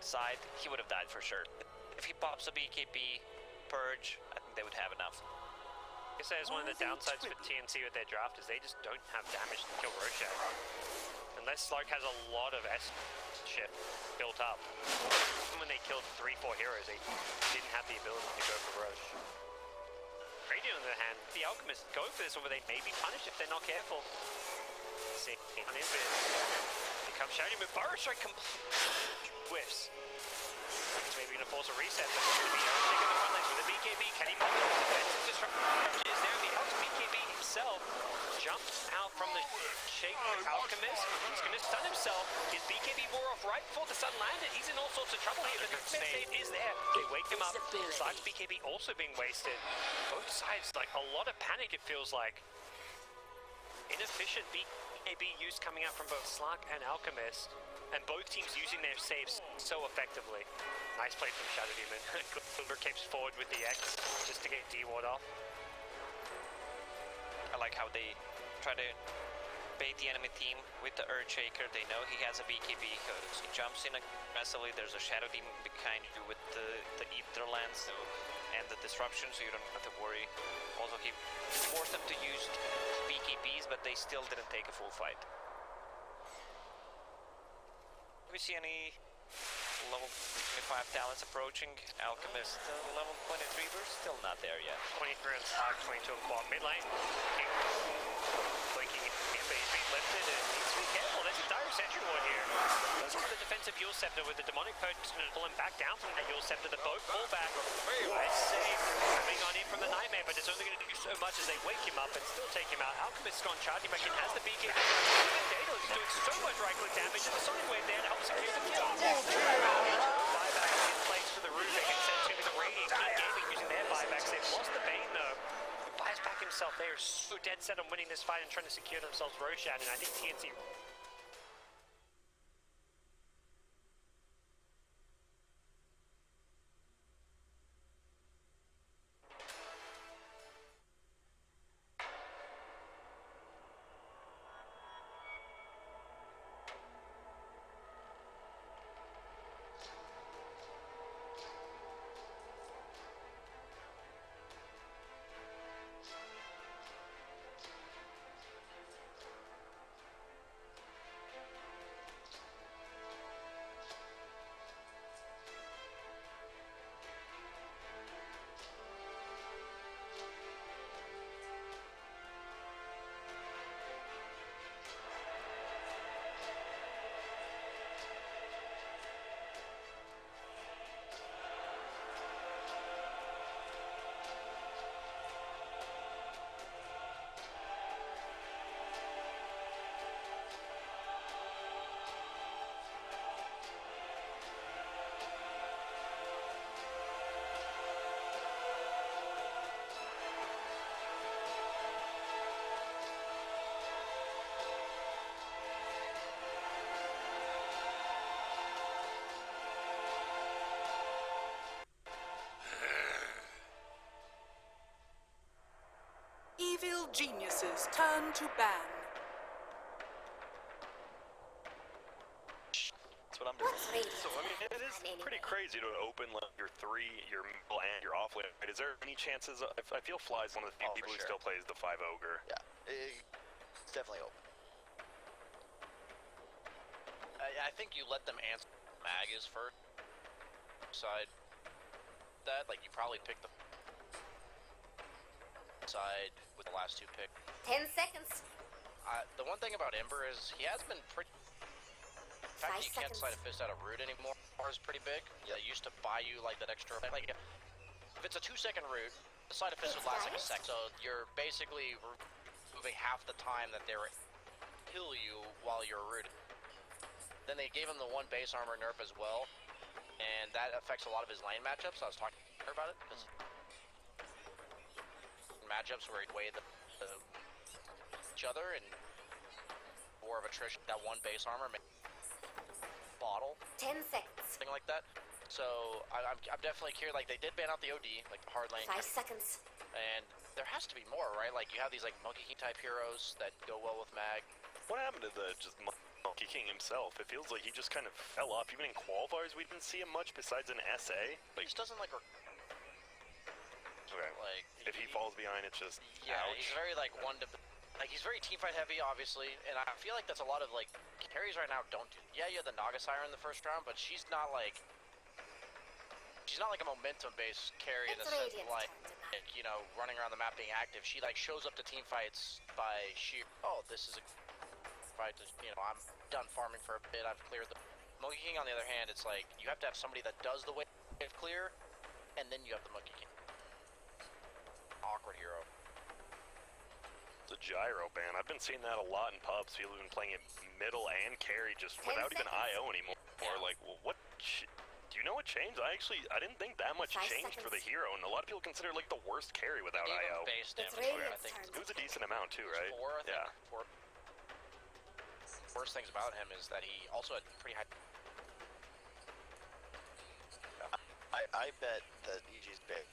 side, he would have died for sure. If he pops a BKB, Purge, I think they would have enough. I guess that is one of the downsides for TNC with their draft is they just don't have damage to kill Roshan. Unless Slark has a lot of S shit built up. When they killed 3-4 heroes, they didn't have the ability to go for Rosh. Radiant on the other hand, the Alchemists go for this one, but they may be punished if they're not careful. See, on Invis. He comes shouting, but Burrow Strike completely whiffs. He's maybe going to force a reset, but it's going to be overtaken the front lines with a BKB. Can he pop it? Defensive disruption is there. He helps BKB himself. Jumps out from the shake Alchemist. He's going to stun himself. His BKB wore off right before the sun landed. He's in all sorts of trouble here, but the save is there. They wake him up. Slark's BKB also being wasted. Both sides, like a lot of panic, it feels like. Inefficient BKB use coming out from both Slark and Alchemist, and both teams using their saves so effectively. Nice play from Shadow Demon. Glimmer capes forward with the X just to get D-Ward off. I like how they try to bait the enemy team with the Earthshaker. They know he has a BKB, he jumps in aggressively. There's a Shadow Demon behind you with the Ether Lance and the disruption, so you don't have to worry. Also, he forced them to use BKBs, but they still didn't take a full fight. Do we see any level 25 talents approaching? Alchemist level 23, we're still not there yet. 23 on Slark, 22 on Quad mid lane. Blinking in, but he's being lifted and needs to be careful. There's a Dire Sentry Ward here. This is the defensive Yule Scepter with the Demonic Poach going to pull him back down from that Yule Scepter. The boat pull back. Nice save coming on in from the Nightmare, but it's only going to do so much as they wake him up and still take him out. Alchemist's gone charging back in, has the BKB. Dado is doing so much right-click damage, and the Sonic Wave there to help secure the kill. Buyback in place for the Rubik and sends him to the Radiant. Keen Gaming using their buybacks. They've lost the Bane though. He buys back himself. They are so dead set on winning this fight and trying to secure themselves Roshan, and I think TNC geniuses turn to ban. That's what I'm doing. What's radiant? So, I mean, it is pretty crazy to open like your 3, your middle, and your off lane. Is there any chances? I feel Fly's one of the few people who still plays the 5 Ogre. Yeah, it's definitely open. I think you let them answer Mag is first. Side that, like, you probably pick the side with the last 2 picks. 10 seconds. The one thing about Ember is he has been pretty. The fact that you can't slide a fist out of root anymore is pretty big. Yeah, they used to buy you like that extra. Like, if it's a 2-second root, the slide of fist would last like a second. So you're basically moving half the time that they were kill you while you're rooted. Then they gave him the 1 base armor nerf as well, and that affects a lot of his lane matchups. I was talking to her about it because matchups where he'd weigh each other and more of attrition. That 1 base armor bottle. 10 seconds. Something like that. So I'm definitely curious. Like, they did ban out the OD, like the hard lane. 5 seconds. And there has to be more, right? Like, you have these like Monkey King type heroes that go well with Mag. What happened to the just Monkey King himself? It feels like he just kind of fell off. Even in qualifiers, we didn't see him much besides an SA. Like, he just doesn't like. Okay. Like, if he falls behind, it's just yeah. ouch. He's very like he's very teamfight heavy, obviously, and I feel like that's a lot of like carries right now don't do. Yeah, you had the Naga Siren in the first round, but she's not like a momentum-based carry in the sense of like, you know, running around the map being active. She like shows up to team fights by sheer. Oh, this is a fight. You know, I'm done farming for a bit. I've cleared the. Monkey King, on the other hand, it's like you have to have somebody that does the wave clear, and then you have the Monkey King. Awkward hero. The gyro ban. I've been seeing that a lot in pubs. People have been playing it middle and carry just without even IO anymore. Or like, well, what? Do you know what changed? I didn't think that much changed for the hero, and a lot of people consider it like the worst carry without IO. Base damage, I think. It was a decent amount too, right? 4, I think. Yeah. 4. Worst things about him is that he also had pretty high. I bet that EG's big.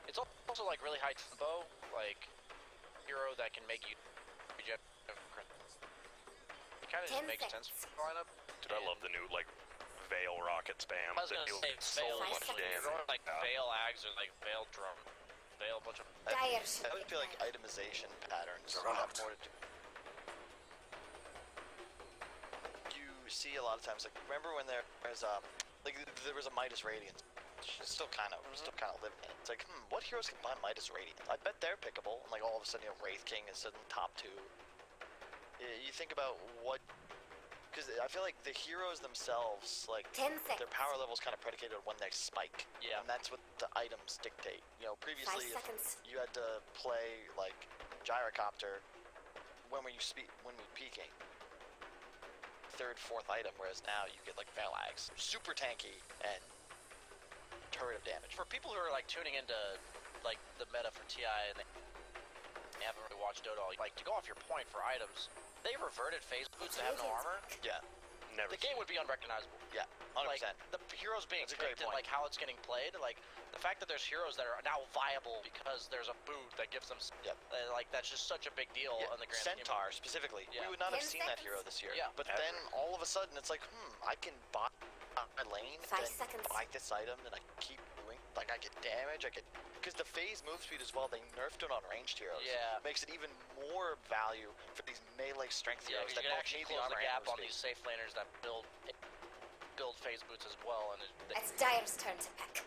It's also like really high tempo, like hero that can make you regen. It kind of just makes sense for the lineup. Dude, I love the new like Veil rocket spam. I was gonna say so Veil, much damage. like Veil Ags or like Veil Drum, Veil bunch of. I would feel like itemization patterns would have more to do. You see a lot of times, like remember when there was a Midas Radiance. It's still kind of living in it. It's like, what heroes can buy Midas Radiant? I bet they're pickable. And like all of a sudden, you know, Wraith King is sitting top 2. You think about what, because I feel like the heroes themselves, like 10 seconds. their power level is kind of predicated on when they spike. Yeah. And that's what the items dictate. You know, previously 5 seconds. you had to play like Gyrocopter when were you peaking. 3rd, 4th item, whereas now you get like Valax, super tanky and turret of damage. For people who are like tuning into like the meta for TI and they haven't really watched Dota, like to go off your point for items, they reverted phase boots that have no armor. Yeah. Never. The game would be unrecognizable. Yeah, 100%. Like the heroes being That's a great picked and point. like how it's getting played, like the fact that there's heroes that are now viable because there's a boot that gives them. Yep. Like that's just such a big deal in the grand scheme. Centaur specifically. Yeah. We would not have 10 seen that seconds. hero this year. Yeah. But then all of a sudden it's like, I can buy my lane, 5 then seconds. buy this item, and I keep doing. Like I get damage, because the phase move speed as well. They nerfed it on ranged heroes. Yeah. Makes it even more value for these melee strength Yeah, heroes you that can both actually need the close the armor and gap move on speed. these safe laners that build phase boots as well, and It's Dire's turn to pick.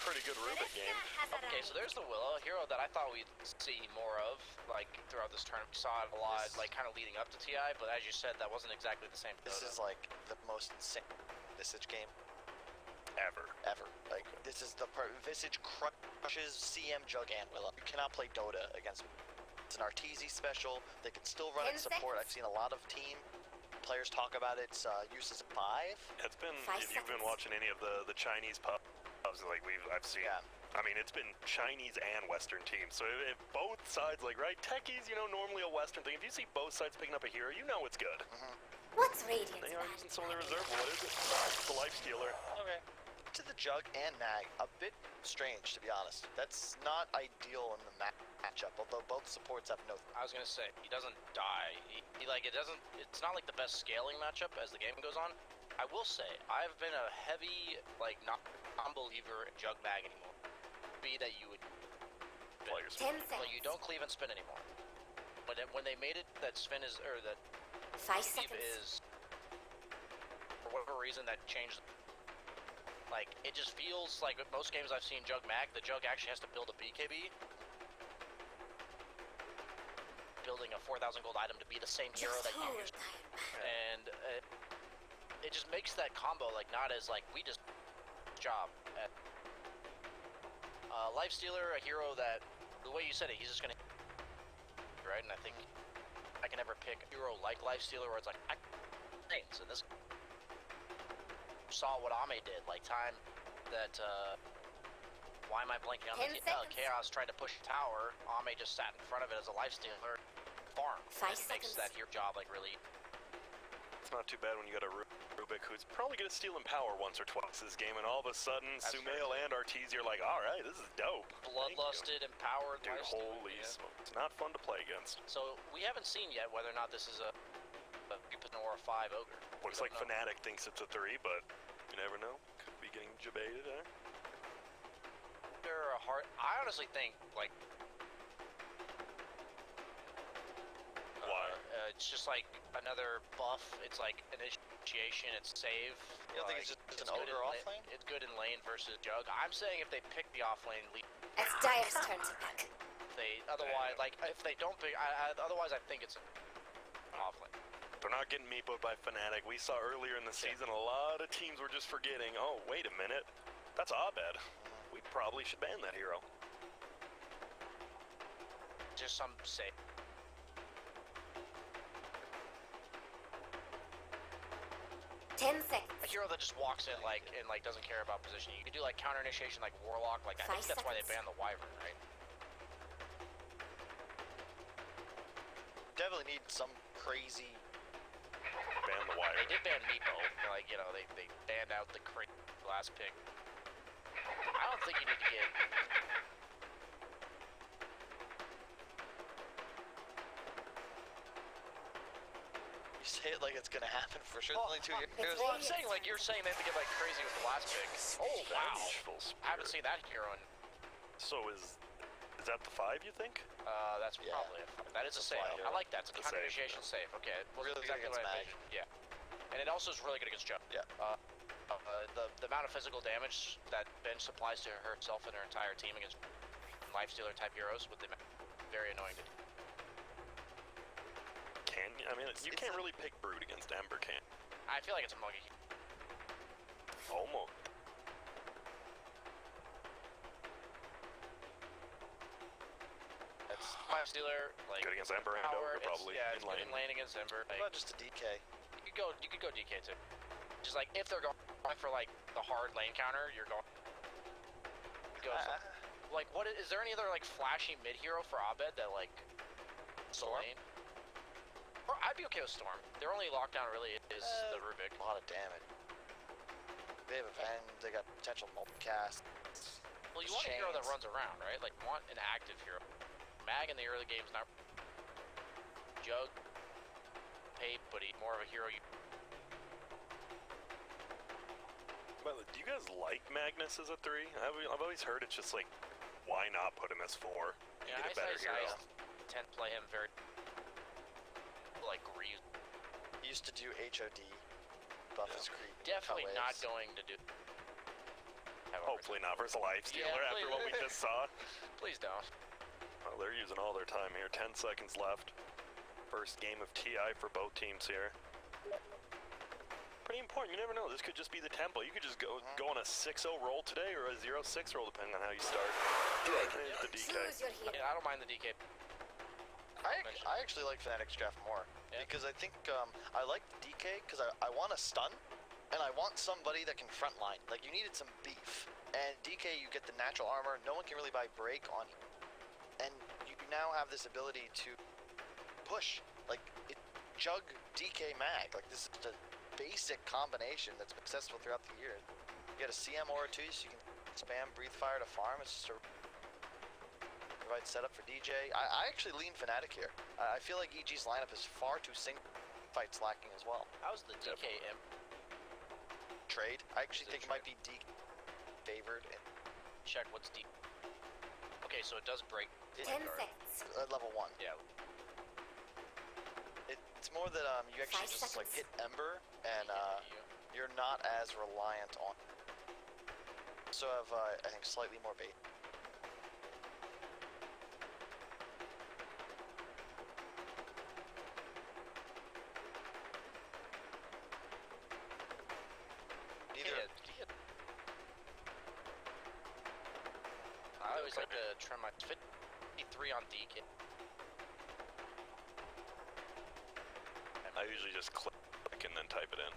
Pretty good Rubik game. Okay, so there's the Willow, a hero that I thought we'd see more of, like, throughout this tournament. We saw it a lot, like, kind of leading up to TI, but as you said, that wasn't exactly the same. This is like the most insane Visage game Ever. Like, this is the part. Visage crushes CM, Jug, and Willow. You cannot play Dota against. It's an Arteezy special. They can still run it 10 support. seconds. I've seen a lot of team players talk about its uses 5. It's been, 5 if you've been seconds. watching any of the Chinese pubs, like I've seen. Yeah. I mean, it's been Chinese and Western teams. So if both sides, like, right, techies, you know, normally a Western thing. If you see both sides picking up a hero, you know it's good. What's Radiant's They are bad? using some of the reserve. What is it? It's the Life Stealer. Okay. to the Jug and Nag a bit strange, to be honest. That's not ideal in the matchup, although both supports have no... I was gonna say, he doesn't die. He like, it's not like the best scaling matchup as the game goes on. I will say, I've been a heavy, like, non-believer in Jug Mag anymore. Be that you would... 10 seconds. Like, you don't cleave and spin anymore. But when they made it that spin is, or that 5 cleave seconds. is, for whatever reason, that changed. Like, it just feels like with most games I've seen Jug Mag, the Jug actually has to build a BKB. Building a 4,000 gold item to be the same hero that you used. And it just makes that combo, like, not as, like, we just job at Lifestealer, a hero that, the way you said it, he's just gonna, right? And I think I can never pick a hero like Lifestealer where it's like, things, and this saw what Ame did, like time that, why am I blanking on the Chaos tried to push a tower, Ame just sat in front of it as a Lifestealer, farm. 5 It makes seconds. that hero job, like, really... It's not too bad when you got a Rubik who's probably gonna steal in power once or twice this game, and all of a sudden, Sumail and Arteezy are like, alright, this is dope. Bloodlusted, empowered, dude, Lifestealer, holy yeah. smokes. It's not fun to play against. So, we haven't seen yet whether or not this is a Cupid or a 5 Ogre. Looks like Fnatic thinks it's a 3, but you never know. Could be getting debated, eh? They're a hard... I honestly think, like... Why? It's just like another buff. It's like initiation, it's save. You don't think it's just an Ogre off lane? It's good in lane versus Jug. I'm saying if they pick the off lane, It's Dire's turn to pick. otherwise, like, if they don't pick... otherwise, I think it's an off lane. They're not getting meatballed by Fnatic. We saw earlier in the season a lot of teams were just forgetting, oh, wait a minute, that's Abed. We probably should ban that hero. Just some say. A hero that just walks in like and like doesn't care about positioning. You could do like counter initiation like Warlock. Like I think that's why they banned the Wyvern, right? Definitely need some crazy... Ban the Wyvern. They did ban Meepo. Like, you know, they banned out the last pick. I don't think you need to get... You say it like it's gonna happen for sure. Well, Only 2 years. well, I'm saying, like, you're saying they have to get, like, crazy with the last pick. Oh, wow. I haven't seen that hero in... So is that the 5, you think? That's probably it. That is a save. I like that. It's a counter initiation save. Okay, it wasn't Really exactly good what I against envisioned. Yeah. And it also is really good against Joe. Yeah. The amount of physical damage that bench supplies to herself and her entire team against Lifestealer type heroes would be very annoying to do. I mean, you can't really pick Brood against Ember, can you? I feel like it's a muggy. Almost. That's Lifestealer, like... Good against Ember and power, Ogre, probably, yeah, in it's good lane. in lane against Ember. What Like, about just a DK? you could go DK too. Just like, if they're going for like the hard lane counter, you're going... Go like, what is there any other like flashy mid hero for Abed that like... Storm? Lane? Or I'd be okay with Storm. Their only lockdown really is the Rubik. A lot of damage. They have Avenge, they got potential multicast. Well, you want a hero that runs around, right? Like, you want an active hero. Mag in the early game's not... Jug, Pape, but he's more of a hero you... But do you guys like Magnus as a 3? I've always heard it's just like, why not put him as 4? Yeah, Get a better hero. I tend to play him very... like, Greaves. He used to do HOD, buff his creep. Definitely not going to do... Hopefully not versus Lifestealer after what we just saw. Please don't. Well, they're using all their time here. 10 seconds left. First game of TI for both teams here. Pretty important. You never know. This could just be the tempo. You could just go on a 6-0 roll today or a 0-6 roll, depending on how you start. The DK. Yeah, I don't mind the DK. I actually like Fnatic's draft more. Yeah. Because I think I like the DK because I want a stun. And I want somebody that can frontline. Like, you needed some beef. And DK, you get the natural armor. No one can really buy break on you. And you now have this ability to push. Like, Jug DK Mag. Like, this is a basic combination that's been successful throughout the year. You get a CM or a 2, so you can spam breathe fire to farm. It's just a right setup for DJ. I actually lean Fnatic here. I feel like EG's lineup is far too single fights lacking as well. How's the DKM trade? I actually think it might be D favored. Check what's D. Okay, so it does break. 10 seconds. Level 1. Yeah. It's more that you actually 5 just like seconds. hit Ember and you're not as reliant on. So have I think slightly more bait. I always like to trim my 53 on DK. I usually just click and then type it in.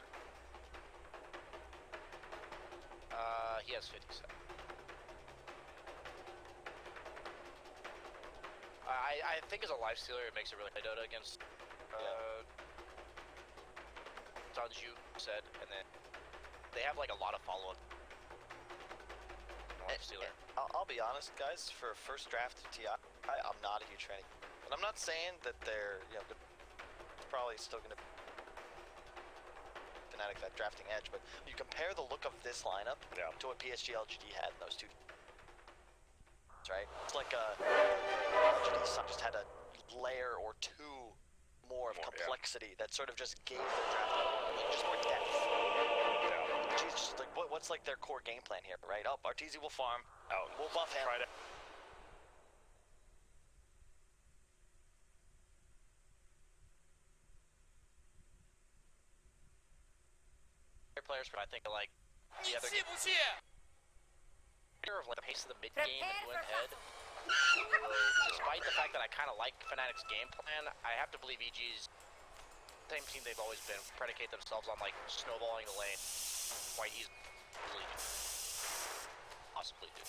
He has 57. I think as a life stealer, it makes it really high Dota against Sanju said, and then they have like a lot of follow-up. Life stealer. I'll be honest, guys. For first draft of TI, I'm not a huge fan. And I'm not saying that they're probably still going to Fnatic that drafting edge, but you compare the look of this lineup to what PSG LGD had in those two. Right? It's like LGD just had a layer or two more of complexity that sort of just gave their draft like just more depth. Jeez, just like what's like their core game plan here, right? Oh, Arteezy will farm. Out. We'll buff him. Try to players, but I think like the other of like the pace of the mid game and who ahead. Despite the fact that I kind of like Fnatic's game plan, I have to believe EG's same team they've always been, predicate themselves on like snowballing the lane quite easily. Possibly do.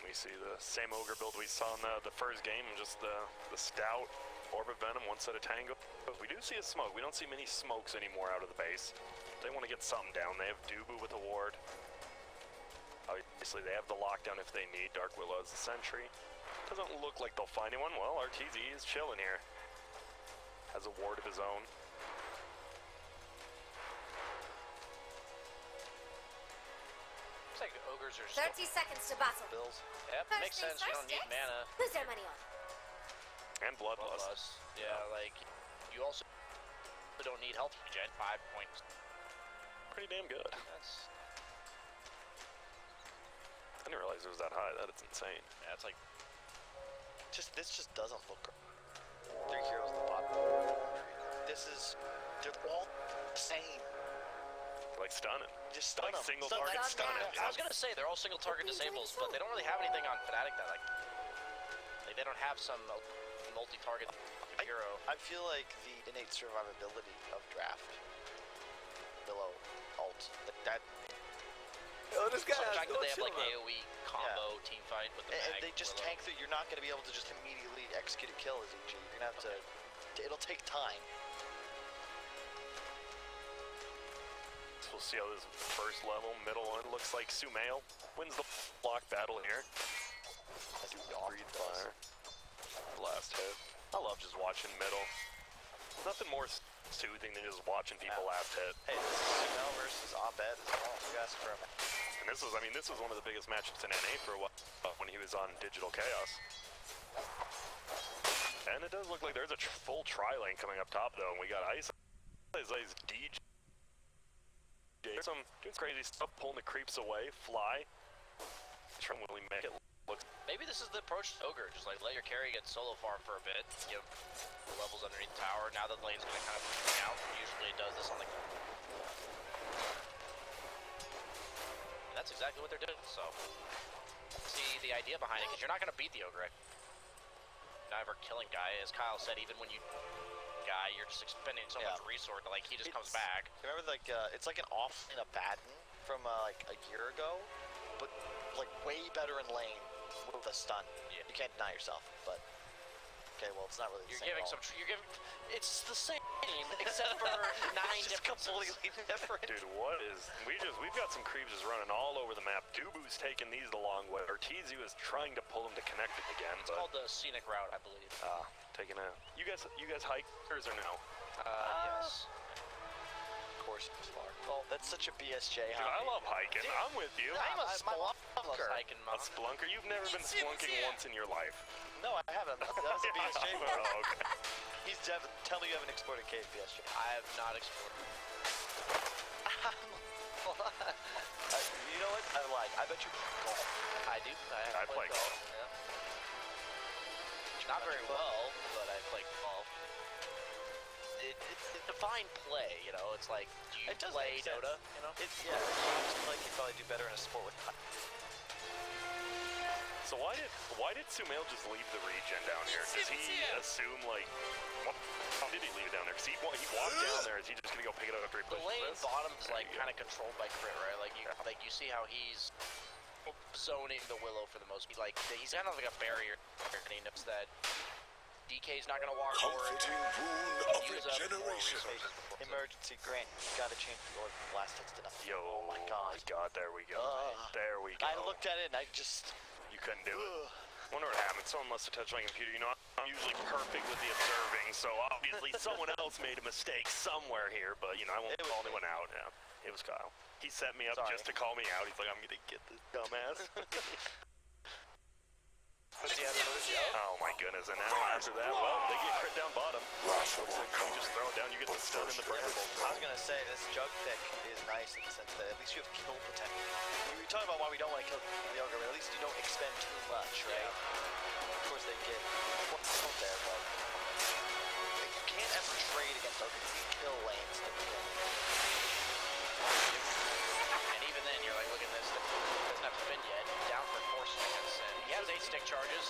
We see the same ogre build we saw in the first game, just the stout orb of venom, one set of tango. But we do see a smoke. We don't see many smokes anymore out of the base. They want to get something down. They have Dubu with a ward. Obviously, they have the lockdown if they need. Dark Willow as the sentry. Doesn't look like they'll find anyone. Well, Arteezy is chilling here. Has a ward of his own. Looks like ogres are 30 seconds to battle. Bills. Yep, First makes things sense. You don't first, need Jax. mana. Who's their money on? And Bloodlust. Yeah, like you also don't need health regen. 5 points. Pretty damn good. That's I didn't realize it was that high. That's insane. yeah, it's like This just doesn't look right. 3 heroes in the bottom. They're all the same. Like stunning. Just stun Like them. single Stun target them. stunning. I was gonna say they're all single target disables, but they don't really have anything on Fnatic that like they don't have some multi-target hero. I feel like the innate survivability of draft below ult, like that. Oh, this guy So the has fact no that they have like chill, AoE combo team fight with the And mag, they just Willow. tank through. You're not going to be able to just immediately execute a kill as EG. You're going to have to. It'll take time. So we'll see how this first level, middle one looks like. Sumail wins the block battle here. Breathe fire. Last hit. I love just watching middle. Nothing more soothing than just watching people last hit. Hey, this is Sumail versus Abed as well. You asked for him. And this was one of the biggest matchups in NA for a while when he was on Digital Chaos. And it does look like there's a full tri-lane coming up top though, and we got Ice. Ice DJ. Doing some crazy stuff, pulling the creeps away, fly. Trying to really make it look. Maybe this is the approach to Ogre, just like let your carry get solo farm for a bit, give the levels underneath the tower. Now that the lane's gonna kind of swing out, usually it does this on the. And that's exactly what they're doing, so. See the idea behind it, because you're not gonna beat the Ogre. Not ever killing guy, as Kyle said, even when you guy, you're just expending so much resource, like he just comes back. Remember, like, it's like an off in a Batten from like a year ago, but like way better in lane with a stun. Yeah. You can't deny yourself, but Okay, well, it's not really the You're same giving at all. some. You're giving. It's the same, except for 9 Just differences. completely different. Dude, what is... We've got some creeps just running all over the map. Dubu's taking these the long way. Arteezu is trying to pull him to connect it again, It's called the scenic route, I believe. taking a... You guys hikers or no? Yes. Of course, it's far. Well, that's such a BSJ Dude, I love hiking. I'm with you. I'm a My mom loves splunker. hiking, A splunker? You've never been splunking once in your life. No, I haven't. That was a BSJ move. Oh, okay. He's tell me you haven't explored a cave, BSJ. I have not explored. You know what? I lied. I bet you play golf. I do. I play golf. Yeah. Not very well, but I play golf. It's a defined play, you know. It's like, do you It does play make sense. Dota? You know. It seems like you probably do better in a sport with. So why did Sumail just leave the regen down here? Does he assume, like... How did he leave it down there? Because he walked down there. Is he just going to go pick it up after he The pushes lane this? bottom is There like you go. kind of controlled by crit, right? Like you see how he's zoning the Willow for the most. He's kind of like a barrier, and he knows that DK's not gonna walk forward. Use up more resources before- Emergency, Grant. You gotta change the order. Blast hits enough. Yo, oh my god. There we go. There we go. I looked at it and I just. You couldn't do it. Wonder what happened. Someone must have touched my computer. You know, I'm usually perfect with the observing, so obviously someone else made a mistake somewhere here, but, you know, I won't call anyone out. Yeah, it was Kyle. He set me up just to call me out. He's like, I'm gonna get this dumbass. Oh my goodness, and now after that, well, they get crit down bottom. Looks like you just throw it down, you get the stun in the bramble. I was gonna say, this jug pick is nice in the sense that at least you have kill potential. We talk about why we don't want to kill the ogre, but at least you don't expend too much, right? Of course they get what's out there, but you can't ever trade against ogre because you kill lanes. And even then, you're like, look at this. It doesn't have spin yet. He's down for 4 seconds, and he has 8 stick charges.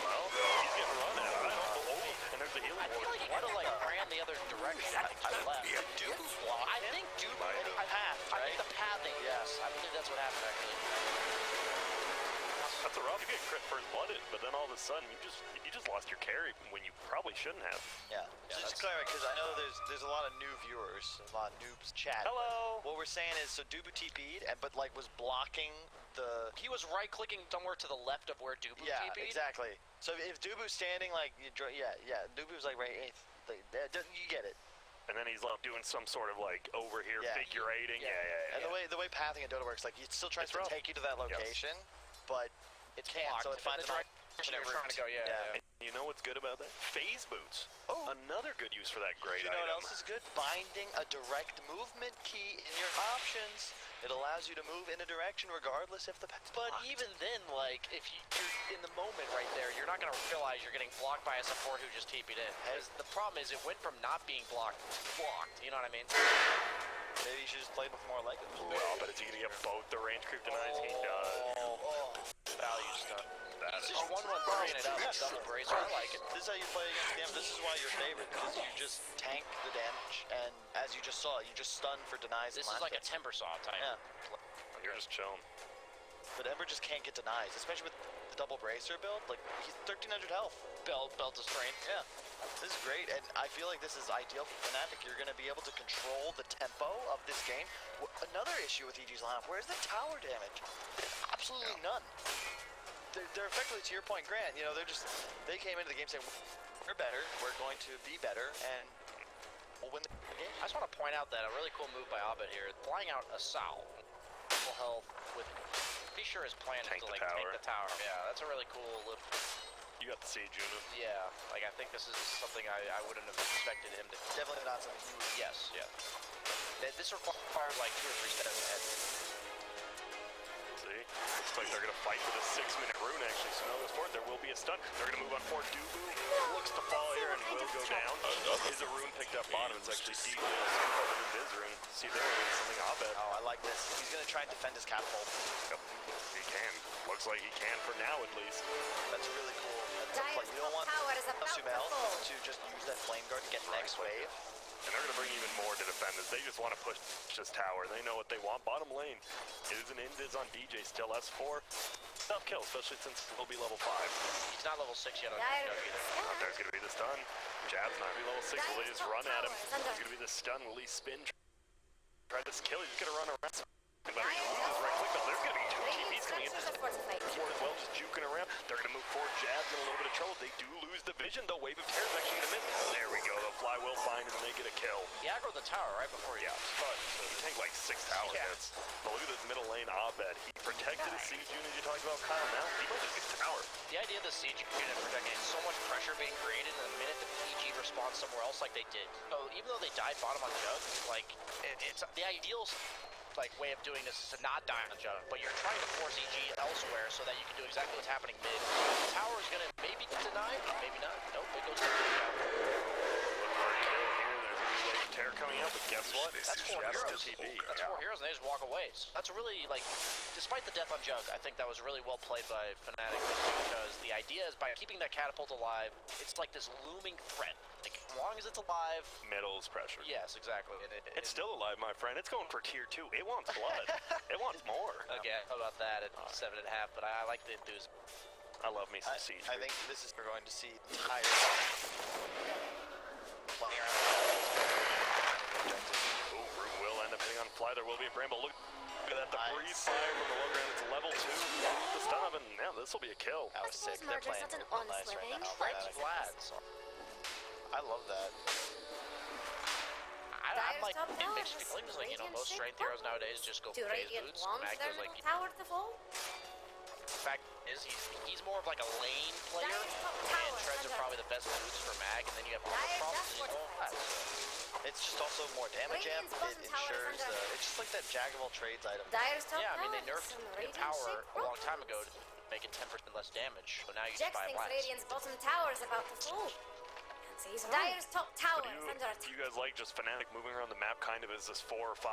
Well, he's getting run at. I don't believe. And there's the healing I feel like he could have like ran the other direction, like to the left. I think Dubu. I think the pathing. Yes, I believe that's what happened actually. That's a rough. You get crit first blooded, but then all of a sudden you just lost your carry when you probably shouldn't have. Yeah. Just to clarify, because I know there's a lot of new viewers, a lot of noobs chat. Hello. What we're saying is, so Dubu TP'd, but like was blocking the. He was right clicking somewhere to the left of where Dubu Yeah, TP'd. exactly. So if Dubu's standing like, Dubu's like right eighth. You get it. And then he's like doing some sort of like over here figure eighting. Yeah. And the way pathing in Dota works, like it still tries to take you to that location, but it can't. blocked. So it finds the direction you're trying to go. Yeah. And you know what's good about that? Phase boots. Oh. Another good use for that great You know item. what else is good? Binding a direct movement key in your options. It allows you to move in a direction regardless if the pet's But blocked. even then, like, if you're in the moment right there, you're not going to realize you're getting blocked by a support who just TP'd in. Because the problem is it went from not being blocked to blocked. You know what I mean? Maybe you should just play with more Legos. Well, but is he gonna get both the range creep denies? He does. Value stuff. That He's is just 1-1 bringing it up. Double bracer. I like it. This is how you play against the game. This is why you're favored, because you just tank the damage, and as you just saw, you just stun for denies. This and is like a last hits. timber saw type. Yeah. You're just chilling. But Ember just can't get denies, especially with the double bracer build. Like, he's 1300 health. Belt of strength. Yeah. This is great, and I feel like this is ideal for Fnatic. You're going to be able to control the tempo of this game. Another issue with EG's lineup, where's the tower damage? Absolutely none. They're effectively, to your point, Grant, you know, they came into the game saying, we're better, we're going to be better, and we'll win the game. I just want to point out that a really cool move by Abed here, flying out a Sao, full health with, pretty sure his plan is to like take the tower. Yeah, that's a really cool little. You got the siege unit. Yeah, like I think this is something I wouldn't have expected him to. Definitely not something you would. Yes, yeah. This requires like 2 or 3 steps ahead. See? Looks like they're gonna fight for the 6-minute rune actually. So no, goes forward. There will be a stun. They're gonna move on forward. Dubu looks to fall here and will go down. Is a rune picked up bottom? It's actually DJ Invis rune. See there, something Abed. Oh, I like this. He's gonna try and defend his catapult. Yep. He can. Looks like he can for now at least. That's really cool. That's a play. Dire's You don't want tower is about to Sumail fall. to just use that flame guard to get next wave. And they're going to bring even more to defend this. They just want to push this tower. They know what they want. Bottom lane is an invis on DJ still. S4. Tough kill, especially since he'll be level 5. He's not level 6 yet on Dire Jug either. scan. There's going to be the stun. Jab's not going to be level 6. Will he just run at him? There's going to be the stun. Will he spin? Try this kill. He's going to run around. But he loses right click. But there's going to be 2 TPs coming in. Forward as well, just juking around. They're going to move forward. Jab's in a little bit of trouble. They do lose the vision, though. Wave of Terror is actually going to miss. There we go. The fly will find him and they get a kill. He aggroed the tower right before he But he tanked like 6 tower hits. But look at this middle lane Abed. He protected his siege unit you talked about, Kyle. Now he might just get the tower. The idea of the siege unit protecting is so much pressure being created in the minute the PG responds somewhere else like they did. So even though they died bottom on Jug, like it's the ideal like way of doing this is to not die on Jug, but you're trying to force EG elsewhere so that you can do exactly what's happening mid. The tower is gonna maybe deny, maybe not. Nope, it goes to the tower. Look for a kill here. There's going to be Wave of Terror coming out, but guess what? That's 4 heroes. That's 4 heroes, and they just walk away. So that's really, like, despite the death on Jug, I think that was really well played by Fnatic, because the idea is by keeping that catapult alive, it's like this looming threat. Like, as long as it's alive... Middle's pressure. Yes, exactly. It's still alive, my friend. It's going for tier 2. It wants blood. It wants more. Okay, how about that at 7.5, but I like the enthusiasm. I love me some siege. I think this is we're going to see entire playing around. Ooh, Root will end up hitting on fly. There will be a Bramble. Look at that. The breeze fire from the low ground. It's level 2. The stun of it. Now this will be a kill. That was sick. They're playing such an real honest nice right living. now. Like Vlad's. I love that. I'm like, in mixed feelings, like, you know, most strength heroes nowadays just go Do phase Radiant boots. want Mag their goes like, little tower to fall? the fact is, he's more of like a lane player, and treads are probably the best boots for Mag, and then you have armor problems, and you go It's just also more damage amp. It ensures it's just like that Jack of all trades item. Dire's top Yeah, I mean, they tower nerfed is some the Radiant power shape a long rock. time ago to make it 10% less damage, so now you just Jax buy a thinks blast. Radiant's bottom tower is about to fall. And he's right. Dire's top tower is under attack. You guys like just Fnatic moving around the map kind of as this 4 or 5?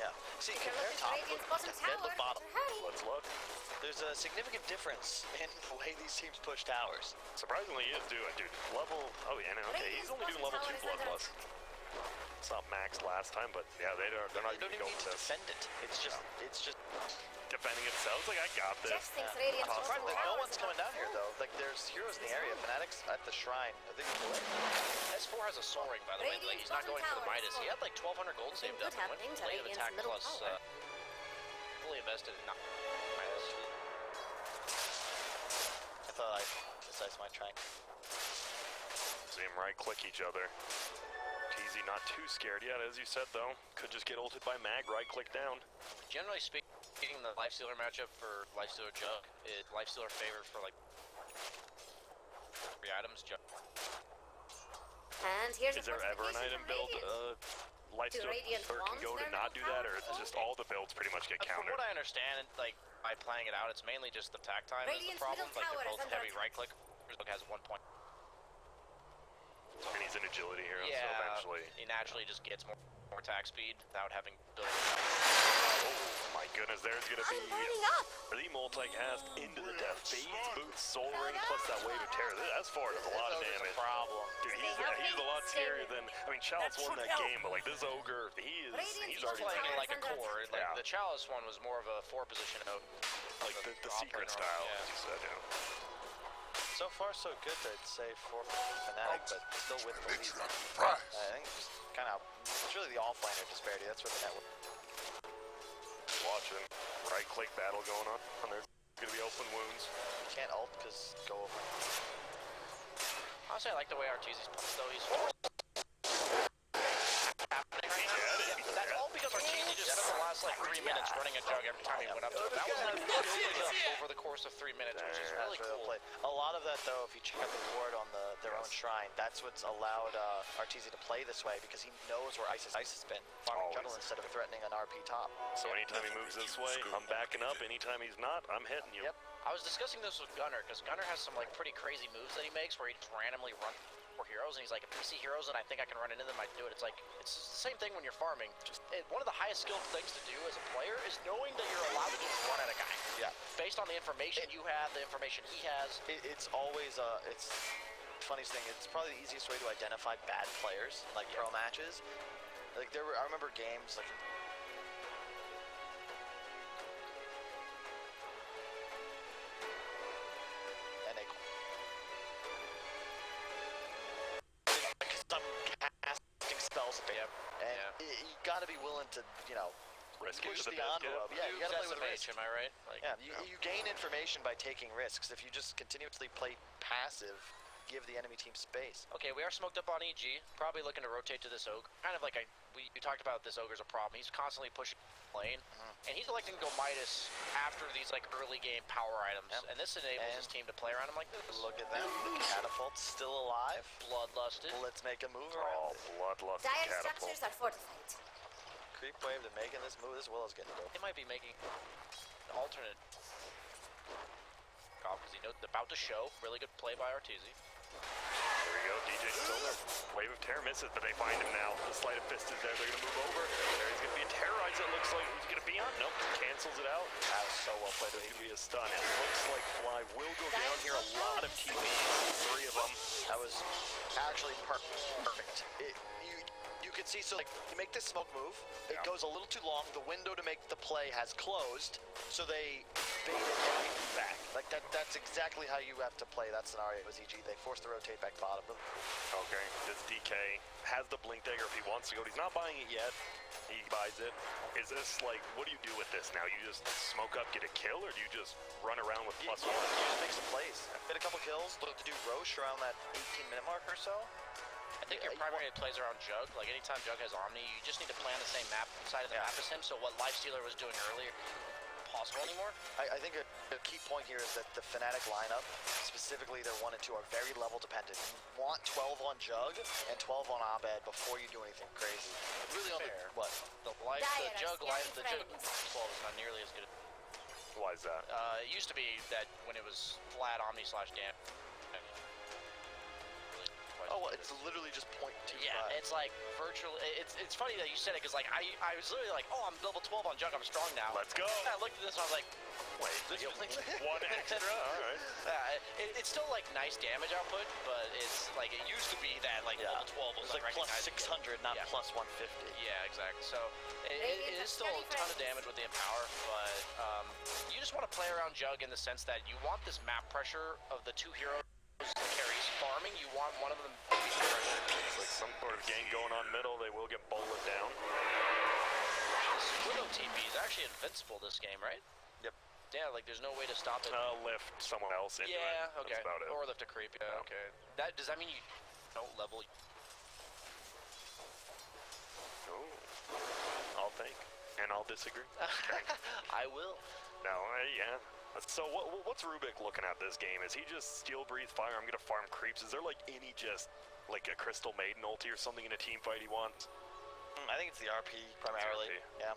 Yeah. See, If you're compare looking for top Radiant's bottom and tower, mid bottom. better hurry. Let's look. There's a significant difference in the way these teams push towers. Surprisingly, he is doing, dude. Level. Oh, yeah, no, okay. He's only doing level 2 bloodlust. It's not maxed last time, but yeah, they're not They going don't to even go need for to this. defend it. It's just Defending itself. It's like, I got this. Jax thinks Radiant's I'm bottom surprised that tower no is one's about coming to down here fall. though. Like there's heroes in the area. Fnatic's at the shrine. I think it's away. S4 has a soul ring, by the way. Like, he's not going for the Midas. He had like 1,200 gold saved up. Good And went happening to lane of Radiant's attack middle plus tower. fully invested in Midas. I thought I decided my trying. See them right click each other. TZ not too scared yet, as you said though. Could just get ulted by Mag, right click down. Generally speaking, the Lifestealer matchup for Lifestealer Jug is Lifestealer favored for like 3 items. Jug. And here's Is there ever an item build Lifesteal Radiant or can wands go to their not do middle that, or is tower it just all the builds pretty much get From countered? what I understand, like by playing it out, it's mainly just the attack time is the Radiant's problem. middle Like tower they're is both under heavy attack. right click. Jug has 1 point. And he's an agility hero, so Yeah, eventually. he naturally just gets more attack speed without having built. Oh my goodness, there's gonna be the multicast into the death. Fades, boots, soul ring, plus that wave of terror. That's far as a lot of damage. Problem. Dude, he's a lot scarier than, I mean, Chalice won that game, but like this ogre, he's already Playing it like a under core. Like Yeah. the Chalice one was more of a 4 position out. like the secret style, as you said, yeah. So far so good, I'd say for Fnatic, but still with the lead. I think it's kind of it's really the offlaner disparity. That's where the network. Watching right click battle going on. There's gonna be open wounds. You can't ult because go over. Honestly, I like the way Arteezy's punched, though. He's forced. Happening right now. That's all because Arteezy just spent the last like 3 minutes running a Jug every time he went up to it. That was like building up over the course of 3 minutes, which is really cool. Play. A lot of that though, if you check out the board on their own shrine, that's what's allowed Arteezy to play this way because he knows where Ice has been, farming jungle instead of threatening an RP top. So anytime he moves this way, I'm backing up. Anytime he's not, I'm hitting you. Yep. I was discussing this with Gunnar because Gunnar has some like pretty crazy moves that he makes where he just randomly runs for heroes, and he's like, if I see heroes and I think I can run into them, I do it. It's like it's the same thing when you're farming. One of the highest skilled things to do as a player is knowing that you're allowed to just run at a guy. Yeah. Based on the information you have, the information he has. It's always it's funniest thing. It's probably the easiest way to identify bad players, like pro matches. Like I remember games like. And they. Some casting spells, and you got to be willing to, you know, Risk push it to the the biscuit. envelope. Yeah, you got to play with risk. Am I right? Like, Yeah, you gain information by taking risks. If you just continuously play passive, give the enemy team space. Okay, we are smoked up on EG. Probably looking to rotate to this Ogre. Kind of like we talked about this Ogre's a problem. He's constantly pushing lane, and he's electing to go Midas after these like early game power items, and this enables his team to play around him like this. Look at them. The catapult's still alive. Bloodlusted. Let's make a move around. Bloodlust Dire catapult. structures are fortified. Creep wave, they're making this move. This Willow's getting go. They might be making an alternate call because he knows they're about to show. Really good play by Arteezy. There we go, DJ's still there. Wave of Terror misses, but they find him now. The Sleight of Fist is there, they're gonna move over. There's gonna be a Terrorize, it looks like. Who's gonna be on? Nope, cancels it out. That was so well played. There's gonna be a stun. It looks like Fly will go down here. A lot of TPs, 3 of them. That was actually perfect. You can see, so like, you make this smoke move, it goes a little too long, the window to make the play has closed, so they bait it back. Like, that's exactly how you have to play that scenario as EG. They force the rotate back bottom. Okay, this DK has the Blink Dagger if he wants to go. He's not buying it yet. He buys it. Is this like, what do you do with this now? You just smoke up, get a kill, or do you just run around with +1? You just make some plays. Get a couple kills, look to do Roche around that 18-minute mark or so. I think your primary plays are on Jug. Like anytime Jug has Omni, you just need to play on the same side of the map as him. So what Lifestealer was doing earlier, possible anymore. I think a key point here is that the Fnatic lineup, specifically their 1 and 2, are very level dependent. You want 12 on Jug and 12 on Abed before you do anything crazy. Really only what? The Jug 12 is not nearly as good. Why is that? It used to be that when it was flat Omni /damage. Oh, well, it's literally just 0.25. Yeah, it's like virtual. It's funny that you said it because like I was literally like, oh, I'm level 12 on Jug, I'm strong now. Let's go. And I looked at this and I was like, wait, one extra. All right. It's still like nice damage output, but it's like it used to be that like level 12 was like plus 600, not plus 150. Yeah, exactly. So it is still a ton of damage with the Empower, but you just want to play around Jug in the sense that you want this map pressure of the 2 heroes. Carries farming, you want one of them to be It's like some sort of game going on middle, they will get bullet down. This Widow TP is actually invincible this game, right? Yep. Yeah, like there's no way to stop it. Lift someone else into it. Yeah, okay. That's about it. Or lift a creep, yeah, okay. Does that mean you don't level? Oh, I'll think, and I'll disagree. Okay. I will. No, yeah. So what's Rubik looking at this game? Is he just Steel Breathe Fire, I'm gonna farm creeps? Is there like any just like a Crystal Maiden ulti or something in a team fight he wants? I think it's the RP primarily. RP. Yeah.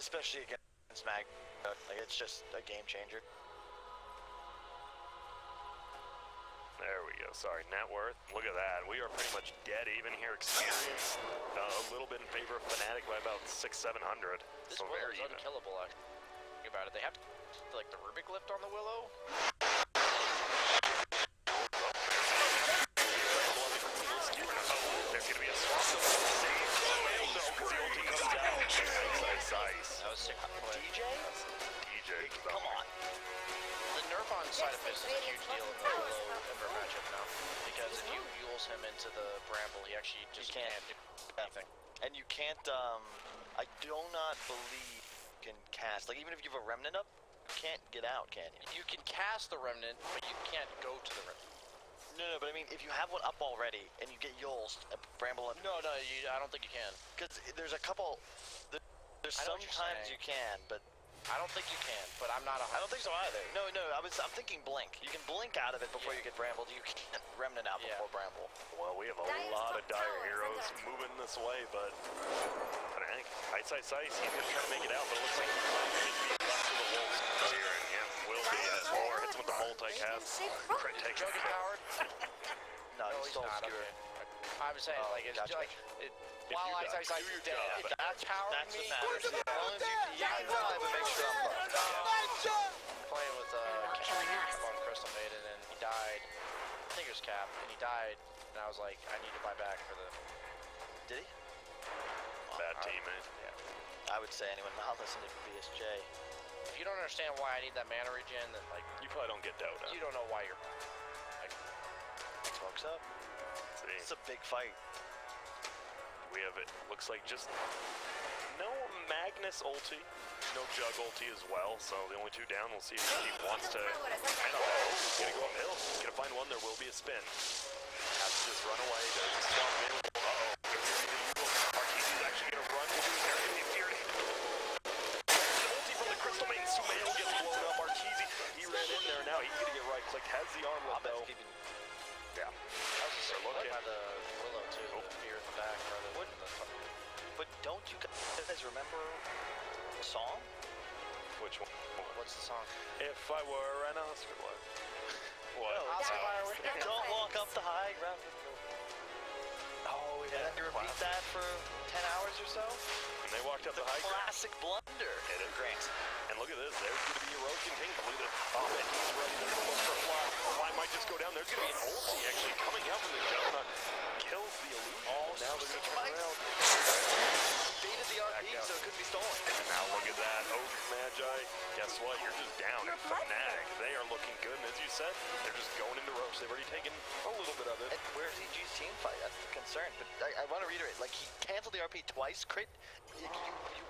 Especially against Mag. Like it's just a game changer. There we go. Sorry, net worth. Look at that. We are pretty much dead even here. Experience a little bit in favor of Fnatic by about 600-700. This So Willow very is even. unkillable. Actually. Think about it. They have to like the Rubik lift on the Willow. There's gonna be a swap. Save because the ulti comes down. Nice. That was sick. DJ? DJ. Come on. The nerf on side of Fist is a huge deal in the Willow Ember matchup now. Because if you yules him into the Bramble, he actually just can't do anything. And you can't, I do not believe you can cast. Like, even if you have a Remnant up, you can't get out, can you? You can cast the Remnant, but you can't go to the Remnant. No, but I mean, if you have one up already, and you get Yules, Bramble, and... No, I don't think you can. Because there's a couple... There's sometimes you can, but... I don't think you can, but I'm not 100%. I don't think so either. No, I'm thinking Blink. You can Blink out of it before you get Brambled. You can't Remnant out before Bramble. Well, we have a lot of Dire heroes moving this way, but Fnatic, Ice, he's gonna try to make it out, but it looks like he's going to be left to the Wolves here, and yeah, will be as more hits him with the multicast. Crit takes Jug powered? No, he's still not. obscure. Okay. I'm saying, like, it's gotcha. like, while Ice is dead, that's powering That's me. what matters. As long as you can drive and make sure I'm Playing with killing us. on Crystal Maiden, and he died. I think it was first cap, and he died, and I was like, I need to buy back for the... Did he? Bad teammate. I would say anyone not listening to BSJ. If you don't understand why I need that mana regen, then, like... You probably don't get Dota. You don't know why you're... Like... Smokes up. Let's see. It's a big fight. We have it. Looks like just no Magnus ulti, no Jug ulti as well. So the only two down. We'll see if he wants to. I know that. He's gonna go uphill. He's gonna find one. There will be a spin. Has to just run away. There's a swap in. Marquisi's actually gonna run. We'll do his area infuriated. Ulti from the Crystal Main. Sumail gets blown up. Marquisi, he ran in there. Now he's gonna get right clicked. Has the armlet though. Yeah. They're looking at the Willow too. The fear in the back rather than the... But don't you guys remember the song? Which one? What's the song? If I were an Oscar, what? What? No, don't walk up the high ground. Oh, yeah. And then you repeat that for 10 hours or so? And they walked up the high ground. Classic blunder. It is great. And look at this. There's going to be a Erosion King. Look at this. Oh, man, he's running. There's a look for a fly. Fly might just go down. There's going to be an ulti actually coming out from the Juggernaut. Kills the illusion. Oh, now they're going to turn around. Baited the RP so it couldn't be stolen. And now look at that. Ogre Magi. Guess what? You're just down. And Fnatic. They are looking good. And as you said, they're just going into Roche. They've already taken a little bit of it. And where's EG's team fight? That's the concern. But I want to reiterate, like, he canceled the RP twice. Crit, you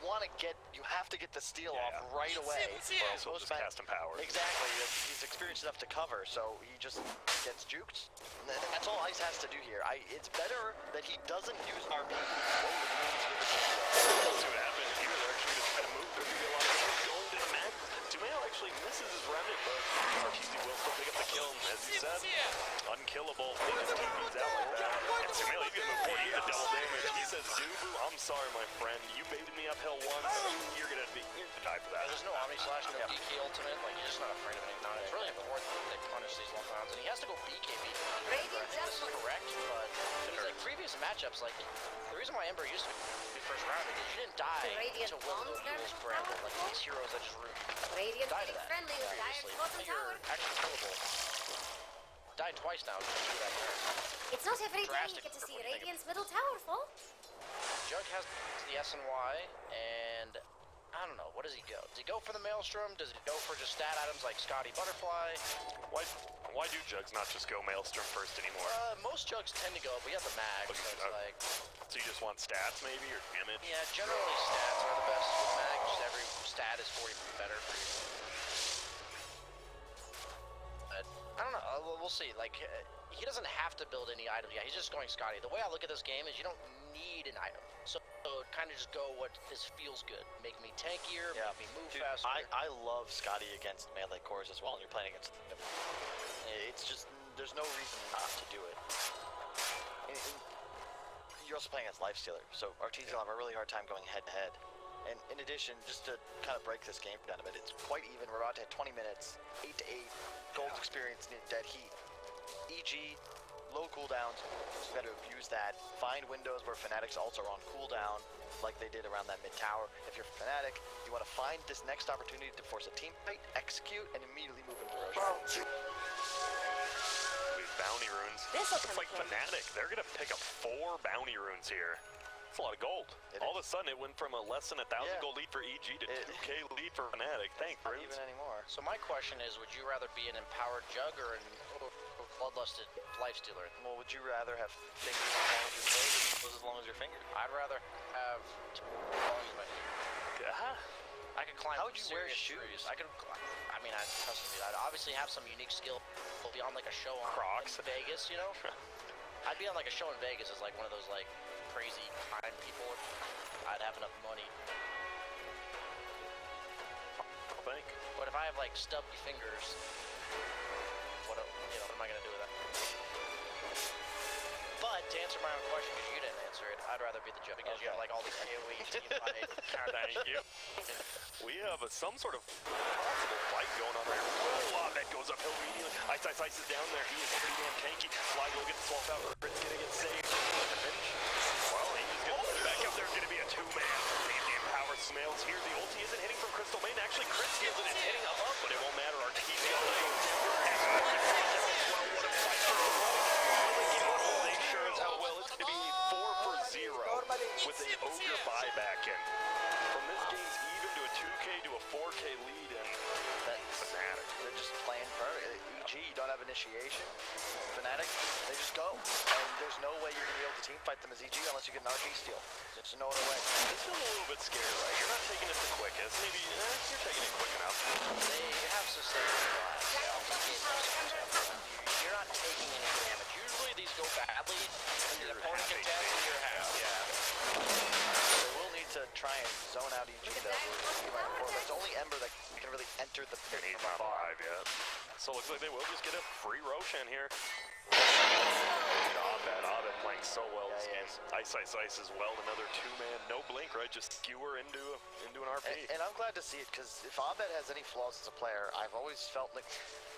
want to get, you have to get the steal off right away. So just cast him power. Exactly. He's experienced enough to cover, so he just gets juked. And that's all Ice has to do here. It's better that he doesn't use RP. Let's see what happens here. They're actually just trying to move. There's going to be a lot of damage going to the Max. Sumail actually misses his remnant, but Marquisi will still pick up the kill. And as you said, unkillable. He just TP's out like that. And Sumail, he's going to move forward. He's a double damage. He says, Zubu, I'm sorry, my friend. You baited me uphill once. You're going to die for that. There's no Omni Slash, no DK ultimate. Like, he's just not afraid of anything. It's really important that they punish these long rounds. And he has to go BKB. I think this is correct, but there's like previous matchups, like, the reason why Ember used to be first round is you didn't die to Willow, Eagles, Bramble, like these heroes that just Radiant die to that. friendly with Previously, bottom you're tower. actually killable. Died twice now. Do that there. It's not every day you Drastic get to see when you think Radiant's middle tower fall. Jug has the SNY, and I don't know, what does he go? Does he go for the Maelstrom? Does he go for just stat items like Scotty Butterfly? Why do Jugs not just go Maelstrom first anymore? Most Jugs tend to go, but you have the mag, so it's like... So you just want stats maybe, or damage? Yeah, generally stats are the best with mag, just every stat is 40 better for you. But, I don't know, we'll see, like, he doesn't have to build any items. Yeah, he's just going Scotty. The way I look at this game is you don't need an item. So kind of just go what feels good. Make me tankier, make me move faster. I love Scotty against melee cores as well, and you're playing against them. It's just, there's no reason not to do it. You're also playing against Lifestealer, so RT's will have a really hard time going head-to-head. And in addition, just to kind of break this game down a bit, it's quite even. We're about to hit 20 minutes, 8-8, gold experience near dead heat. EG, low cooldowns, it's better use that. Find windows where Fnatic's ults are on cooldown, like they did around that mid tower. If you're Fnatic, you want to find this next opportunity to force a team fight, execute, and immediately move into Roche. Bounty runes. It's like Fnatic. They're going to pick up 4 bounty runes here. That's a lot of gold. All of a sudden, it went from a less than 1,000 gold lead for EG to 2K lead for Fnatic. Thanks, Not even anymore. So my question is, would you rather be an empowered Jug or an bloodlusted Lifestealer? Well, would you rather have fingers as long as your toes or toes as long as your fingers? I'd rather have as long as my feet. I could climb. How would you wear shoes? Trees. I mean, I'd custom do that. I'd obviously have some unique skill. We'll be on like a show on Crocs in Vegas, you know? I'd be on like a show in Vegas as like one of those like crazy kind people. I'd have enough money. Think. But if I have like stubby fingers, what am I gonna do with that? But to answer my own question, because you didn't answer it, I'd rather be the Jug because you have like all these AoE team fight. Thank you. We have some sort of possible fight going on right here. That goes uphill immediately. Ice is down there. He is pretty damn tanky. Fly will get swapped out. It's gonna get saved. Finish. Well, he's gonna put it back up. There's gonna be a 2-man. The empowered Smails here. The ulti isn't hitting from Crystal Main. Actually, Chris steals it. It's hitting up, but it won't matter. Our team is 3K to a 4K lead and That's Fnatic. They're just playing perfect. EG, you don't have initiation. Fnatic, they just go. And there's no way you're going to be able to team fight them as EG unless you get an RP steal. There's no other way. This feels a little bit scary, right? You're not taking it the quickest. Maybe you're taking it quick enough. They have sustainable lives. You're not taking any damage. Usually these go badly when the opponent can test and you're half. They will need to try and zone out EG though. It's only Ember that can really enter the pit He's from not afar. alive yet. So it looks like they will just get a free Roshan here. Abed playing so well this game. Ice as well, another two-man, no blink, right? Just skewer into an RP. And I'm glad to see it, because if Abed has any flaws as a player, I've always felt like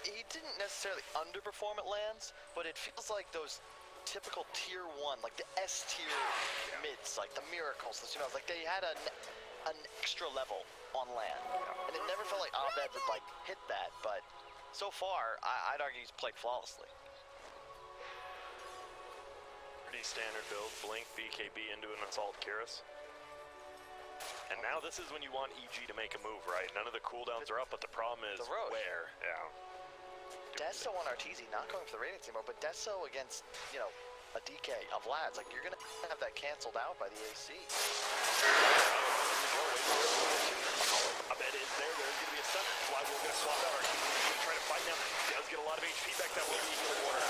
he didn't necessarily underperform at lands, but it feels like those typical tier 1, like the S tier mids, like the Miracles, the Sumails, like they had an extra level on land. And it never felt like Abed would like hit that, but so far, I'd argue he's played flawlessly. Pretty standard build, blink, BKB into an assault Kyrus. And now this is when you want EG to make a move, right? None of the cooldowns are up, but the problem is where? Yeah. Deso on Arteezy, not going for the Radiant anymore, but Deso against, you know, a DK, a Vlad's, like you're gonna have that canceled out by the AC. Abed is there, there's gonna be a stun. Fly will gonna swap out Arteezy, he's gonna try to fight now. He does get a lot of HP back, that will be equal to water.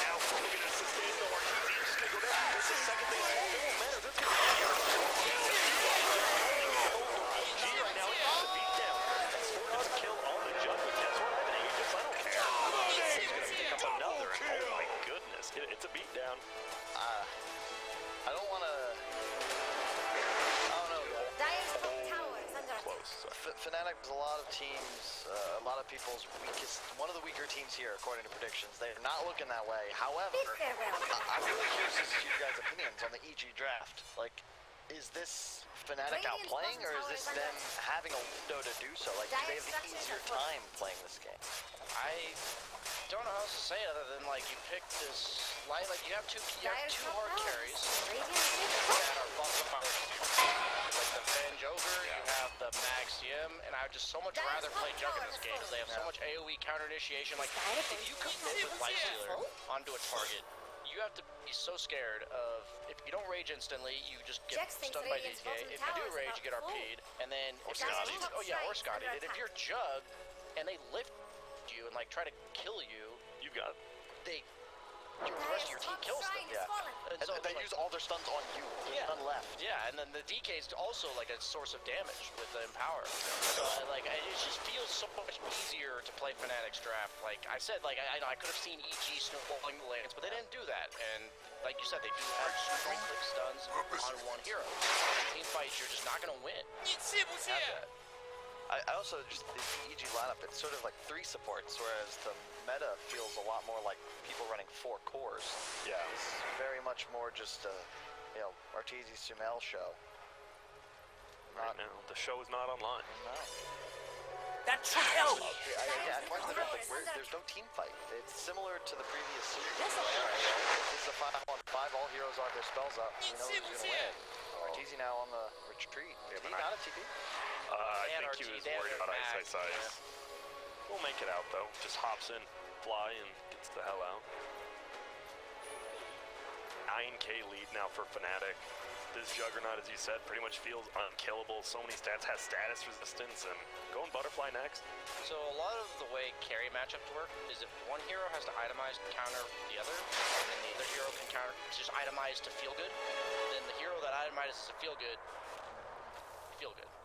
Now, looking to sustain the Arteezy, just gonna go down. This is the second thing. Oh, man, this is gonna EG right now, it's the beat down. That's Fortnite's kill on the jump, but guess what? Aegis, I don't care. He's gonna pick up another, and oh my goodness, it's a beat down. I don't wanna... I don't know, Dire's top tower is under attack. Close. Fnatic is a lot of teams, a lot of people's weakest, one of the weaker teams here, according to predictions. They're not looking that way. However, Big farewell. I'm really curious to see you guys' opinions on the EG draft. Like, is this Fnatic Radiant's outplaying, or is bottom this tower is them under having a window to do so? Like, do they have the easier time playing this game? I don't know how else to say it other than like you pick this light, like you have two Dire's top hard tower carries is Radiant that are buffed by like the Venge Ogre, you have the Max CM, and I would just so much rather play Jug in this game because they have so much AoE counter initiation. Like if you commit with Lifestealer onto a target, you have to be so scared of if you don't rage instantly, you just get Jax thinks stunned by Radiant's DK. bottom If you do tower is rage, about you get to fall. RP'd, and then Or if you're Scotty. oh yeah, or Scotty. Under And if you're Jug and they lift you and like try to kill you, You got the rest of your team kills them. Yeah. And And so they like, use all their stuns on you. There's none left. yeah, and then the DK is also like a source of damage with the Empower. So like it just feels so much easier to play Fnatic's draft. Like I said, like I know I could have seen EG snowballing the lanes, but they didn't do that. And like you said, they do hard straight click stuns on one hero. Team fights, you're just not gonna win. Have that. I also just, the EG lineup, it's sort of like 3 supports, whereas the meta feels a lot more like people running 4 cores. Yeah. This is very much more just a, you know, Arteezy Sumail show. right now. The show is not online. No. That should help. I question the fact, like, there's no team fight. It's similar to the previous season. This is a 5-on-5, all heroes are their spells up. We know who's gonna win. Arteezy now on the retreat. Did he not a TP? I They had think he RT, was they had worried their about Max, Ice. We'll make it out though. Just hops in, fly, and gets the hell out. 9K lead now for Fnatic. This Juggernaut, as you said, pretty much feels unkillable. So many stats, has status resistance, and going Butterfly next. So a lot of the way carry matchups work is if one hero has to itemize to counter the other, and then the other hero can counter just itemize to feel good, then the hero that itemizes to feel good.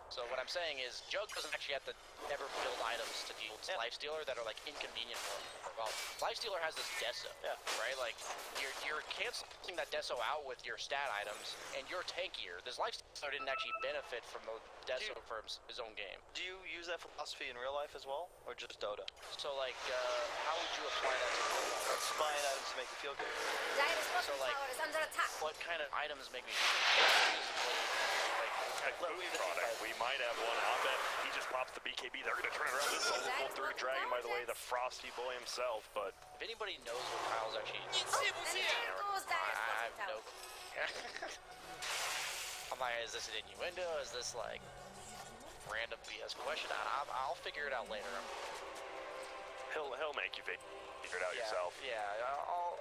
So what I'm saying is, Jug doesn't actually have to ever build items to deal with Lifestealer that are like inconvenient for him. Well, Lifestealer has this Deso, right? Like you're canceling that Deso out with your stat items, and you're tankier. This Lifestealer didn't actually benefit from the Deso for his own game. Do you use that philosophy in real life as well, or just Dota? So like, how would you apply that to real life? Let's buying items to make you feel good. Dire's bottom So, like, tower is under attack. What kind of items make me feel A food product. We might have one. Abed, he just pops the BKB. They're going to turn it around. This is a full through dragon, by the way, the Frosty Boy himself. But if anybody knows what Kyle's actually, And there goes Dire's I bottom have no. tower. I'm like, is this an innuendo? Is this like? random BS question. I'll figure it out later. He'll make you figure it out yourself. Yeah,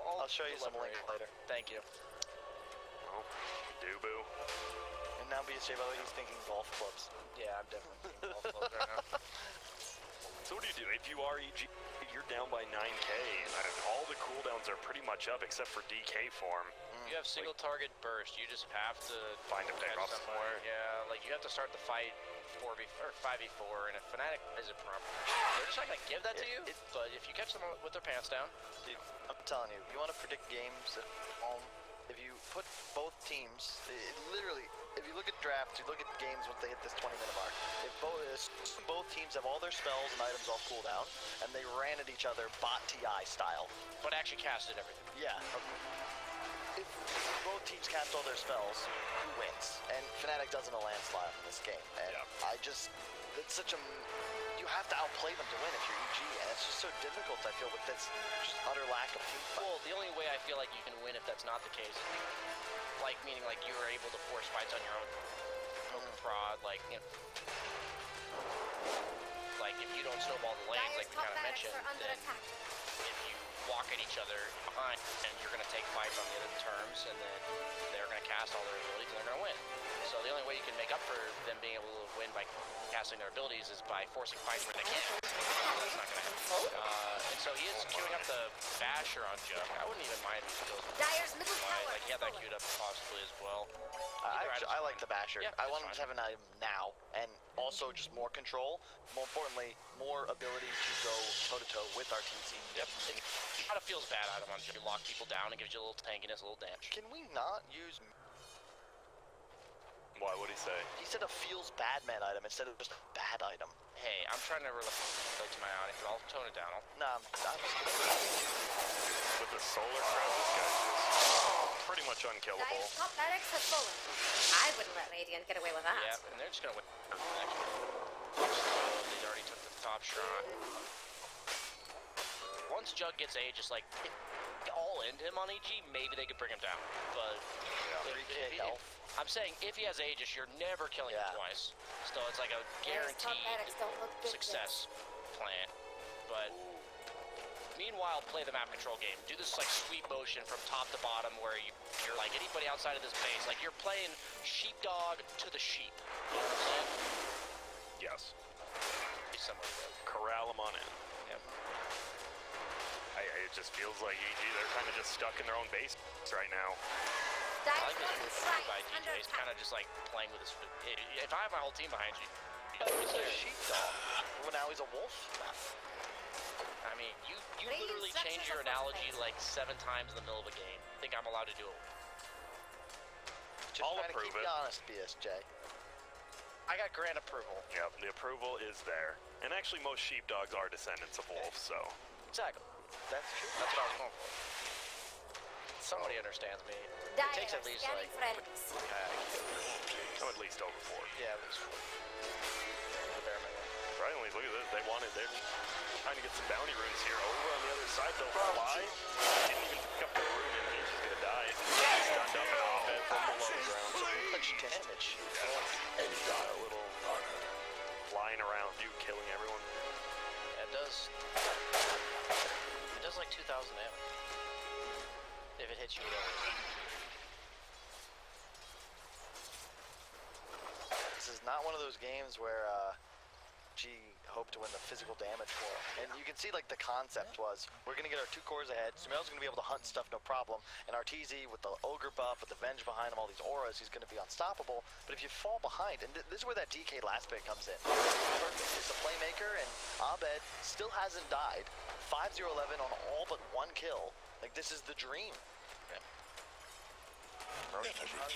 I'll show you some links later. Thank you. Well, do boo. And now BSJ, by the way, he's thinking golf clubs. Yeah, I'm definitely thinking golf clubs right now. So what do you do? If you are EG, you're down by 9k, and all the cooldowns are pretty much up except for DK form. You have single target burst. You just have to find a pickoff somewhere. Yeah, like you have to start the fight 4v or 5v4, and if Fnatic is a prompt, they're just not gonna give that to you. But if you catch them with their pants down, dude, I'm telling you, you want to predict games at home. If you put both teams, literally, if you look at drafts, you look at games once they hit this 20-minute mark. If both teams have all their spells and items off cooldown, and they ran at each other bot TI style, but actually casted everything. Yeah. If both teams cast all their spells, who wins? And Fnatic doesn't a landslide in this game. And it's such a, you have to outplay them to win if you're EG, and it's just so difficult, I feel, with this just utter lack of team fight. Well, the only way I feel like you can win if that's not the case, like, meaning like you were able to force fights on your own prod, like, you know, like if you don't snowball the lanes, like we kind of mentioned, then if you walk at each other behind, and you're going to take fights on the other terms, and then they're going to cast all their abilities, and they're going to win. So the only way you can make up for them being able to win by casting their abilities is by forcing fights where they can. That's not going to happen. And so he is queuing up the Basher on Jug. I wouldn't even mind if he goes Dyer's middle tower. like he had that queued up possibly as well. I like the Basher. Yeah, I want him to have an item now, and also just more control. More importantly, more ability to go toe-to-toe with our TC. Yep. Kind of feels bad item on you lock people down and gives you a little tankiness, a little damage. Can we not use? Why would he say? He said a feels bad man item instead of just a bad item. Hey, I'm trying to relate to my audience, but I'll tone it down. Nah, I'm just with the solar trap, this guy's just pretty much unkillable. Dyer's top barracks have fallen. I wouldn't let Radiant get away with that. Yeah, and they're just gonna win the next one. They already took the top shot. Once Jug gets A, just like all into him on EG, maybe they could bring him down. But I'm saying if he has Aegis, you're never killing him twice. So it's like a guaranteed success plan. But meanwhile, play the map control game. Do this like sweep motion from top to bottom where you're like anybody outside of this base. Like you're playing sheepdog to the sheep. You know what I'm saying? Yes. Be similar to that. Corral him on in. Yep. It just feels like EG, they're kind of just stuck in their own base right now. I like this move by DJ. He's kind of just like playing with his. If I have my whole team behind you, he's a sheepdog. Well, now he's a wolf. I mean, you literally change your analogy like 7 times in the middle of a game. Think I'm allowed to do it? Just I'll trying to approve keep it. you honest, BSJ. I got grant approval. Yep, the approval is there. And actually, most sheepdogs are descendants of wolves, so. Exactly. That's true. That's what I was going for. Somebody understands me. It takes at least like. I'm at least over 4. Yeah, at least 4. Right, look at this. They're trying to get some bounty runes here. Over on the other side, they'll fly. Didn't even pick up the rune, and he's just gonna die. Stunned up and off it from below the ground. Much damage. Yeah. And he's got a little flying around you, killing everyone. It does like 2,000 damage. If it hits you with everything. This is not one of those games where G hoped to win the physical damage for him. And you can see like the concept was, we're gonna get our 2 cores ahead, Sumail's gonna be able to hunt stuff no problem, and our TZ with the Ogre buff, with the Venge behind him, all these auras, he's gonna be unstoppable. But if you fall behind, and this is where that DK last pick comes in. Perfect, it's the playmaker, and Abed still hasn't died. 5-0-11 on all but 1 kill. Like, this is the dream.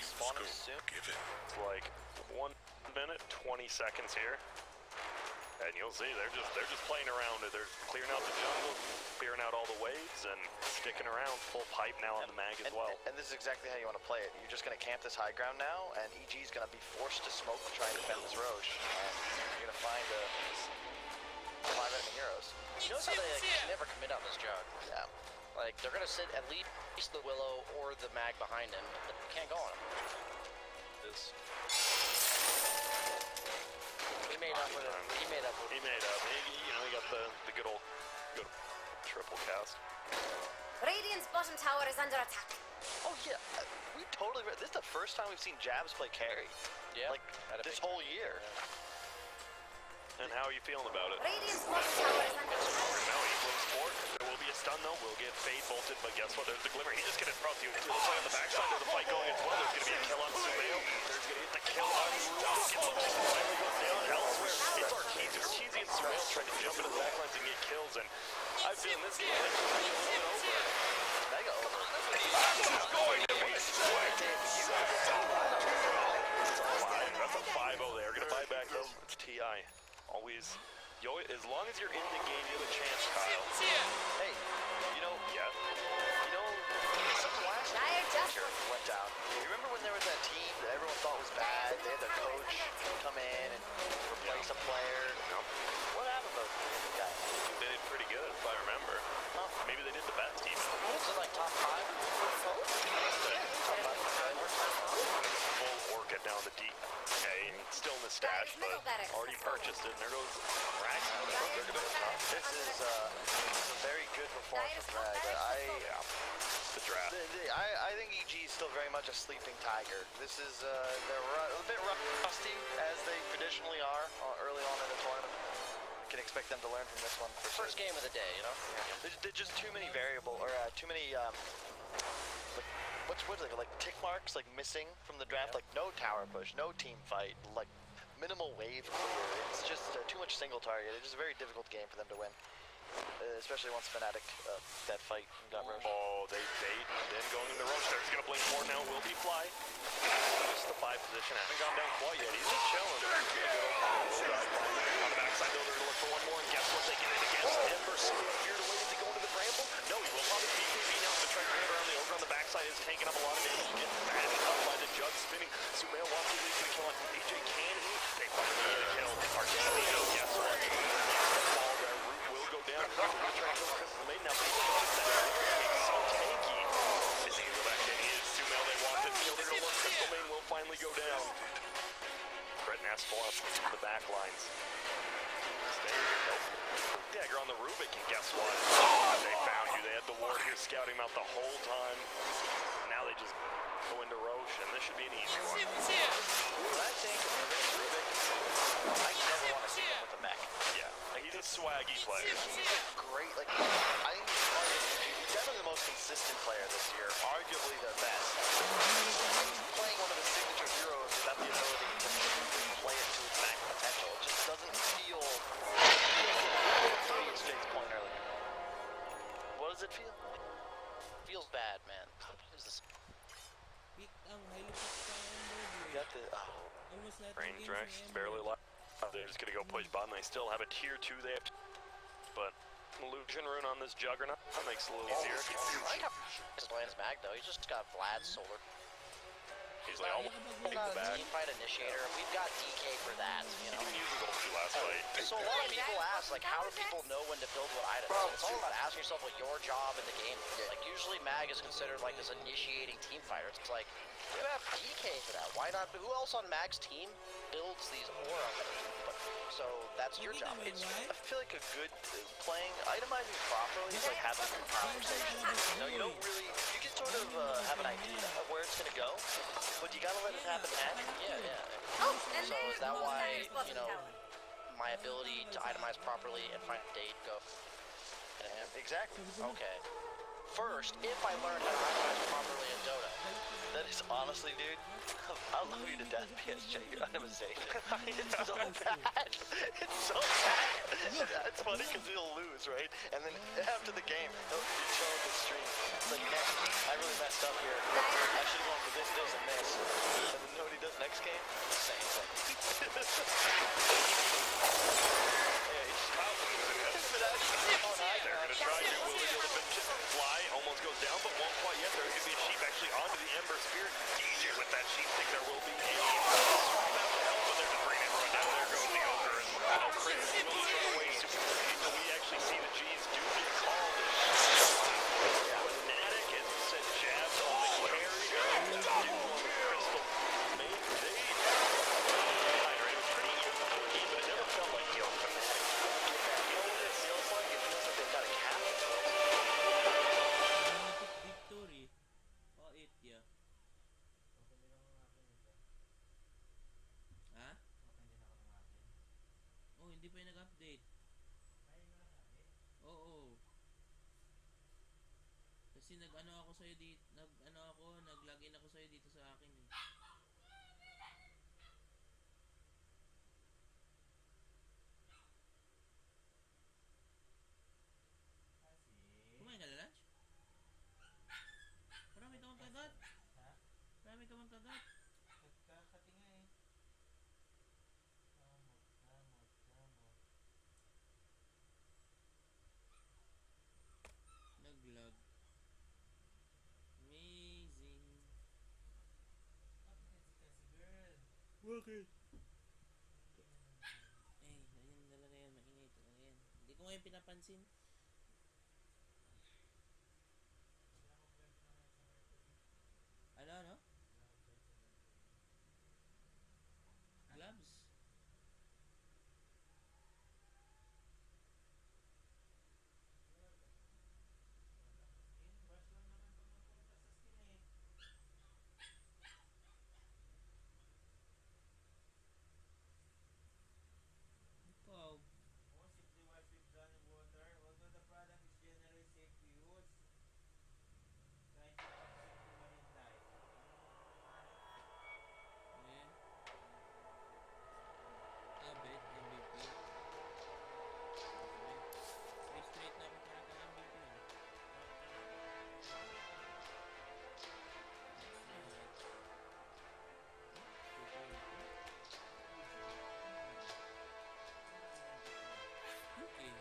Spawning soon. It's like 1 minute, 20 seconds here. And you'll see, they're just playing around it. They're clearing out the jungle, clearing out all the waves, and sticking around. Full pipe now on the mag as well. And this is exactly how you want to play it. You're just going to camp this high ground now, and EG's going to be forced to smoke to try and defend this Roche. And you're going to find 5 enemy heroes. You notice how they never commit on this Jug. Yeah. Like, they're going to sit at least the Willow or the mag behind him, but they can't go on him. We may up with it. He made up with it. He made up. He got the good old triple cast. Radiant's bottom tower is under attack. Oh yeah, we totally. This is the first time we've seen Jabs play carry. Yeah. Like this whole year. And how are you feeling about it? Radiant's bottom tower is under attack. No, he flips forward. There will be a stun though. We'll get fade bolted, but guess what? There's the glimmer. He just get in front of you. It looks like on the backside there's a fight going as well. There's gonna be a kill on Sumail. There's gonna be the kill on Roof. It looks like finally goes down elsewhere. It's Arkeezy and Sumail trying to jump into the backlines and get kills, and I've been this game is over. Mega over. This is going to be sweaty. That's a 5-0 there. Gonna buy back though. It's TI. Always, as long as you're in the game, you have a chance, Kyle. Hey, Yeah. something last year went down. You remember when there was that team that everyone thought was bad? They had their coach come in and replace a player. What happened to those guys? They did pretty good, if I remember. Maybe they did the best even. Was it like top 5? Full orca down the deep. Okay, and still in the stash, but already purchased it. And there goes Rax. This is a very good performance from Rag. The draft. I think EG is still very much a sleeping tiger. This is they're a bit rusty as they traditionally are early on in the tournament. Can expect them to learn from this one. First game of the day, you know? There's just too many too many what is it, like tick marks like missing from the draft, like no tower push, no team fight, like minimal wave clear. It's just too much single target. It's just a very difficult game for them to win. Especially once Fnatic that fight got Roche. Oh, they then going into Roche. There's gonna blink more now. Will be fly. Just the 5 position. Hasn't gone down quite yet. He's just chilling. On the backside though, they're gonna look for one more. And guess what? They get it against Ember. Feared away. Did they go into the bramble? No, he will probably BKB now to try to get around the ogre on the backside. Is tanking up a lot of damage. Getting batted up by the jug spinning. Sumail wants to get a kill on AJ. Can he? They finally get a kill. Arkeezy, guess what? Down. We're trying to kill Crystal Maiden now, but he's so tanky. Is he go back in? He is. Sumail, they want it. They're gonna look. Crystal Maiden will finally go down. Brett Naspel up the back lines. Dagger on the Rubik, and guess what? They found you. They had the ward here scouting him out the whole time. Now they just go into Roche, and this should be an easy one. What I think of Rubik, I never want to see him with a mech. Yeah, he's a swaggy player. He's a great, I think he's definitely the most consistent player this year, arguably the best. He's playing one of the signature heroes without the ability to play it to its max potential. It just doesn't feel, to use Jake's point earlier. What does it feel? Feels bad, man. You got the, Range Rex barely left. They're just gonna go push bottom. They still have a tier 2 there, but illusion rune on this Juggernaut that makes it a little easier. I like how he's playing his mag though. He's just got Vlad's solar. He's like, I'll take the back. Team fight initiator. We've got DK for that, you know. He even used his ulti last fight. So a lot of people ask, like, how do people know when to build what items? It's all about asking yourself what your job in the game is. Like, usually mag is considered like this initiating team fighter. It's like, you have DK for that. Why not? Who else on mag's team builds these aura items? So that's your job. I feel like a good itemizing properly is like having a conversation. You don't really, you can sort of have an idea of where it's gonna go, but you gotta let it happen naturally. Yeah. Oh, and So there's is that Most why, Dire's bottom you know, tower. my ability to itemize properly and find a date go? Exactly. Okay. First, if I learn how to itemize properly in Dota, That is honestly, dude, I love you to death, PSJ. You're unamazing. It's so bad. It's so bad. It's funny because he'll lose, right? And then after the game, he'll be showing the stream. It's like, next, I really messed up here. I should have gone for this and this. And then you know what he does next game? The same thing. Yeah, he just They're gonna try to will be able to fly, almost goes down, but won't quite yet. There's gonna be a sheep actually onto the Ember Spirit. DJ with that sheep stick, there will be a swap out to help, but they're just bringing it run down. There goes the ogre, and Chris will run away. So we actually see the G's do get called. Fnatic and said jabs on the carry. Do on the Crystal. It was pretty Kasi nag-ano ako sa'yo dito, nag-login ako sa'yo dito sa akin eh. Kumain ka na lunch? Marami ka bang kagat? Ha? Marami ka bang kagat? Nagkakati nga eh. Kamot. Nag-log. Amazing. Bakit kasi girl? Bakit? Ayun talaga yan, maingay talaga yan. Hindi ko ngayon pinapansin. Ano? Gloves? Brush lang naman pag magpunta sa skin eh. Ikaw. Oh, simply wash with running water. Although the product is generally safe to use, trying to toxic to marine life. Yeah. Abet, MVP. Stay straight na ako para ka MVP ah. Okay.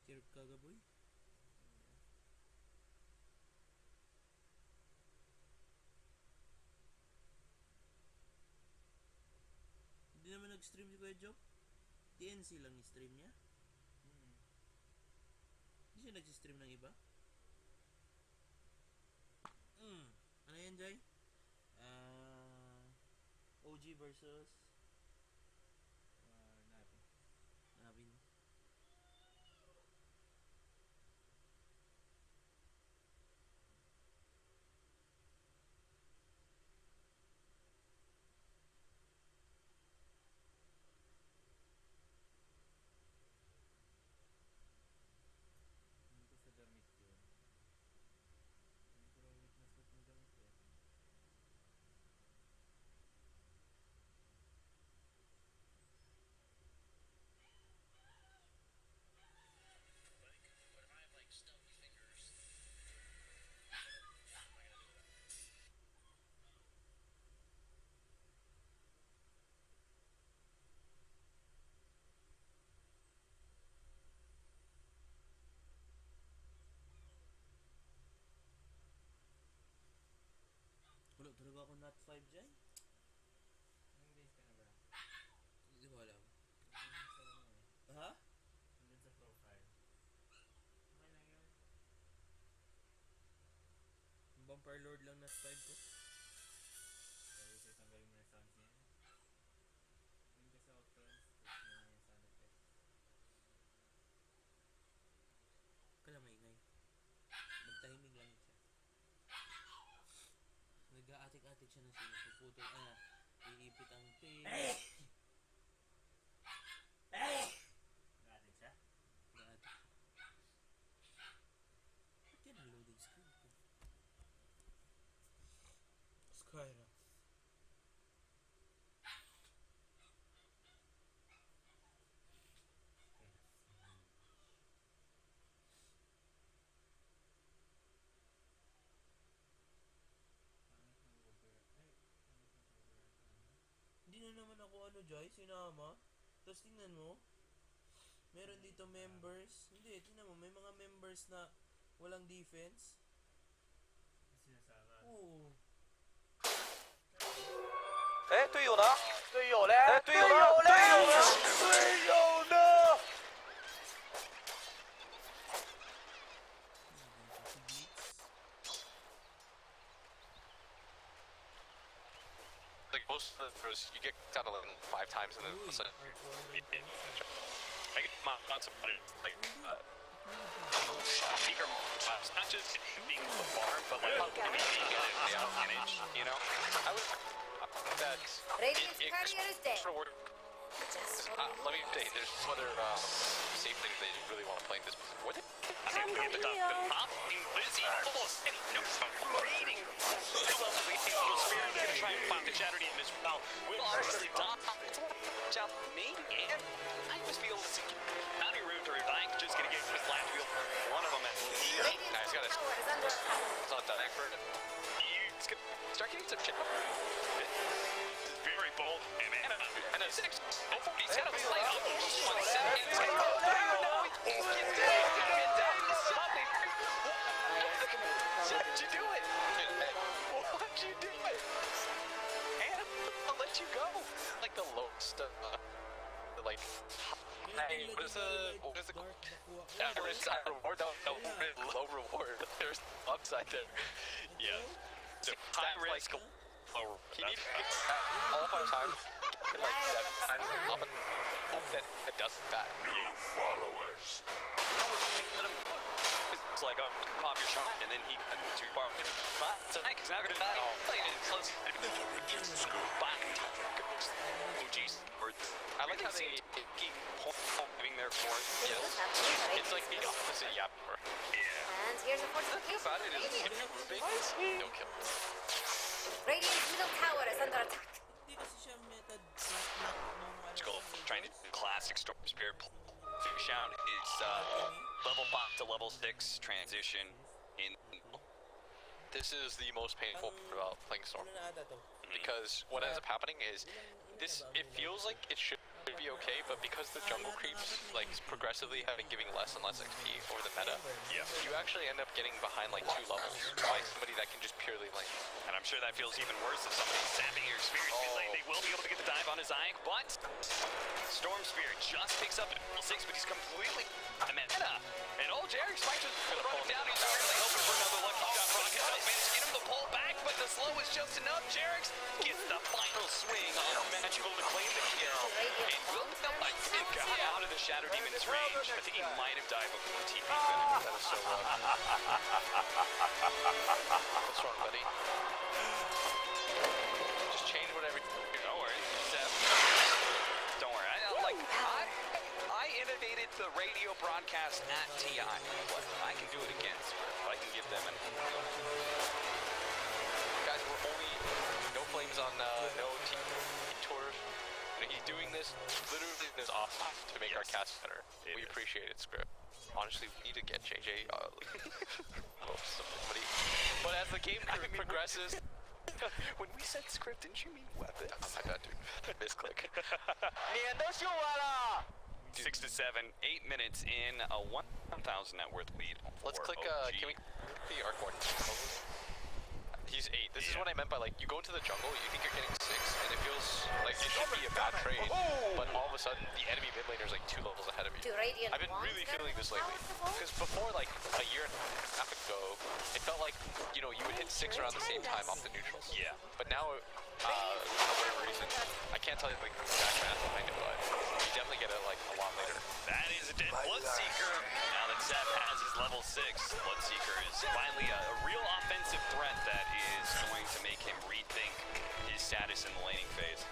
Kirk kagaboy. Hindi naman nag-stream si Kuya Job. TNC lang i-stream niya. Hindi siya nag-stream ng iba. Ano yan, Jai? OG versus Navi. Navi. Hindi ko sa damit yun. Hindi ko lang witness ba't may damit eh. Wala talaga ako not 5 Jai. Anong base ka na ba? Hindi ko alam. Nandun sa ano eh. Ha? Nandun sa profile. Okay lang yun. Vampire Lord lang not 5 ko. Sabi sa'yo tanggalin mo na sounds niya. Yun ka sa options. Tapos mo na yung sound effect. Kala maingay. Magtahimik lang siya. Nag-aatik-atik siya ng sinupuputol. Iipit ang tail. Nag-atin siya? Nag-aatik. Ba't yan ang loading screen ko? Skyra. Pangit ng over. Ay, pangit ng over. Hindi na naman ako Joy, sinama. Tapos tingnan mo, meron dito members. Hindi, tingnan mo, may mga members na walang defense. Sinasama. Oo. 哎，队友呢？队友嘞？哎，队友呢？队友呢？队友呢？ Like most of the throws, you get out of like 5 times and then all of a sudden I get my thoughts about it like speaker not just being the barn, but like being at the advantage, you know? I would that Radiant's courier is dead. Just let me tell you, there's some other safe things that you really want to play in this. What? Lizzie, almost, and no, reading. Evil Spirit gonna try and find the Saturday in as well. Will honestly out me, and I must be able to see Navi room through. I just gonna get with last wheel. One of them at least. Radiant's got it. tower is under attack. It's not done for it. It's gonna start getting some chip. Very bold, and a 6. Oh, he's got a play on 1 second. He's gonna go there. No, he's down. How'd you do it? Why'd you do it? And I'll let you go. Like the lowest like hey, what is the reward? No, low reward. There's upside there. Yeah. So high risk, low reward. He needs to get all 5 times. Like 7 times up and hope that it doesn't that. Followers. It's like pop your shot and then he got too far. But tonight he's not gonna die. Play it close. Oh jeez. I like how they keep giving their force. Yes. It's like the opposite. Yeah. And here's a fortification. About it is if you're big, don't kill. Radiant's middle tower is under attack. Hindi kasi siya method. Let's go. Trying to do classic Storm Spirit. Shout is level 5 to level 6 transition in. This is the most painful part about playing Storm. Because what ends up happening is it feels like it should be okay, but because the jungle creeps like progressively having giving less and less XP over the meta, you actually end up getting behind like 2 levels by somebody that can just purely lane. And I'm sure that feels even worse if somebody's sapping your Spirit. Like they will be able to get the dive on his eye, but Storm Spirit just picks up at level 6, but he's completely meta. And old Jerry Spikes is going to run him down. He's really hoping for another lucky shot. Rocket does manage to get him to pull back, but the slow is just enough. Jerix gets the final swing on Magical to claim the kill. And will I think out of the Shadow Demon's range. I think he might have died before TP. That was so wrong. What's wrong, buddy? Just change whatever. Don't worry. Don't worry. I innovated the radio broadcast at TI. I can do it again, Swift. I can give them an. Guys, we're only no flames on no team tours. He's doing this literally in his off to make our cast better. We appreciate it, Script. Honestly, we need to get JJ somebody. But as the game progresses, when we said Script, didn't you mean weapon? Oh my bad, dude. Misclick. 6 to 7, 8 minutes in, a 1,000 net worth lead. Let's click. Can we click the arc one? He's 8. This is what I meant by like you go into the jungle, you think you're getting 6, and it feels like it should be a bad trade, but all of a sudden the enemy mid laner is like 2 levels ahead of you. I've been really feeling this lately, because before like a year and a half ago, it felt like you would hit 6 around the same time off the neutrals. Yeah. But now, for whatever reason, I can't tell you like the exact math behind it, but you definitely get it like a lot later. That is a dead Bloodseeker. Now that Seth has his level 6, Bloodseeker is finally a real offensive threat that is going to make him rethink his status in the laning phase.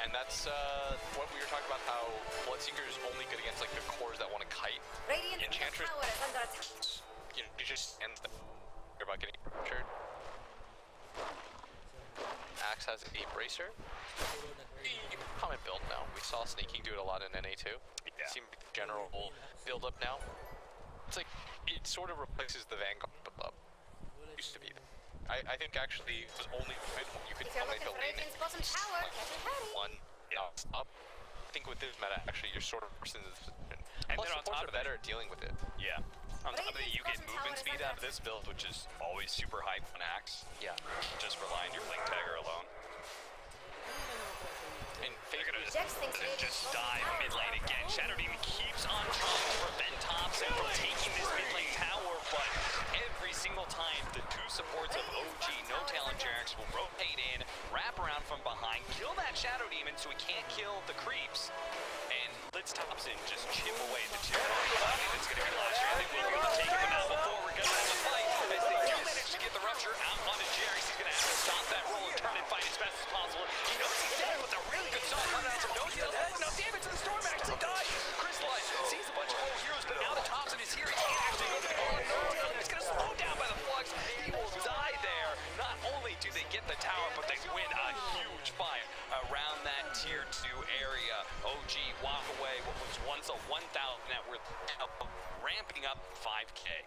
And that's what we were talking about, how Bloodseeker is only good against like the cores that want to kite. Radiant's Enchantress, tower is under attack. you just ends the about getting captured. Axe has a bracer. Common build now. We saw Sneaking do it a lot in NA2. It seemed like the general build up now. It's like it sort of replaces the Vanguard build up. Used to be. I think actually it was only good when you could If you're only looking build for Radiant's bottom tower, get ready. one up. I think with this meta, actually, you're sort of forced into this position. And Plus, then on supports top are of better at dealing with it. Yeah. On top of it, you get Bottom movement tower is speed under out of this build, which is always super hype on Axe. Yeah. Just rely on your Blink Tagger alone. And They're gonna Jax thinks Radiant's just bottom dive tower mid is lane under again. attack. Shadow Demon keeps on trying to prevent Thompson from taking this mid lane tower, but every single time the two supports of OG, No Talent Jerax will rotate in, wrap around from behind, kill that Shadow Demon so he can't kill the creeps, and lets Thompson just chip away the two and it's gonna be last year. They will be able to take him, but not before we're gonna have a fight as they do manage to get the rupture out onto Jerax. He's gonna have to stop that roll and turn and fight as fast as possible. He knows he's dead with a really good shot coming out from No Talent. No damage to the storm actually died. Crystallized sees a bunch of old heroes, but now that Thompson is here, he can't actually go to the ball. No Talent is gonna slow down by the flux. He will die there. Not only do they get the tower, but they win a huge fight around that tier 2 area. OG walk away what was once a 1,000 net worth, ramping up 5K.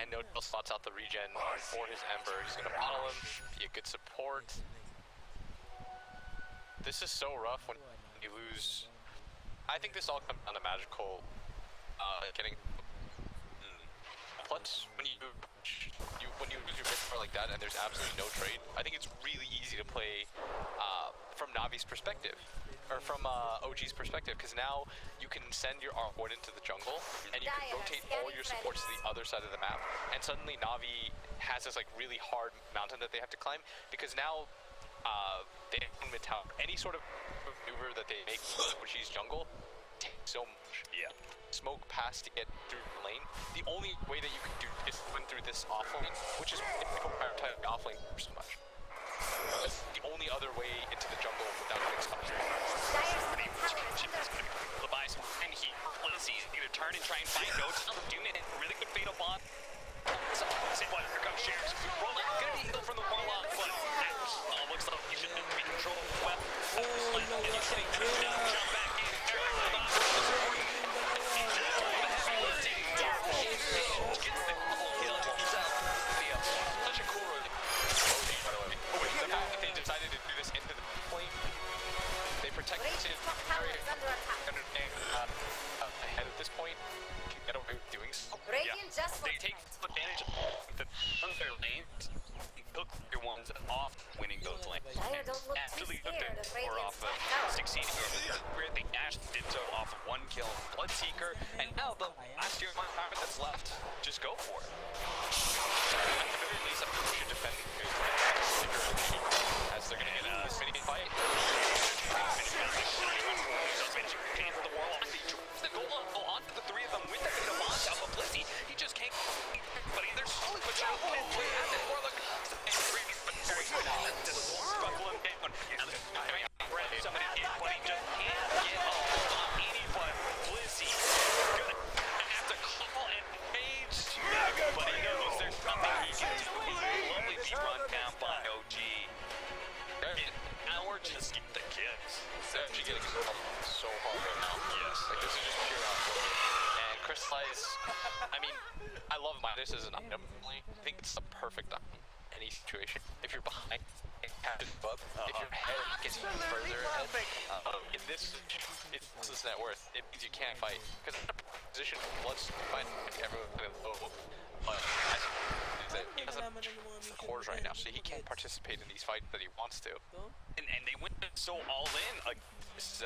And No Tail slots out the regen for his Ember. He's gonna bottle him, be a good support. This is so rough when you lose. I think this all comes down to Magical getting. Plus, when you lose your mid card like that and there's absolutely no trade, I think it's really easy to play from Navi's perspective. Or from OG's perspective, because now you can send your R1 into the jungle, and you can rotate all your supports to the other side of the map, and suddenly Navi has this like really hard mountain that they have to climb, because now they have mid tower. Any sort of maneuver that they make with OG's jungle takes so much. Yeah. Smoke past to get through the lane. The only way that you can do is win through this offlane, which is why people prioritize the offlane so much. That's the only other way into the jungle without getting stopped. Levi's and he he's gonna turn and try and fight No Talent. Doing it really good fatal bot. So what? Here comes Shares. Roll out, gonna be healed from the Warlock, but looks like he should be controlled well. And he's getting jump back in. Gets the double kill himself. Such a cool role. The fact that they decided to do this into the lane, they protect the top tower is under attack. Ahead at this point, can get away with doing so. Radiant just They take advantage of the unfair lanes. Took your ones off winning those lanes. Dire don't look too Actually took scared it of or Radiant's off of top tower. succeeding where the Ash did so off of one kill Bloodseeker, and now the last tier one power that's left, just go for it. At the very least, I think we should defend as they're gonna get a mini fight. The Warlock, he drops the goal onto the three of them with the fatal launch out of Blissey. He just can't. But they're slowly but surely at the Warlock. Buckle him down. Somebody hit, but he just can't get a hold on anybody. Blissey gonna have to call and page, but he knows there's nothing he can do. He will only be run down by OG. Now we're just get the kids. They're actually getting so hard right now. Yes. Like, this is just pure output. And Crystallize, I mean, I love Midas as an item. I think it's the perfect item in any situation. If you're behind, it catches you up. If you're ahead, it gets you further ahead. In this, it's this net worth. It means you can't fight. Because in a position, let's fight everyone in the low. But he doesn't have cores right now, so he can't participate in these fights that he wants to. And they went so all in against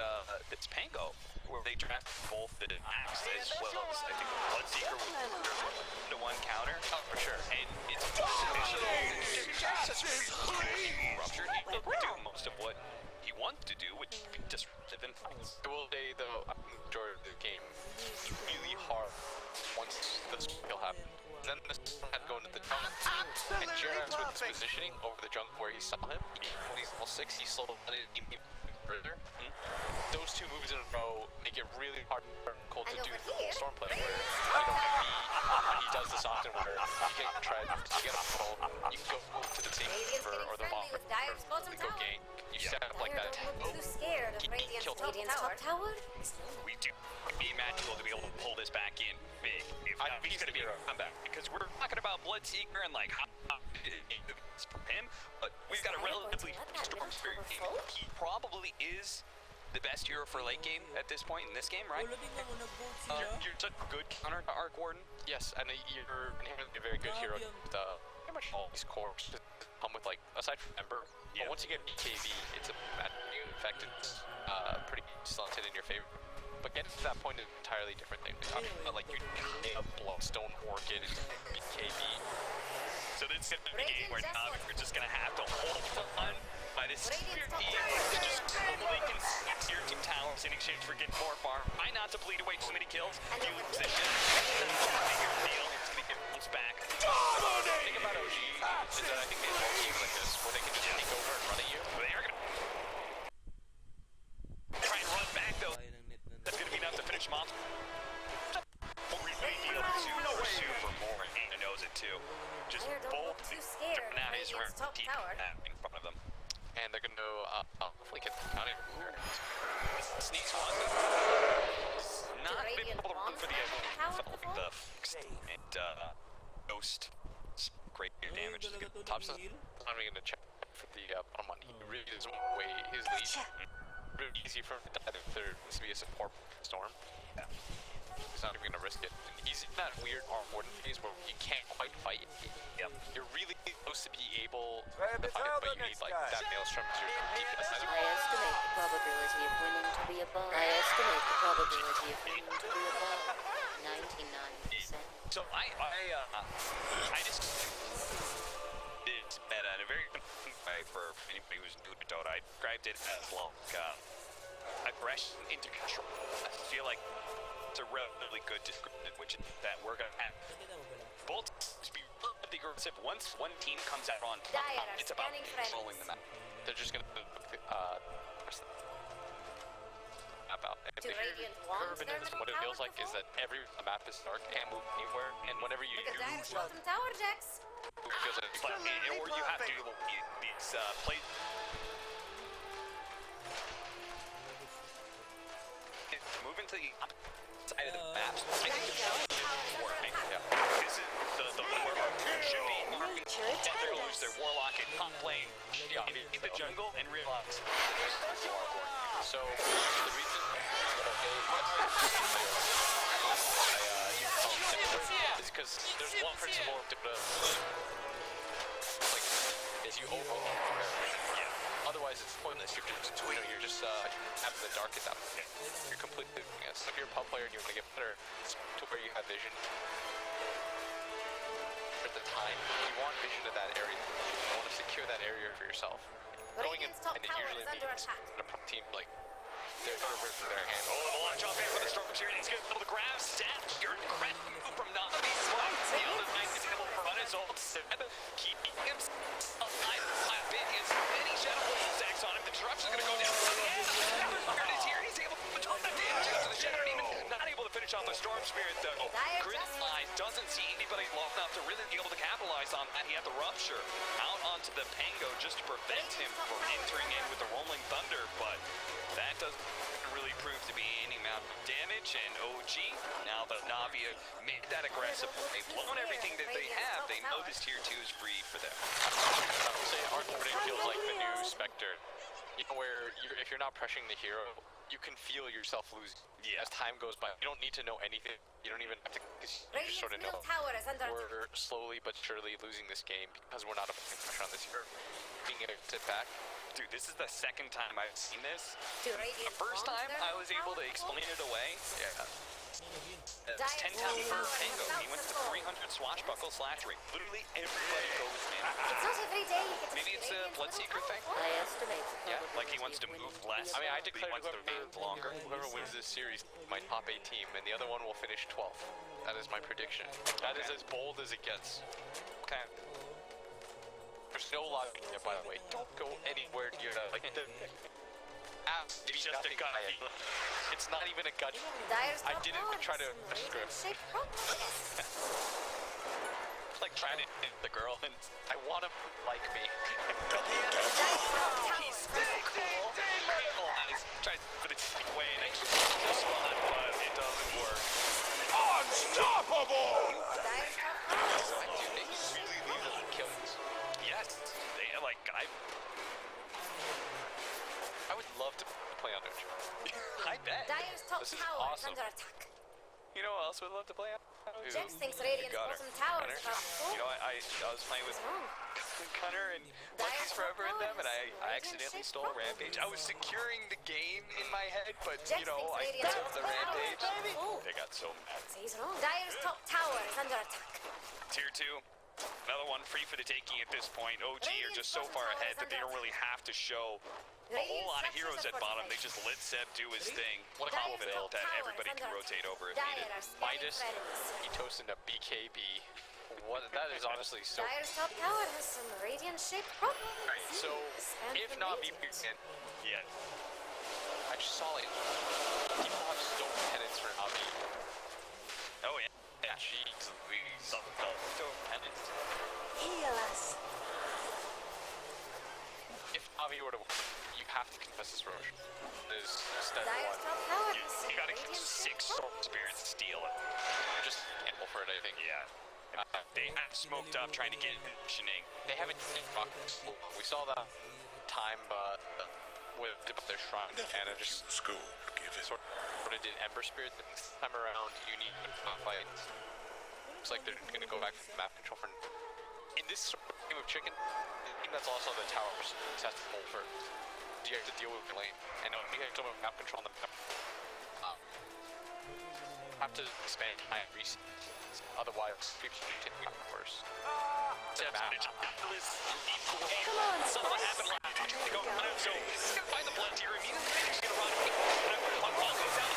this Pango, where they drafted both the Axe as well as I think Bloodseeker with the one counter. Oh, for sure. And it's rupture. He will do most of what he wants to do, which is disruptive in fights. Will they, though, majority of the game, it's really hard once the skill happens. Then the storm had to go into the jungle. And Jerax with his positioning over the jungle where he saw him, when he's level 6, he slowed it further. Those two moves in a row make it really hard for Cole to do the whole storm play where, he does this often where you get a tread, you get a pull, you can go to the team or the bomb, or you go gank, you set up like that. Too scared of Radiant's top tower. We do be magical to be able to pull this back in big. If not, he's going to be a comeback. Because we're talking about Bloodseeker and like how it's for him, but we've got a relatively strong spirit. He probably is the best hero for late game at this point in this game, right? You're such a good counter to Arc Warden. Yes, and you're inherently a very good hero. Pretty much all these cores come with, like, aside from Ember, but once you get BKB, it's a bad effect. It's pretty slanted in your favor. But getting to that point is an entirely different thing. Like you a Bloodstone Orchid BKB. So this is gonna be a game where Navi are just gonna have to hold on by this spear to just slowly construct your 2 towers in exchange for getting more farm. Try not to bleed away too many kills. You lose this shit. Bigger deal. It's gonna get bounced back. The thing about OG is that I think they have games like this where they can just take over and run at you. They are gonna try and run back though. That's gonna be enough to finish him off. Super more, and he knows it too. Just bolt now his top tower in front of them. And they're gonna hopefully get the counter. Sneaks one. Not been able to run for the and Ghost. Great damage. Top's not even gonna check for the bottom one. He really doesn't want to weigh his lead. Really easy for him to die if there needs to be a support storm. He's not even gonna risk it. And he's in that weird Arc Warden phase where you can't quite fight. Yep. You're really supposed to be able to fight, but you need like that Maelstrom to keep it aside. I estimate the probability of winning to be above. I estimate the probability of winning to be above 99%. So I just did meta in a very way for anybody who's new to Dota. I described it as like aggression into control. I feel like it's a relatively good description, which is that we're gonna have both to be really aggressive. Once one team comes out on top, it's about controlling the map. They're just gonna press the map out. And if you curve it, what it feels like is that every map is dark, can't move anywhere, and whenever you do, tower jacks. it feels like it's or you have to do these plays. Moving to the opposite side of the map. I think it's working. This is the warlock should be. They're gonna lose their warlock in top lane. In the jungle and realize. So the reason is because there's one principle of Dota, like, is you overhaul. Otherwise, it's pointless. You're just out in the dark at that point. You're completely doing it. So if you're a pub player and you want to get better, it's to where you have vision. At the time, you want vision of that area. You want to secure that area for yourself. Going in, and it usually means a pro team like they're over their hand. Oh, the launch off here for the Storm Series. He's going to be able to grab stat. You're incredible from Navi. The other night is able to run his ult. Keeping him alive. I've been as many Shadow Wolf stacks on him. The disruption's going to go down. Here it is here. He's able to put on the damage to the Shadow Demon. Not able to finish off the Storm Spirit, though. Grid Eyes doesn't see anybody long enough to really be able to capitalize on that. He had the Rupture out onto the Pango just to prevent him from entering in with the Rolling Thunder, but that doesn't really prove to be any amount of damage. And OG, now that Navi have made that aggressive play, blown everything that they have, they know this tier 2 is free for them. I would say Arc Warden feels like the new Spectre. You know, where if you're not pressuring the hero, you can feel yourself losing. As time goes by, you don't need to know anything. You don't even have to. You just sort of know. We're slowly but surely losing this game because we're not applying pressure on this hero. Being able to sit back. Dude, this is the second time I've seen this. The first time I was able to explain it away. Yeah. It's 10 times per Pango. He went to 300 swashbuckle slash rate. Literally everybody goes in. It's not every day you get to Maybe it's a Bloodseeker thing? I estimate. Yeah, like he wants to move less. I mean, I declare wants to move longer. Whoever wins this series, my top 8 team, and the other one will finish 12th. That is my prediction. That is as bold as it gets. Okay. There's no logic here, by the way. Don't go anywhere near that. Like, it's just a gut. It's not even a gut. I didn't try to script. Like trying to hit the girl, and I want to like me. He's so cool. Tries to put it away and actually respond, but it doesn't work. Unstoppable! Dude, they really leave them kills. Yes, they like I would love to play on OG. I bet. Dire's top This is tower awesome. is under attack. You know what else would love to play on? Jex thinks Radiant's Gunner. bottom tower is Gunner. about to fall. You know, I was playing with Gunner and Monkeys Forever in them, and I accidentally stole Rampage. I was securing the game in my head, but, you know, I took the Rampage. They got so mad. He's wrong. Dire's top tower is under attack. Tier 2. Another one free for the taking at this point. OG are just so far ahead that they don't really have to show a whole lot of heroes at bottom. They just let Seb do his thing. What a compliment That everybody can rotate over if needed. Midas, he toasted a BKB. That is honestly so... Dire's top tower has some radiant-shaped problems. Right, so, if Navi began... Yeah. I just saw, like, people have so penance for Navi. Oh, yeah. Yeah, jeez Louise. So penance. Heal us. If Navi were to win, you have to confess this Roche. There's step Dire's one. top tower has You some gotta get radiant-shaped 6 Storm Spirits to steal it. Just gamble for it, I think. Yeah. They have smoked up trying to get positioning. They haven't seen rock. We saw that time with their shrine, and it just sort of did Ember Spirit. This time around, you need to fight. Looks like they're going to go back to map control for. In this sort of game of chicken, I think that's also the tower's successful for. You have to deal with your lane, and you have to deal with map control on the map. Have to spend time reset. Otherwise, people are taking out first. Come on, so what happened last time? They go run out, so he's gonna find the blood tier immediately. He's gonna run away. Ball goes down.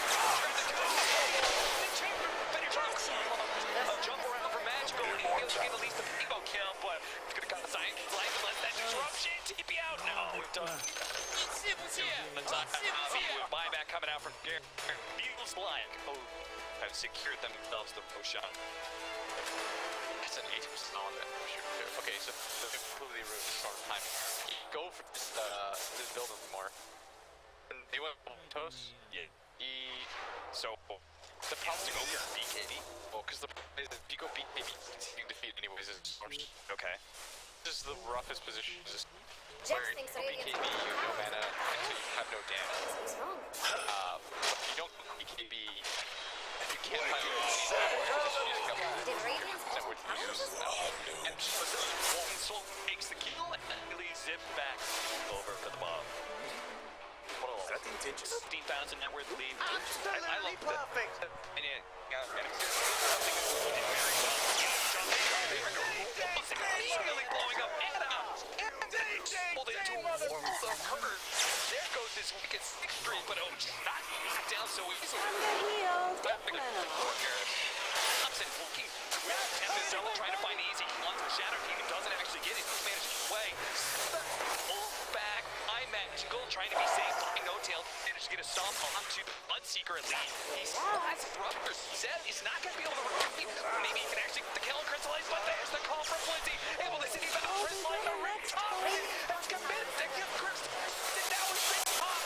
Jump around for magical, and he feels like at least a Evo kill, but it's gonna cut the side. Life unless that disruption. TP out. No, we've done. With buyback coming out from Gare. Beagles flying. Oh, have secured themselves the potion. That's an 80% on that for sure. Okay, so the completely ruined the start time. Go for this build a little more. They went toast. Yeah. So the problem to go for BKB. Well, because the problem is if you go BKB, you can defeat anyways. Okay. This is the roughest position. Just Jex where thinks you go Radiant's BKB, bottom you have no tower mana, and so you have no damage. He's wrong. If you don't go BKB, you can't find a position. You just got Did Radiant's that bottom would tower use just now. And Molten Soul takes the kill and really zip back over for the bomb. Is that the intention? 15,000 net worth lead. Absolutely I love perfect. that. And something is working very well. Immediately blowing up Anna. Pulled into a world of hurt. There goes this wicked 6th streak, but not down so easily. Thompson looking with Tempest trying to find easy. Onto the Shadow Team, doesn't actually get it. He managed to play. Pull back. Magical trying to be safe. No tail. Managed to get a stomp onto the Bloodseeker at least. He's has brothers. Zed is not going to be able to retrieve. Maybe he can actually get the kill and crystallize, but there's the call from Blizzy. Able to see even crystallize the ring top. That's convinced to give crystal. And now it's big pop.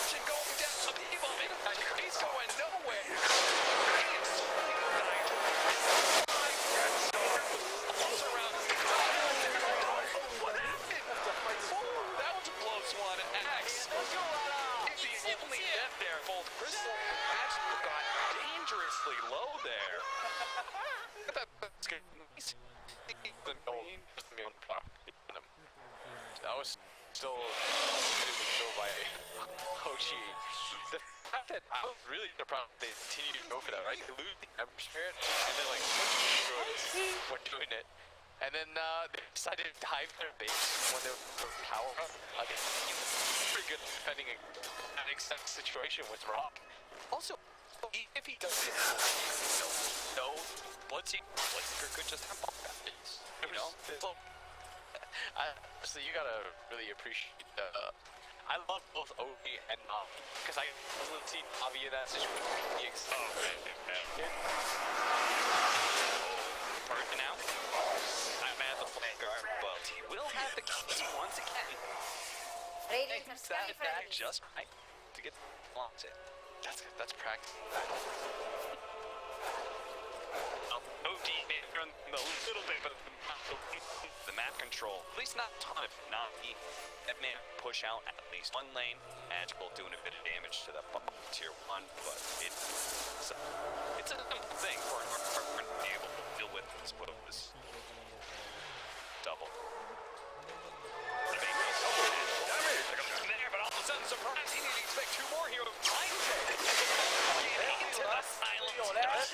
Should go down to the evil. He's going nowhere. What happened? That was a close one. Axe. It's the only death there. Both Crystal and Axe got dangerously low there. That was still by OG. The fact that I was really surprised they continued to go for that, right? They lose the Ember Spirit, and then like we're doing it. And then they decided to dive their base when they were power up. Like, it's pretty good defending an exact situation with Rock. Also, if he does it, no, Bloodseeker could just have bomb that base. You know? So you gotta really appreciate I love both OG and Navi, because I really see Navi in that situation. Burton out. I'm at the flanker, but he will have the keys once again. Radiant are scanning for That enemies. just right to get blocks in. That's practice. OG may run a little bit, but the map control. At least not a ton of Navi. That man push out at least one lane. Magical doing a bit of damage to the tier 1, but it's a simple thing for an hard to be able to deal with. This was double. There, but all of a sudden, surprise, he didn't expect 2 more here. Into the silence.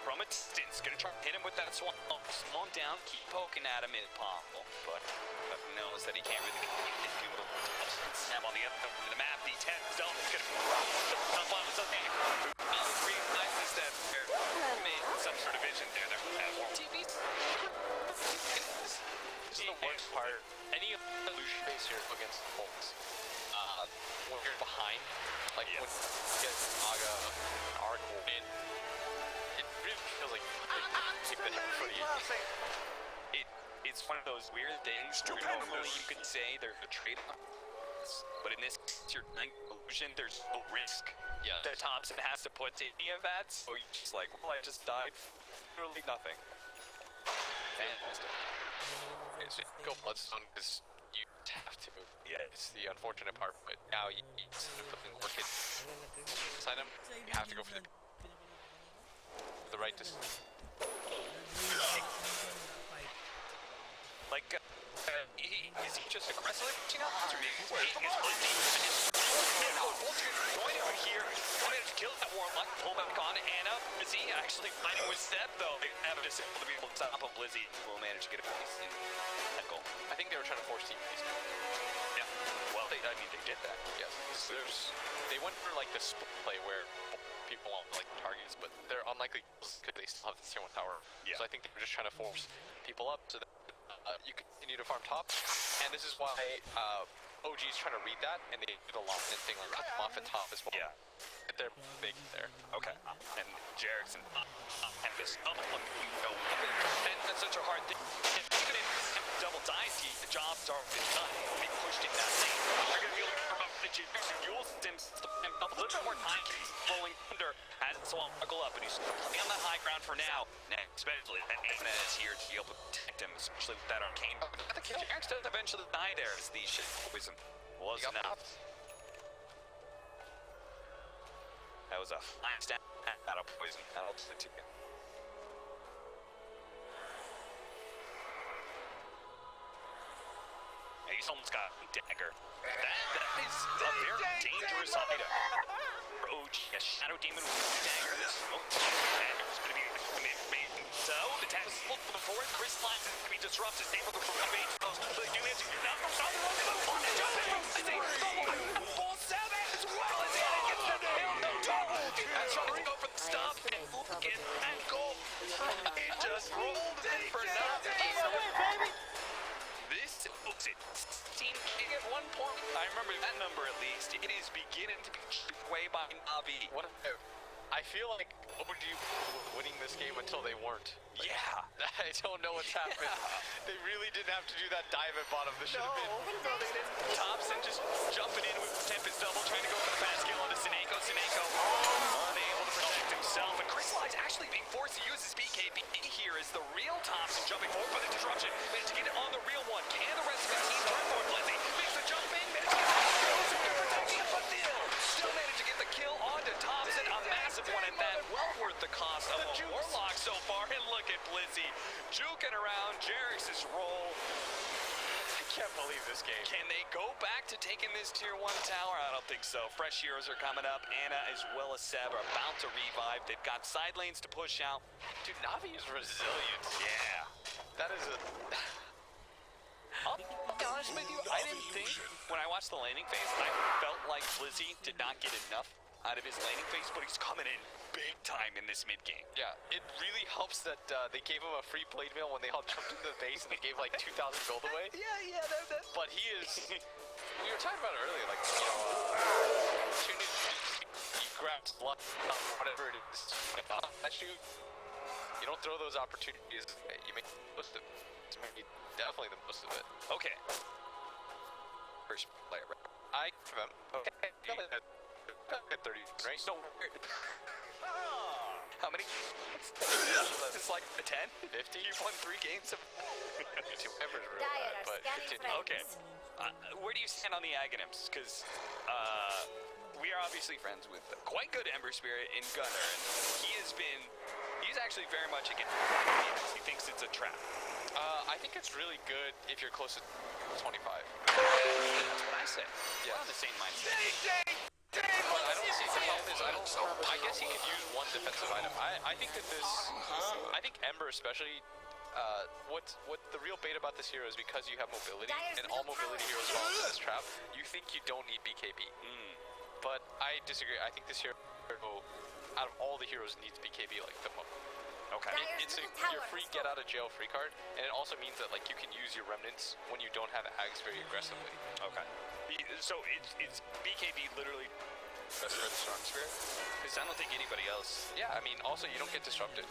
From a distance, gonna try to hit him with that swamp. Slow him down, keep poking at him if possible, but knows that he can't really get too much. Snap on the other end of the map. D10 still gonna jump on something. Realizes that they're made some sort of vision there. They're more TVs. This is the worst part. Any illusion base here against the Bolts. When you're behind, like when you get Naga, Arc, it really feels like take the hit for you. It's one of those weird things where normally you could say there's a trade-off, but in this case, you're illusion, there's no risk. Yeah. The Thompson has to put any of that, so you're just like, well, I just died. Literally nothing. Fantastic. Okay, so go Bloodstone because you have to. Yeah, it's the unfortunate part, but now you something working inside him. You have to go for the right decision. Like, is he just aggressively reaching out? Or going out here, wanted to kill that Warlock, pull back on Anna. Is he actually fighting with Seth, though? They have a disable to be able to stop him. Blizzy will manage to get a piece in that goal. I think they were trying to force TPs. Yeah. Well, I mean, they did that. Yes. They went for like the split play where people want like targets, but they're unlikely because they still have the tier 1 tower. Yeah. So I think they were just trying to force people up so that you continue to farm top, and this is why OG is trying to read that, and they do the lock-in thing, like cut them off at top as well. Yeah. They're big there. Okay. And Jarek's and this double, and that's such a hard thing. Even if double dies, the job's already done. They pushed in that lane. They're going to be able to come up with the Jules Sims a little bit more time. He's rolling under as Swamp buckle up, and he's on the high ground for now. Especially that Anna is here to be able to protect him, especially with that arcane. The Jarek does eventually die there as the shit poison was enough. That was a fine stat out of poison. That'll split you. He's almost got a dagger. That is a very dangerous item. For OG, a Shadow Demon with a dagger. This dagger's going to be amazing. So, the tap is full for the fourth. Chris lines is going to be disrupted. Same for the front page. They do answer. You're not from I say, full 7 as well as Anna gets the nail. That's trying to go for the stop and get that goal. It just rolled in for nothing. This looks it. 16K at one point. I remember that number at least. It is beginning to be chipped away by Navi. What? I feel like OG winning this game until they weren't. Like, yeah. I don't know what's happened. They really didn't have to do that dive at bottom. This should have been. No, they didn't. Thompson just jumping in with the Tempest double, trying to go for the fast kill onto Sineko. Unable to protect himself. And Chris Line's actually being forced to use his BKB here as the real Thompson jumping forward for the disruption. Managed to get it on the real one. Can the rest of his team turn for Blizzy? Makes the jump in. Managed to get the kill. Protecting him, but still managed to get the kill onto Thompson. A massive one at that. Well worth the cost of a Warlock so far. And look at Blizzy juking around Jarek's roll. I can't believe this game. Can they go back to taking this tier 1 tower? I don't think so. Fresh heroes are coming up. Anna as well as Seb are about to revive. They've got side lanes to push out. Dude, Navi is resilient. Yeah. That is a... I'll be honest with you, I didn't think, when I watched the landing phase, I felt like Blizzy did not get enough out of his landing phase, but he's coming in big time in this mid game. Yeah, it really helps that they gave him a free blade mail when they all jumped into the base and they gave like 2,000 gold away. Yeah, that's... But he is... we were talking about it earlier, like, you know, he grabs luck, whatever it is. That's you don't throw those opportunities, you make the most of it. It's maybe definitely the most of it. Okay. First player, right? I give him. Okay. At 30, right? So How many? It's like 10? 50? You've won 3 games of... Two members really Dire bad, are but scanning continue. Okay. Where do you stand on the Aghanims? Because we are obviously friends with quite good Ember Spirit in Gunner, and he's actually very much against it. He thinks it's a trap. I think it's really good if you're close to 25. That's what I say. Yeah. We're on the same mindset. But I don't see the problem is I guess he could use one defensive item. I think that this I think Ember especially what the real bait about this hero is because you have mobility and all mobility heroes fall into this trap, you think you don't need BKB. But I disagree. I think this hero out of all the heroes needs BKB like the most. Okay. It's your free get out of jail free card, and it also means that like you can use your remnants when you don't have Ags very aggressively. Okay. So it's BKB literally best for the Storm Spirit? Because I don't think anybody else. Yeah, I mean also you don't get disrupted.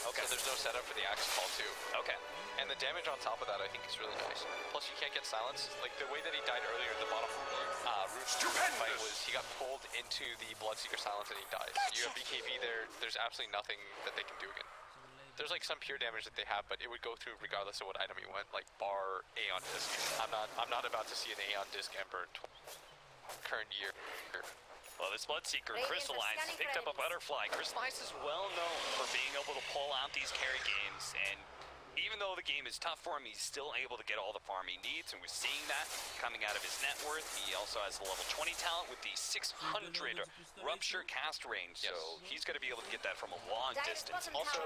Okay. So there's no setup for the Axe call too. Okay. And the damage on top of that I think is really nice. Plus you can't get silenced. Like the way that he died earlier at the bottom root fight was he got pulled into the Bloodseeker silence and he died. You have BKB there, there's absolutely nothing that they can do again. There's like some pure damage that they have, but it would go through regardless of what item you went, like bar Aeon Disc. I'm not about to see an Aeon Disc Emperor current year. Well, this Bloodseeker Crystallize picked up a butterfly. Crystallize is well known for being able to pull out these carry games, and even though the game is tough for him, he's still able to get all the farm he needs, and we're seeing that coming out of his net worth. He also has the level 20 talent with the 600 rupture cast range, so he's going to be able to get that from a long distance. Also,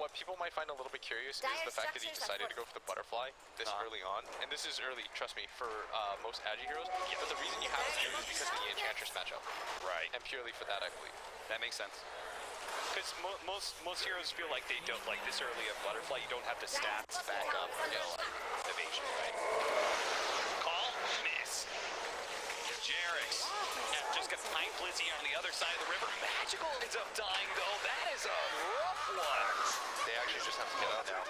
what people might find a little bit curious is the fact that he decided to go for the butterfly this early on, and this is early, trust me, for most Agi heroes, but the reason you have to do it is because of the Enchantress matchup. Right. And purely for that, I believe. That makes sense. Because most heroes feel like they don't, like this early of Butterfly, you don't have the stats back up, evasion, right? Call, miss. Jerix, just got Pine Blizzy on the other side of the river. Magical ends up dying though, that is a rough one. They actually just have to get out now.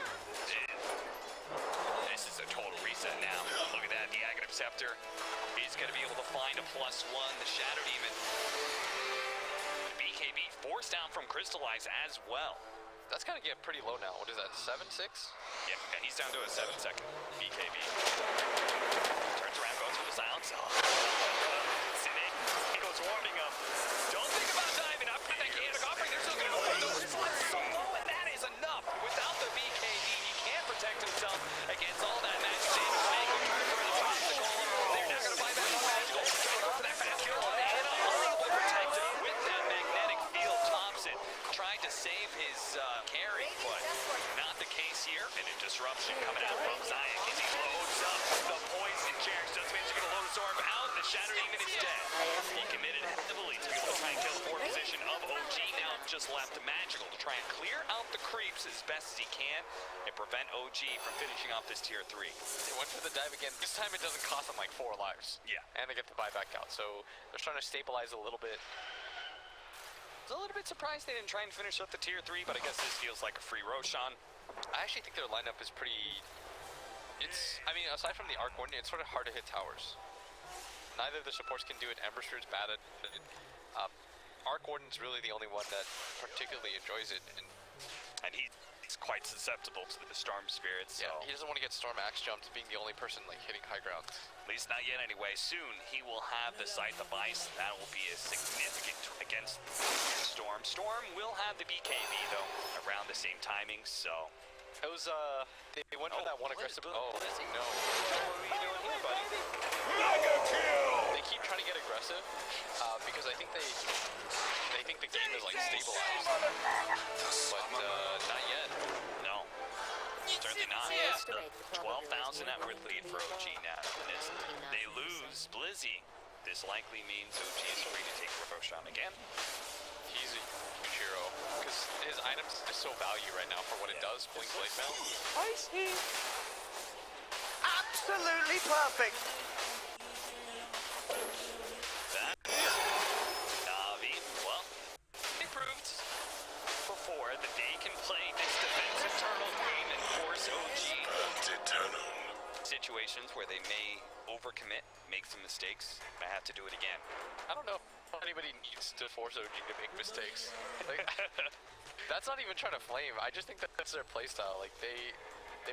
This is a total reset now. Look at that, the Aghanim Scepter is going to be able to find a +1, the Shadow Demon. BKB forced down from Crystallize as well. That's gonna get pretty low now. What is that, 7-6? Yeah, he's down to a 7-second BKB. Turns around, goes for the silence. Sitting, he goes warming up. Don't think about diving up. That chaotic offering, they're still gonna go for the Crystallize so low, and that is enough. Without the BKB, he can't protect himself against all that magic damage. Mango trying to run across the goal. They're not gonna buy back the magical. Trying to go for that fast kill, and unable to protect him with that magnetic field. Thompson tried to save his carry, but not the case here. And a disruption coming out from Zayak as he loads up the poison. Jerix just managed to get a load absorb out. The Shadow Demon is dead. He committed heavily to be able to try and kill the forward position of OG. Now just left to Magical to try and clear out the creeps as best as he can and prevent OG from finishing off this tier 3. They went for the dive again. This time it doesn't cost them like 4 lives. Yeah. And they get the buyback out. So they're trying to stabilize a little bit. I was a little bit surprised they didn't try and finish up the tier 3, but I guess this feels like a free Roshan. I actually think their lineup is pretty... I mean, aside from the Arc Warden, it's sort of hard to hit towers. Neither of the supports can do it. Ember Spirit's bad at it. Arc Warden's really the only one that particularly enjoys it. And he's quite susceptible to the Storm Spirits. So. Yeah, he doesn't want to get Storm Axe jumped being the only person like hitting high ground. At least not yet anyway. Soon he will have the Scythe of Ice. That will be a significant against Storm. Storm will have the BKB though around the same timing, so. It was, they went for that one aggressive... Oh, no. What are you doing here, buddy? They keep trying to get aggressive, because I think they think the game is, like, stabilized. But, not yet. No. Certainly not. 12,000 net worth lead for OG now. And as they lose Blizzy, this likely means OG is free to take Roshan again. He's a huge hero, because his items is so value right now for what it does. Blink Blade Mail. I see. Absolutely perfect. Navi, well, they proved before that they can play this defensive Turtle game and force OG. situations where they may overcommit, make some mistakes, and I have to do it again. I don't know if anybody needs to force OG to make mistakes. Like, that's not even trying to flame. I just think that's their playstyle. Like, they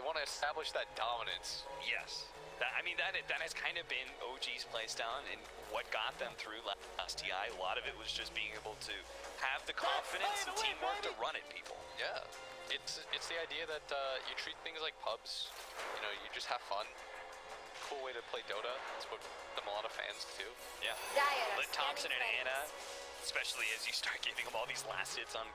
want to establish that dominance. Yes. I mean, that has kind of been OG's playstyle, and what got them through last TI, a lot of it was just being able to have the confidence and teamwork to run at people. Yeah. It's the idea that you treat things like pubs. You know, you just have fun. Cool way to play Dota. That's what a lot of fans do. Yeah. Let Thompson and Anna, especially as you start giving them all these last hits on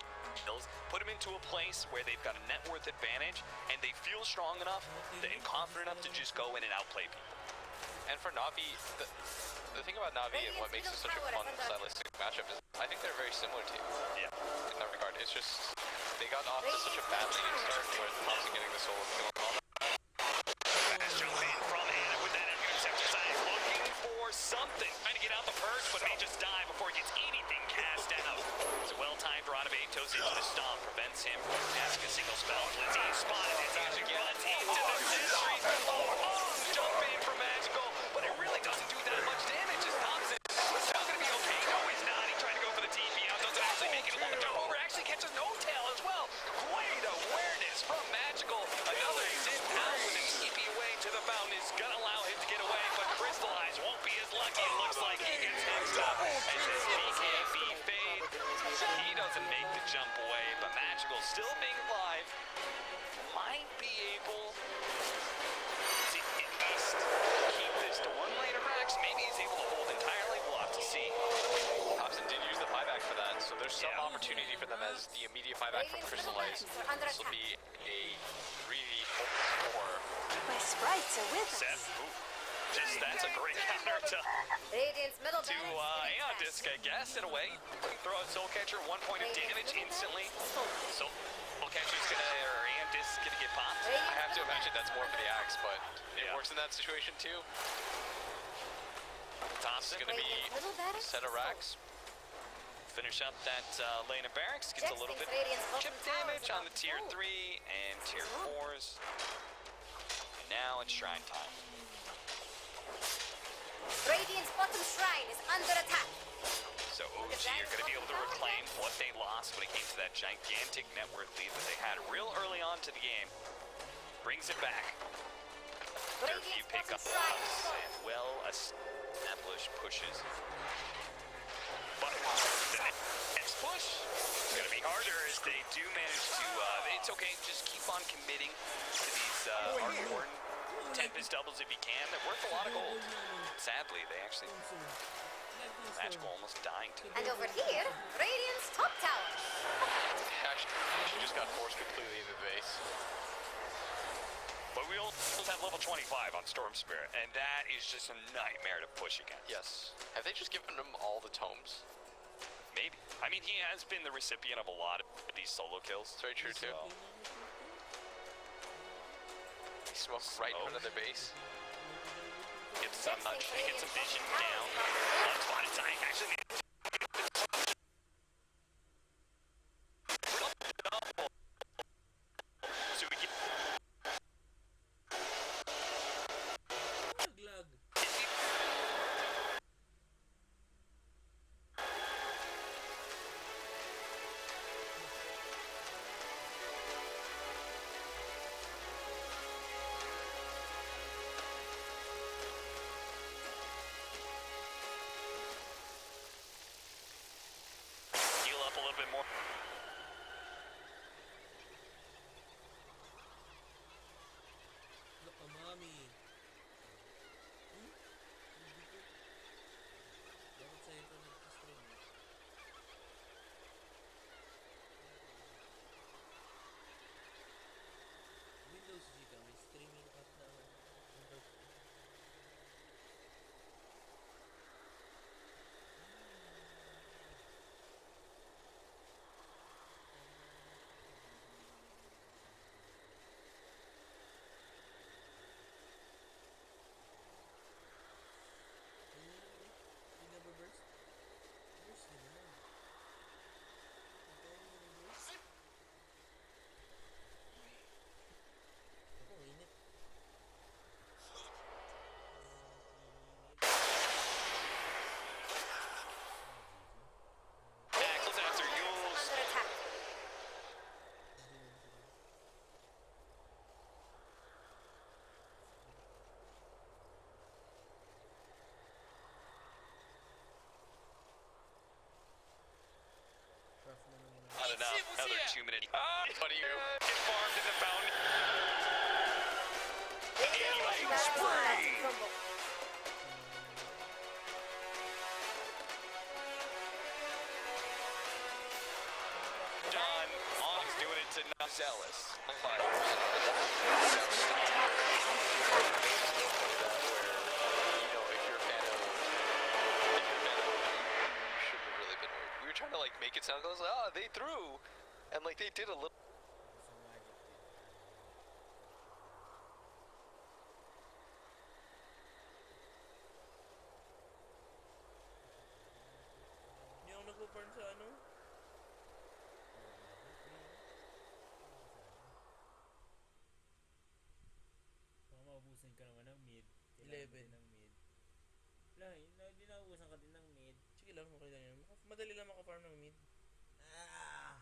kills, put them into a place where they've got a net worth advantage and they feel strong enough and confident enough to just go in and outplay people. And for Navi, the thing about Navi and what makes it such a fun stylistic matchup is I think they're very similar to you. Yeah. In that regard. It's just they got off to such a bad leading start with Thompson getting the solo kill on Nice jump in from Anna with that interceptor side, looking for something. Trying to get out the perch, but may just die before he gets anything cast out. It's a well-timed Rodave toes into the stomp, prevents him from casting a single spell. Blizzy spotted his music runs into the Sentry. Jump in for Magical, but it really doesn't do that much damage as Thompson was still going to be okay. No, he's not. He tried to go for the TP out, doesn't actually make it along. Jump over actually catches no tail as well. Great awareness from Magical. Another zip out with a TP away to the fountain is going to allow him to get away, but Crystallize won't be as lucky. It looks like he gets hexed up as his BKB fade. He doesn't make the jump away, but Magical still being alive might be able to at least keep this to one later Rex. Maybe he's able to hold entirely. We'll have to see. Thompson did use the buyback for that, so there's some opportunity for them as the immediate buyback from Crystallize. This will be a 3v4. My sprites are with us. That's a great counter to Aeon Disc, I guess, in a way. Throw out Soul Catcher, 1 point of damage instantly. Soul Catcher's or Aeon Disc gonna get popped. I have to imagine that's more for the axe, but it works in that situation too. Thompson gonna be set of racks. Finish up that lane of barracks, gets a little bit chip damage on the tier 3 and tier 4s. And now it's Shrine time. Radiant's bottom shrine is under attack. So OG are going to be able to reclaim what they lost when it came to that gigantic net worth lead that they had real early on to the game. Brings it back. There are a few pickups and well-established pushes. But the next push is going to be harder as they do manage to... it's okay, just keep on committing to these Arkhorn Tempest doubles if you can. They're worth a lot of gold. Sadly, they actually... Magical almost dying to. And over here, Radiant's top tower. She just got forced completely into the base. But we also have level 25 on Storm Spirit, and that is just a nightmare to push against. Yes. Have they just given him all the tomes? Maybe. I mean, he has been the recipient of a lot of these solo kills. It's very true, too. He smokes right in front of the base. Gets some vision down. Unspotted time. Actually, so we get... 2-minute. What do you do? Get farmed in the fountain. John, Onyx doing it to not zealous. We were trying to like make it sound like, oh, they threw, and like they did a little. Hindi ako nagpo-farm sa ano. Baka maubusan ka naman ng mid. 11. Ng mid. Lang, hindi naubusan ka din ng mid. Sige lang, okay lang yan. Madali lang maka-farm ng mid. Ah!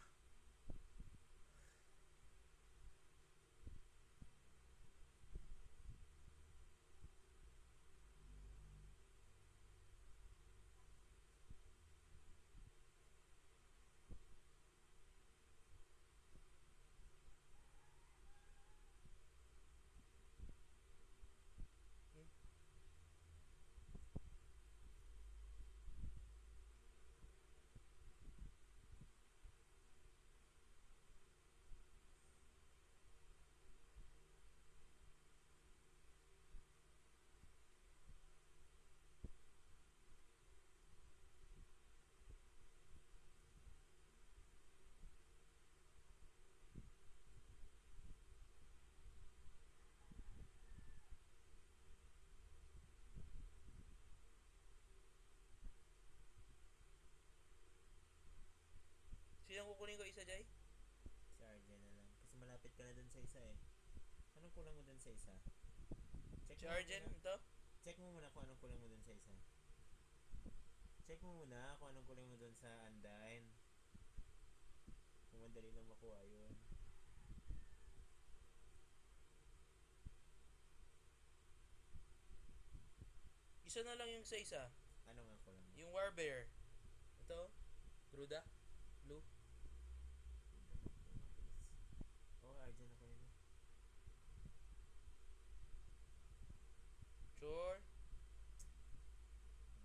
Sino kukunin ko isa, Jai? Si RJ na lang. Kasi malapit ka na dun sa isa eh. Anong kulang mo dun sa isa? Si Arjen, ito? Check mo muna kung anong kulang mo dun sa isa. Check mo muna kung anong kulang mo dun sa Undyne. Kung madali lang makuha yun. Isa na lang yung sa isa. Ano nga kulang mo? Yung Warbear. Ito? Gruda? Blue? Oo, Arjen ako yun. Sure?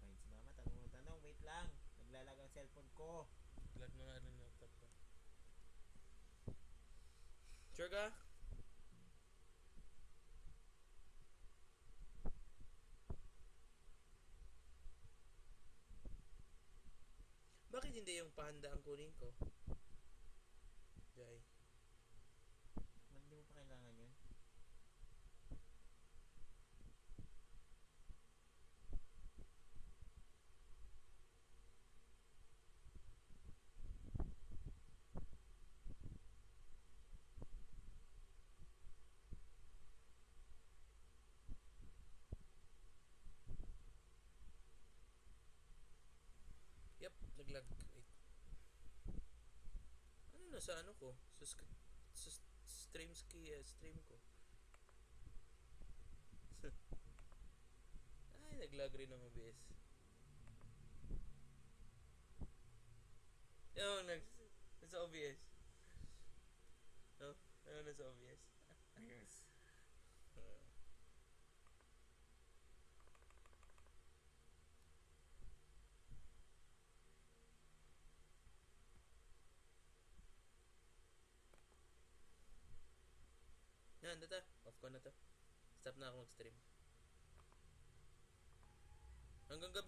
Ayun si mama, tanong. Wait lang. Naglalag ang cellphone ko. Lag na nga ng laptop ko. Sure ka? Bakit hindi yung panda ang kunin ko? Jai. Hindi mo pa kailangan yun? Yep, naglag. Wait. Ano na sa ano ko? Sa stream ko. Ay, naglag rin ang OBS. Nasa OBS. No? Nasa OBS. Ayos. Yan, data. Off ko na to. Stop na ako mag-stream. Hanggang gabi.